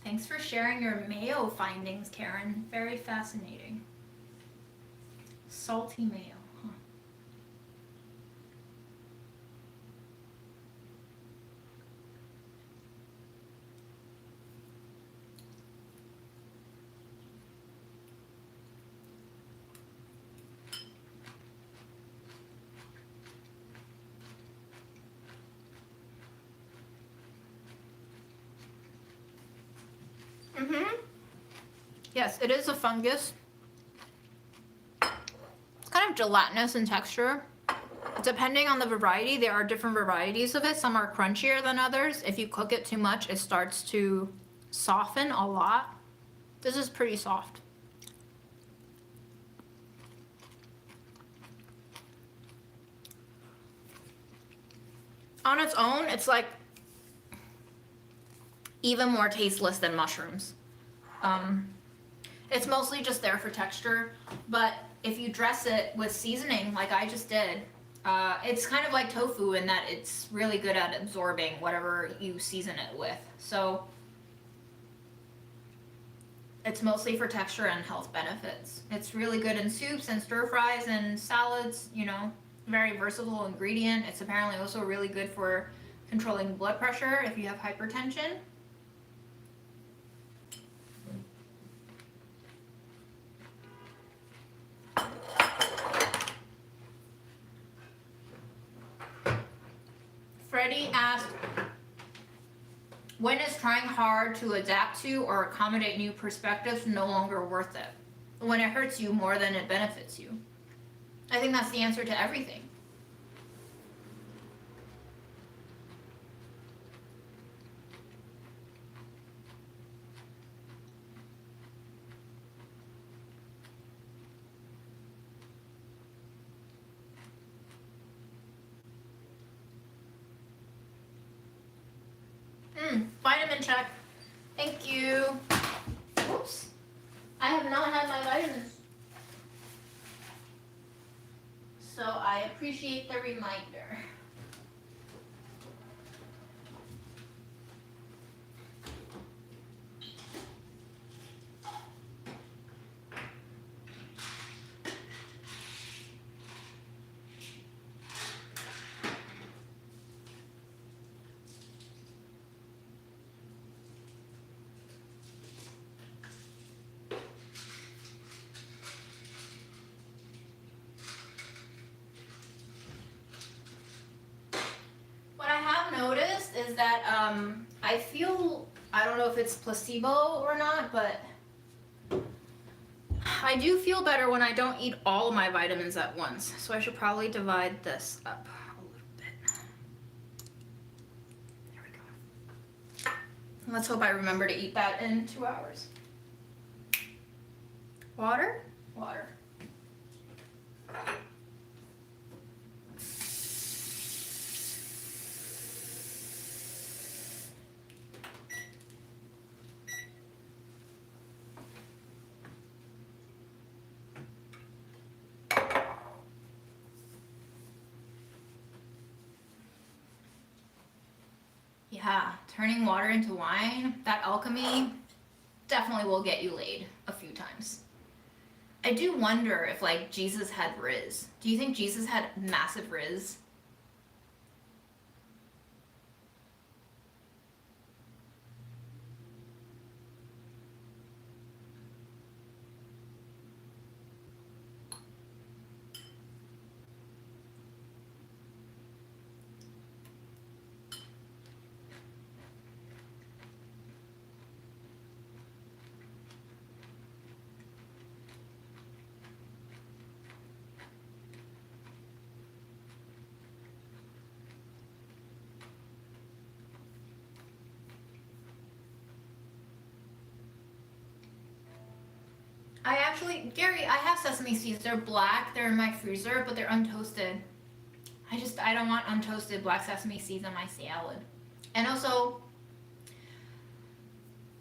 Thanks for sharing your mayo findings, Karen. Very fascinating. Salty mayo. Huh. Yes, it is a fungus. It's kind of gelatinous in texture. Depending on the variety, there are different varieties of it. Some are crunchier than others. If you cook it too much, it starts to soften a lot. This is pretty soft. On its own, it's like even more tasteless than mushrooms. It's mostly just there for texture, but if you dress it with seasoning like I just did, it's kind of like tofu in that it's really good at absorbing whatever you season it with. So it's mostly for texture and health benefits. It's really good in soups and stir fries and salads, you know, very versatile ingredient. It's apparently also really good for controlling blood pressure if you have hypertension. Freddie asked, when is trying hard to adapt to or accommodate new perspectives no longer worth it? When it hurts you more than it benefits you? I think that's the answer to everything. Vitamin check. Thank you. Whoops. I have not had my vitamins. So I appreciate the reminder. Noticed is that I feel, I don't know if it's placebo or not, but I do feel better when I don't eat all of my vitamins at once. So I should probably divide this up a little bit. There we go. Let's hope I remember to eat that in 2 hours. Water? Water. Yeah, turning water into wine, that alchemy definitely will get you laid a few times. I do wonder if, like, Jesus had Riz. Do you think Jesus had massive Riz? Gary, I have sesame seeds. They're black, they're in my freezer, but they're untoasted. I don't want untoasted black sesame seeds on my salad. And also,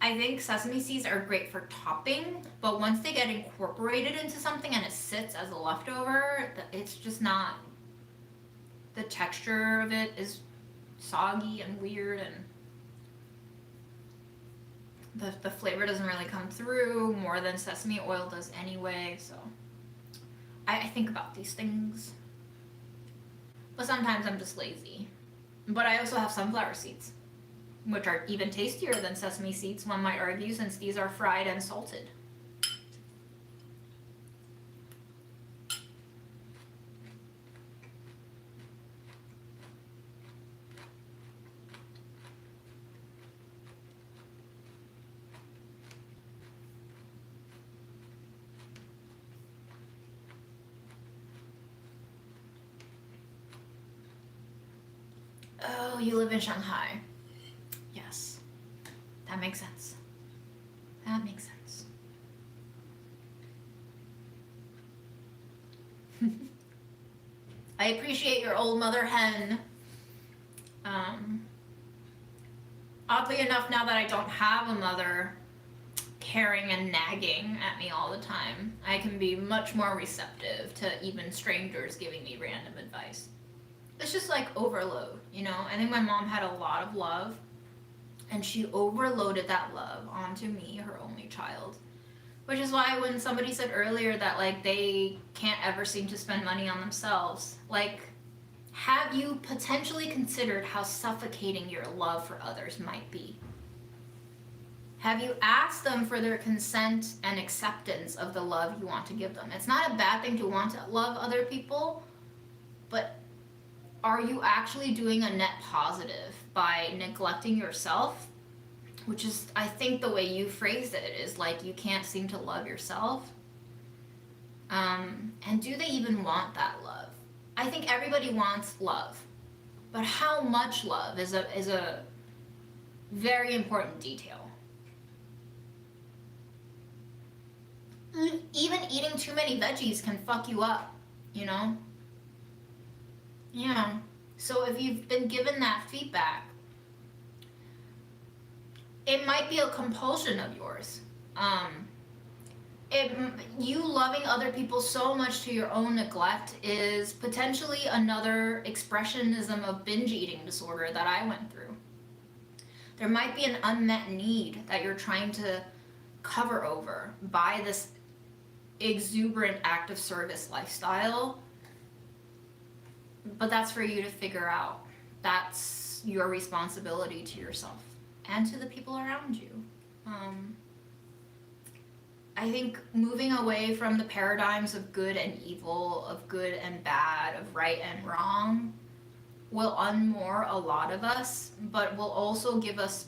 I think sesame seeds are great for topping, but once they get incorporated into something and it sits as a leftover, it's just not. The texture of it is soggy and weird, and the flavor doesn't really come through more than sesame oil does anyway, so I think about these things. But sometimes I'm just lazy. But I also have sunflower seeds, which are even tastier than sesame seeds, one might argue, since these are fried and salted. Oh, you live in Shanghai. Yes. That makes sense. That makes sense. I appreciate your old mother hen. Oddly enough, now that I don't have a mother caring and nagging at me all the time, I can be much more receptive to even strangers giving me random advice. It's just like overload, you know? I think my mom had a lot of love, and she overloaded that love onto me, her only child. Which is why when somebody said earlier that, like, they can't ever seem to spend money on themselves, like, have you potentially considered how suffocating your love for others might be? Have you asked them for their consent and acceptance of the love you want to give them? It's not a bad thing to want to love other people, but are you actually doing a net positive by neglecting yourself? Which is, I think, the way you phrased it is like you can't seem to love yourself. And do they even want that love? I think everybody wants love, but how much love is a very important detail. Even eating too many veggies can fuck you up, you know? Yeah. So if you've been given that feedback, it might be a compulsion of yours. You loving other people so much to your own neglect is potentially another expressionism of binge eating disorder that I went through. There might be an unmet need that you're trying to cover over by this exuberant act of service lifestyle, but that's for you to figure out. That's your responsibility to yourself and to the people around you. I think moving away from the paradigms of good and evil, of good and bad, of right and wrong, will unmoor a lot of us, but will also give us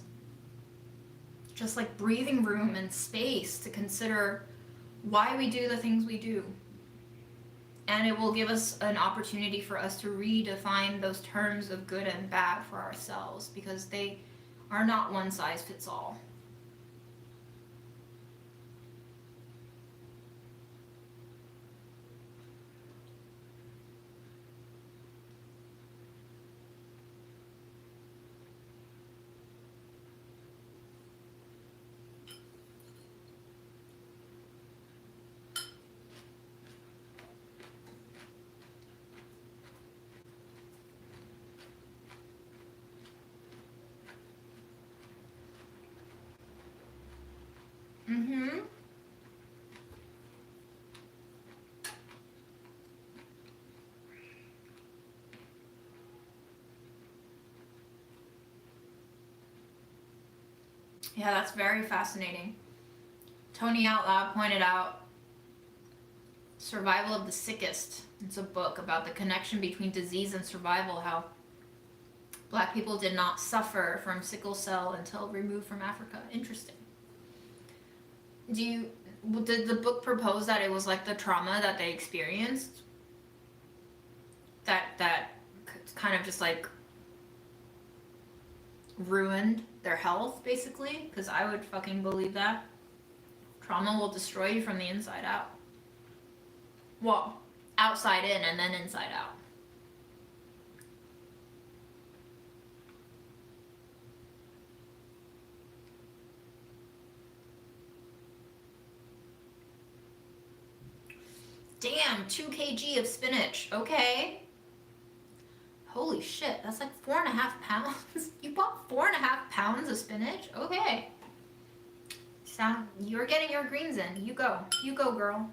just like breathing room and space to consider why we do the things we do. And it will give us an opportunity for us to redefine those terms of good and bad for ourselves, because they are not one size fits all. Yeah, that's very fascinating. Tony Out Loud pointed out Survival of the Sickest. It's a book about the connection between disease and survival, how Black people did not suffer from sickle cell until removed from Africa. Interesting. Did the book propose that it was like the trauma that they experienced that kind of just like ruined their health, basically? Because I would fucking believe that. Trauma will destroy you from the inside out. Well, outside in and then inside out. Damn, 2 kg of spinach. Okay. Holy shit, that's like 4.5 pounds. You bought 4.5 pounds of spinach? Okay. You're getting your greens in. You go. You go, girl.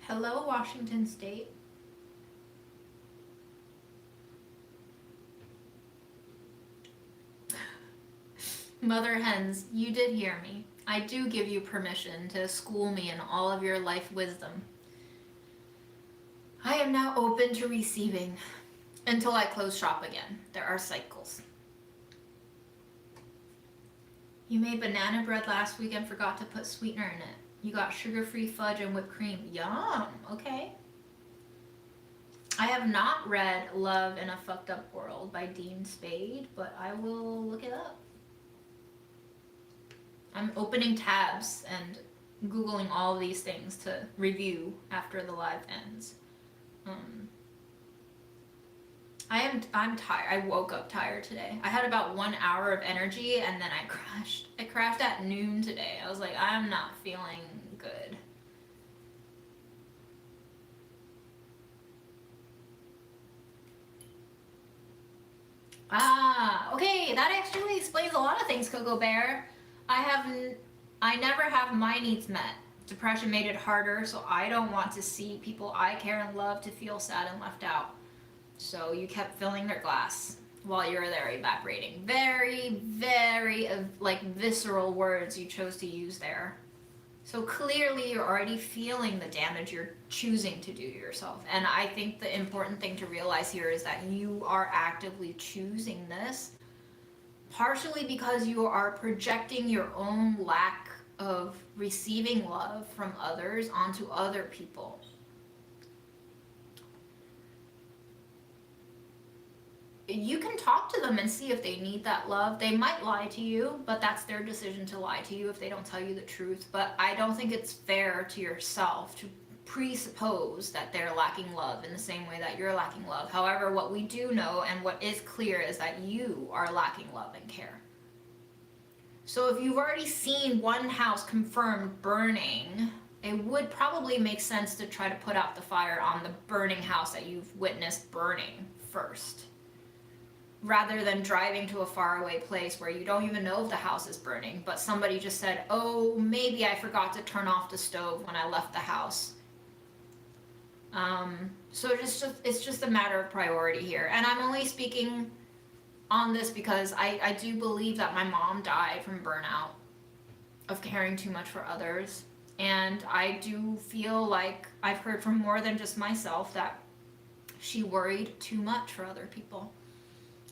Hello, Washington State. Mother hens, you did hear me. I do give you permission to school me in all of your life wisdom. I am now open to receiving until I close shop again. There are cycles. You made banana bread last week and forgot to put sweetener in it. You got sugar-free fudge and whipped cream. Yum. Okay. I have not read Love in a Fucked Up World by Dean Spade, but I will look it up. I'm opening tabs and Googling all these things to review after the live ends. I'm tired. I woke up tired today. I had about 1 hour of energy and then I crashed. I crashed at noon today. I was like, I'm not feeling good. Okay, that actually explains a lot of things, Coco Bear. I never have my needs met. Depression made it harder, so I don't want to see people I care and love to feel sad and left out. So you kept filling their glass while you were there evaporating. Very, very, like, visceral words you chose to use there. So clearly you're already feeling the damage you're choosing to do to yourself. And I think the important thing to realize here is that you are actively choosing this, partially because you are projecting your own lack of receiving love from others onto other people. You can talk to them and see if they need that love. They might lie to you, but that's their decision to lie to you if they don't tell you the truth. But I don't think it's fair to yourself to presuppose that they're lacking love in the same way that you're lacking love. However, what we do know and what is clear is that you are lacking love and care. So if you've already seen one house confirmed burning, it would probably make sense to try to put out the fire on the burning house that you've witnessed burning first, rather than driving to a faraway place where you don't even know if the house is burning, but somebody just said, oh, maybe I forgot to turn off the stove when I left the house. So it's just a matter of priority here. And I'm only speaking on this because I do believe that my mom died from burnout of caring too much for others. And I do feel like I've heard from more than just myself that she worried too much for other people.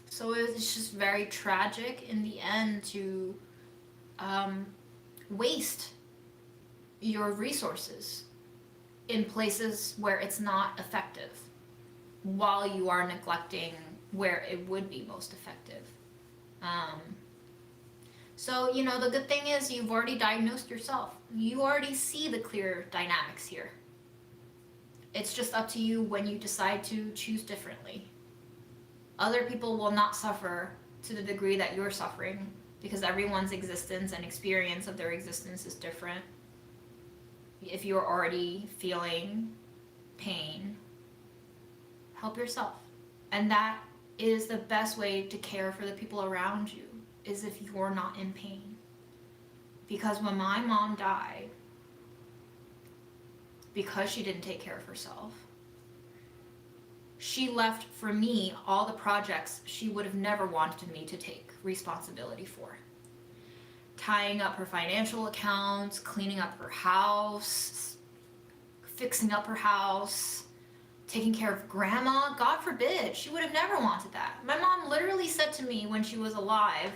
So it's just very tragic in the end to waste your resources in places where it's not effective while you are neglecting where it would be most effective. So, you know, the good thing is you've already diagnosed yourself. You already see the clear dynamics here. It's just up to you when you decide to choose differently. Other people will not suffer to the degree that you're suffering, because everyone's existence and experience of their existence is different. If you're already feeling pain, help yourself. And that is the best way to care for the people around you, is if you're not in pain. Because when my mom died, because she didn't take care of herself, she left for me all the projects she would have never wanted me to take responsibility for. Tying up her financial accounts, cleaning up her house, fixing up her house, taking care of grandma. God forbid, she would have never wanted that. My mom literally said to me when she was alive,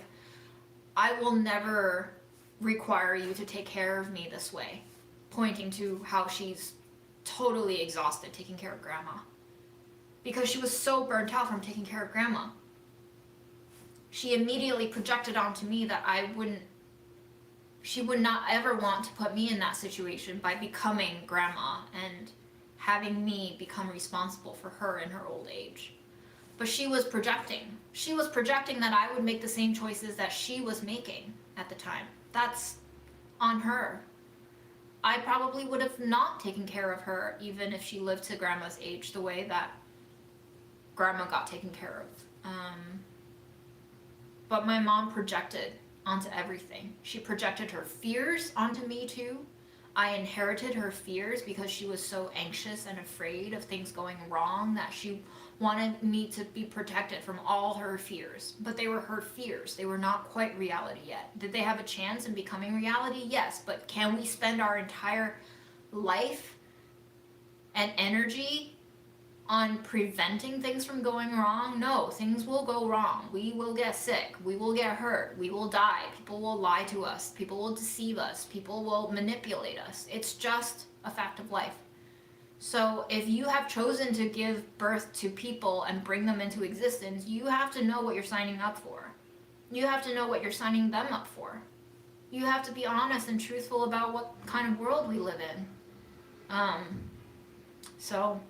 I will never require you to take care of me this way, pointing to how she's totally exhausted taking care of grandma. Because she was so burnt out from taking care of grandma. She immediately projected onto me that she would not ever want to put me in that situation by becoming grandma and having me become responsible for her in her old age. But she was projecting. She was projecting that I would make the same choices that she was making at the time. That's on her. I probably would have not taken care of her even if she lived to grandma's age the way that grandma got taken care of. But my mom projected onto everything. She projected her fears onto me too. I inherited her fears because she was so anxious and afraid of things going wrong that she wanted me to be protected from all her fears. But they were her fears. They were not quite reality yet. Did they have a chance in becoming reality? Yes, but can we spend our entire life and energy on preventing things from going wrong? No, things will go wrong. We will get sick. We will get hurt. We will die. People will lie to us. People will deceive us. People will manipulate us. It's just a fact of life. So if you have chosen to give birth to people and bring them into existence, you have to know what you're signing up for. You have to know what you're signing them up for. You have to be honest and truthful about what kind of world we live in. So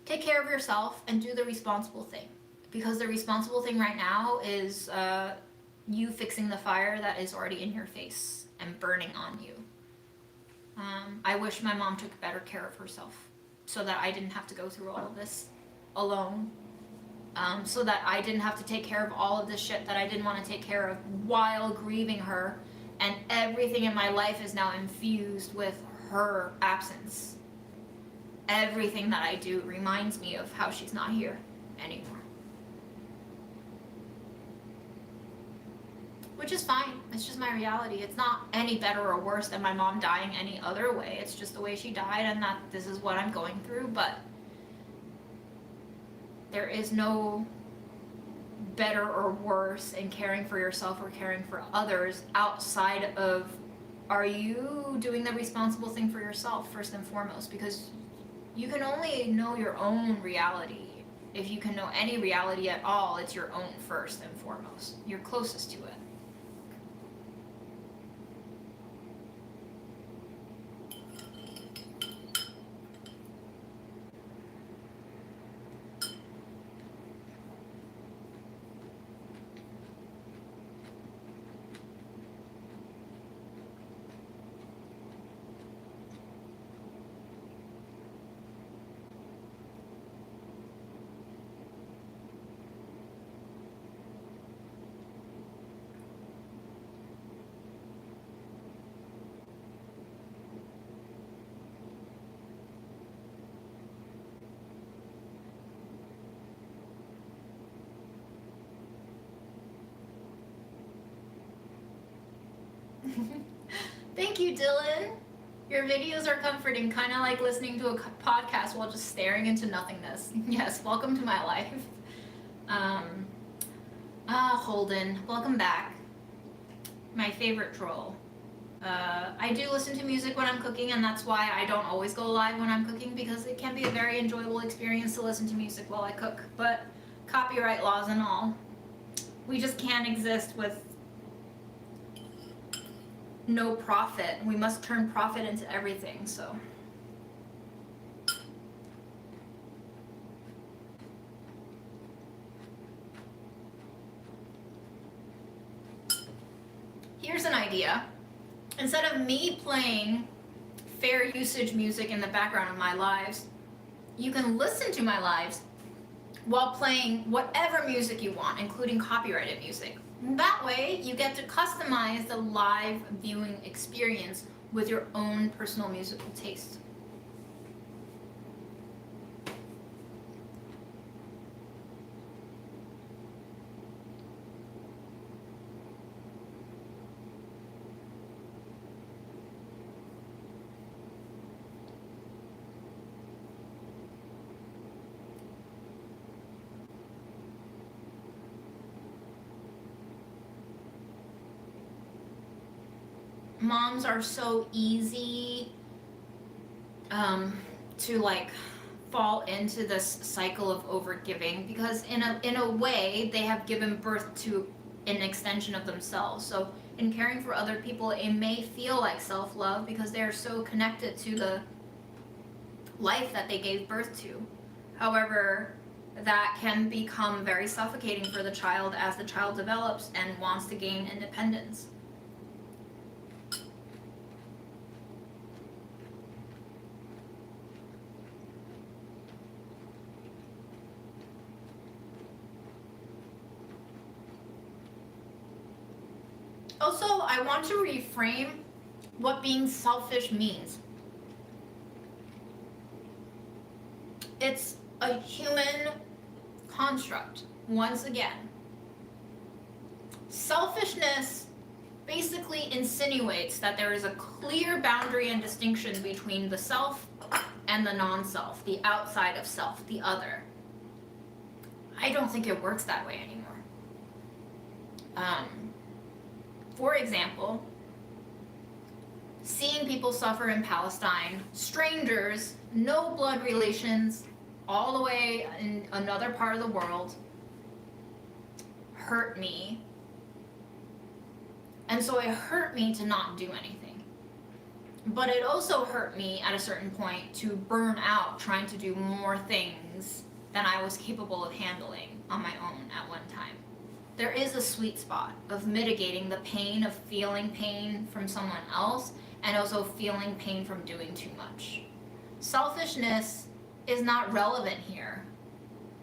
take care of yourself and do the responsible thing. Because the responsible thing right now is you fixing the fire that is already in your face and burning on you. I wish my mom took better care of herself so that I didn't have to go through all of this alone. So that I didn't have to take care of all of this shit that I didn't want to take care of while grieving her. And everything in my life is now infused with her absence. Everything that I do reminds me of how she's not here anymore. Which is fine. It's just my reality. It's not any better or worse than my mom dying any other way. It's just the way she died, and that this is what I'm going through. But there is no better or worse in caring for yourself or caring for others outside of, are you doing the responsible thing for yourself first and foremost? Because you can only know your own reality. If you can know any reality at all, it's your own first and foremost. You're closest to it. Thank you, Dylan. Your videos are comforting, kind of like listening to a podcast while just staring into nothingness. Yes, welcome to my life. Holden, welcome back. My favorite troll. I do listen to music when I'm cooking, and that's why I don't always go live when I'm cooking, because it can be a very enjoyable experience to listen to music while I cook. But copyright laws and all, we just can't exist with no profit. We must turn profit into everything, so. Here's an idea. Instead of me playing fair usage music in the background of my lives, you can listen to my lives while playing whatever music you want, including copyrighted music. That way, you get to customize the live viewing experience with your own personal musical taste. Moms are so easy to like fall into this cycle of overgiving, because in a way they have given birth to an extension of themselves. So in caring for other people, it may feel like self-love because they're so connected to the life that they gave birth to. However, that can become very suffocating for the child as the child develops and wants to gain independence. Also, I want to reframe what being selfish means. It's a human construct, once again. Selfishness basically insinuates that there is a clear boundary and distinction between the self and the non-self, the outside of self, the other. I don't think it works that way anymore. For example, seeing people suffer in Palestine, strangers, no blood relations, all the way in another part of the world, hurt me. And so it hurt me to not do anything. But it also hurt me at a certain point to burn out trying to do more things than I was capable of handling on my own at one time. There is a sweet spot of mitigating the pain of feeling pain from someone else and also feeling pain from doing too much. Selfishness is not relevant here.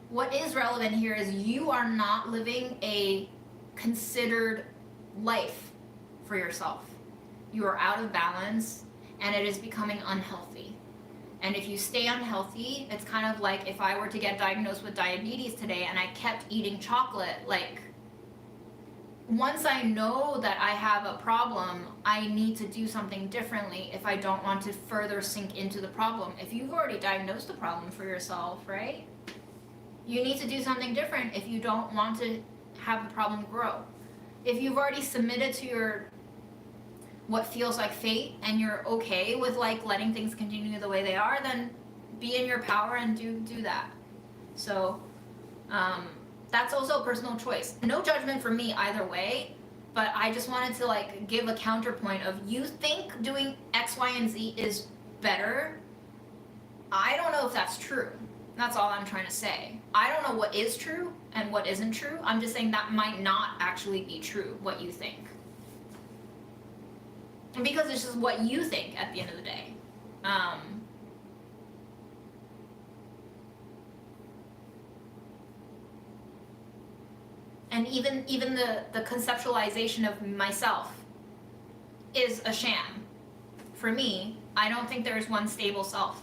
What is relevant here is you are not living a considered life for yourself. You are out of balance and it is becoming unhealthy. And if you stay unhealthy, it's kind of like if I were to get diagnosed with diabetes today and I kept eating chocolate, like, once I know that I have a problem, I need to do something differently if I don't want to further sink into the problem. If you've already diagnosed the problem for yourself, right? You need to do something different if you don't want to have the problem grow. If you've already submitted to your what feels like fate and you're okay with like letting things continue the way they are, then be in your power and do that. So that's also a personal choice. No judgment for me either way, but I just wanted to like give a counterpoint of, you think doing X, Y, and Z is better. I don't know if that's true. That's all I'm trying to say. I don't know what is true and what isn't true. I'm just saying that might not actually be true, what you think. Because it's just what you think at the end of the day. And even the conceptualization of myself is a sham. For me, I don't think there is one stable self.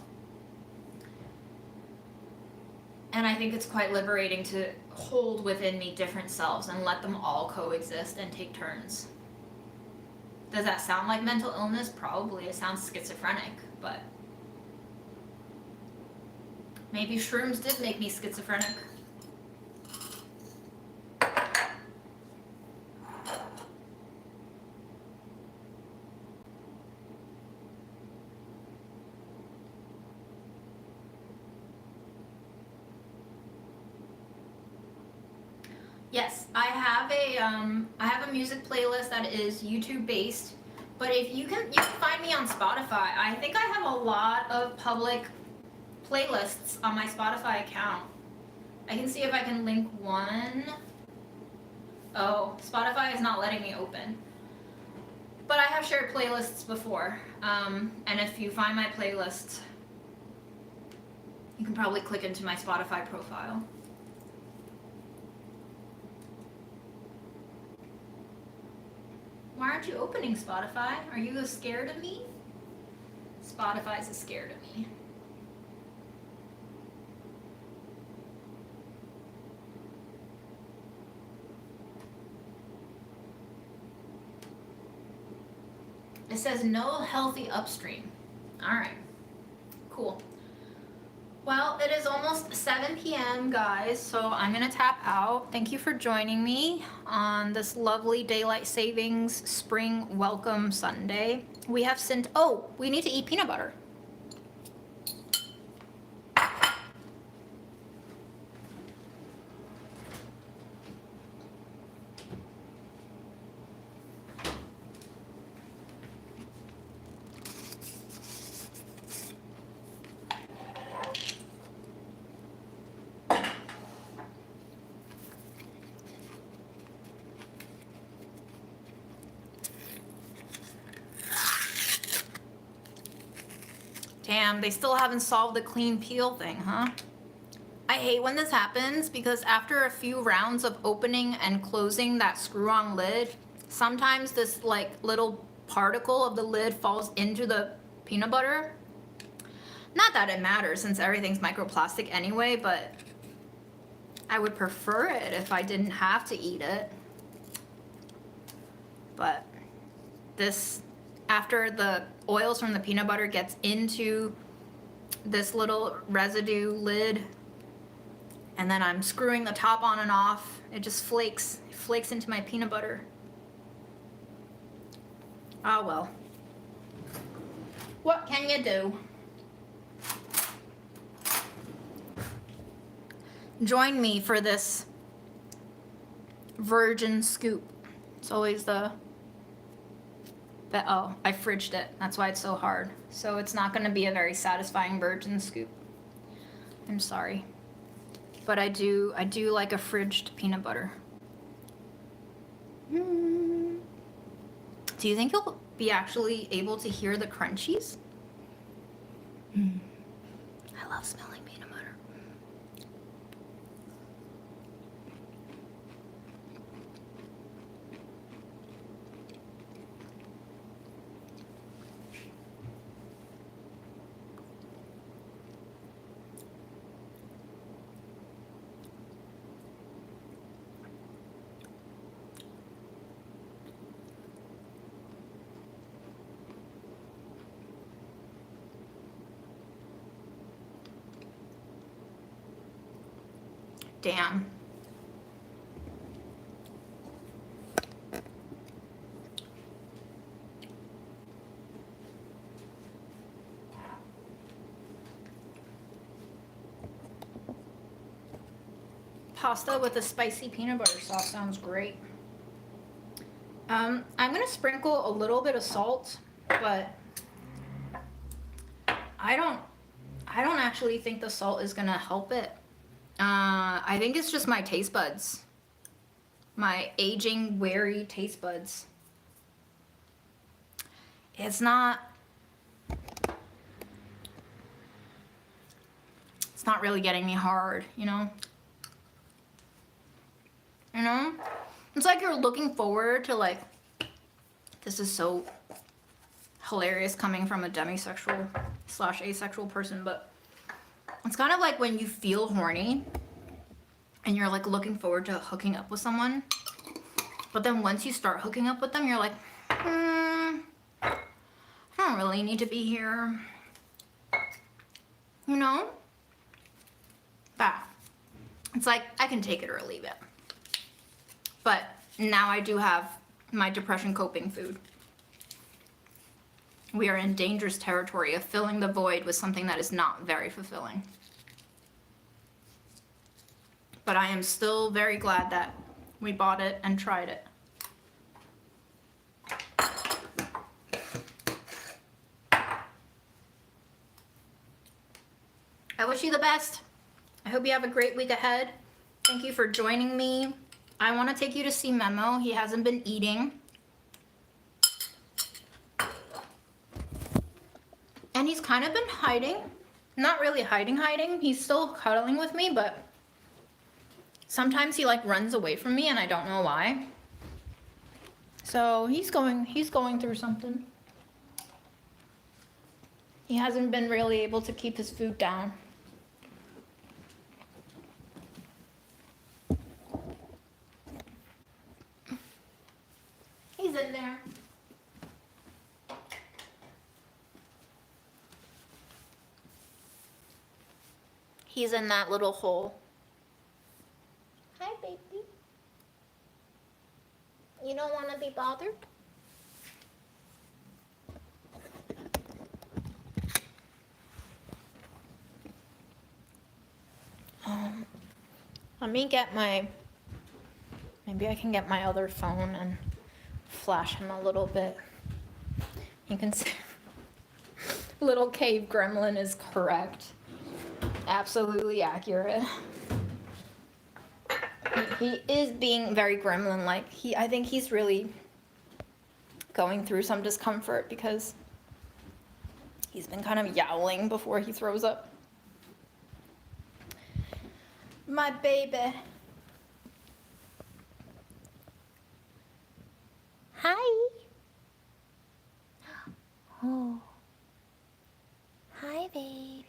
And I think it's quite liberating to hold within me different selves and let them all coexist and take turns. Does that sound like mental illness? Probably. It sounds schizophrenic, but maybe shrooms did make me schizophrenic. Yes, I have a music playlist that is YouTube based, but if you can find me on Spotify. I think I have a lot of public playlists on my Spotify account. I can see if I can link one. Oh, Spotify is not letting me open. But I have shared playlists before, and if you find my playlist, you can probably click into my Spotify profile. Why aren't you opening Spotify? Are you scared of me? Spotify's scared of me. It says no healthy upstream. All right, cool. Well, it is almost 7 p.m. guys, so I'm gonna tap out. Thank you for joining me on this lovely daylight savings spring welcome Sunday. We have we need to eat peanut butter. Damn, they still haven't solved the clean peel thing, huh? I hate when this happens because after a few rounds of opening and closing that screw-on lid, sometimes this like little particle of the lid falls into the peanut butter. Not that it matters since everything's microplastic anyway, but I would prefer it if I didn't have to eat it. But this, after the oils from the peanut butter gets into this little residue lid, and then I'm screwing the top on and off, it just flakes into my peanut butter. Oh well. What can you do? Join me for this virgin scoop. It's always oh, I fridged it. That's why it's so hard. So it's not going to be a very satisfying virgin scoop. I'm sorry. But I do like a fridged peanut butter. Do you think you'll be actually able to hear the crunchies? I love smelling peanut butter. Damn. Pasta with a spicy peanut butter sauce sounds great. I'm gonna sprinkle a little bit of salt, but I don't actually think the salt is gonna help it. I think it's just my taste buds. My aging, wary taste buds. It's not really getting me hard, you know? You know? It's like you're looking forward to like, this is so hilarious coming from a demisexual / asexual person, but it's kind of like when you feel horny and you're like looking forward to hooking up with someone, but then once you start hooking up with them, you're like, I don't really need to be here. You know? That. It's like, I can take it or leave it. But now I do have my depression coping food. We are in dangerous territory of filling the void with something that is not very fulfilling. But I am still very glad that we bought it and tried it. I wish you the best. I hope you have a great week ahead. Thank you for joining me. I want to take you to see Memo. He hasn't been eating. And he's kind of been hiding. Not really hiding. He's still cuddling with me, but sometimes he like runs away from me and I don't know why. So he's going through something. He hasn't been really able to keep his food down. He's in there. He's in that little hole. Hi, baby. You don't want to be bothered? Let me get maybe I can get my other phone and flash him a little bit. You can see, little cave gremlin is correct. Absolutely accurate. He is being very gremlin-like. I think he's really going through some discomfort because he's been kind of yowling before he throws up. My baby. Hi. Oh. Hi, baby.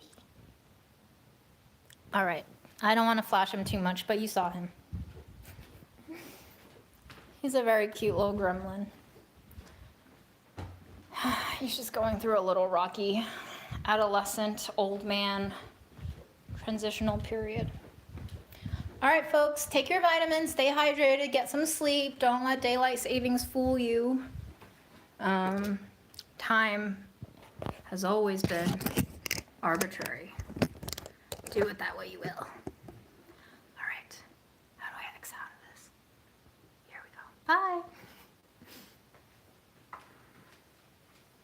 All right. I don't want to flash him too much, but you saw him. He's a very cute little gremlin. He's just going through a little rocky adolescent, old man transitional period. All right, folks, take your vitamins, stay hydrated, get some sleep. Don't let daylight savings fool you. Time has always been arbitrary. Do it that way you will.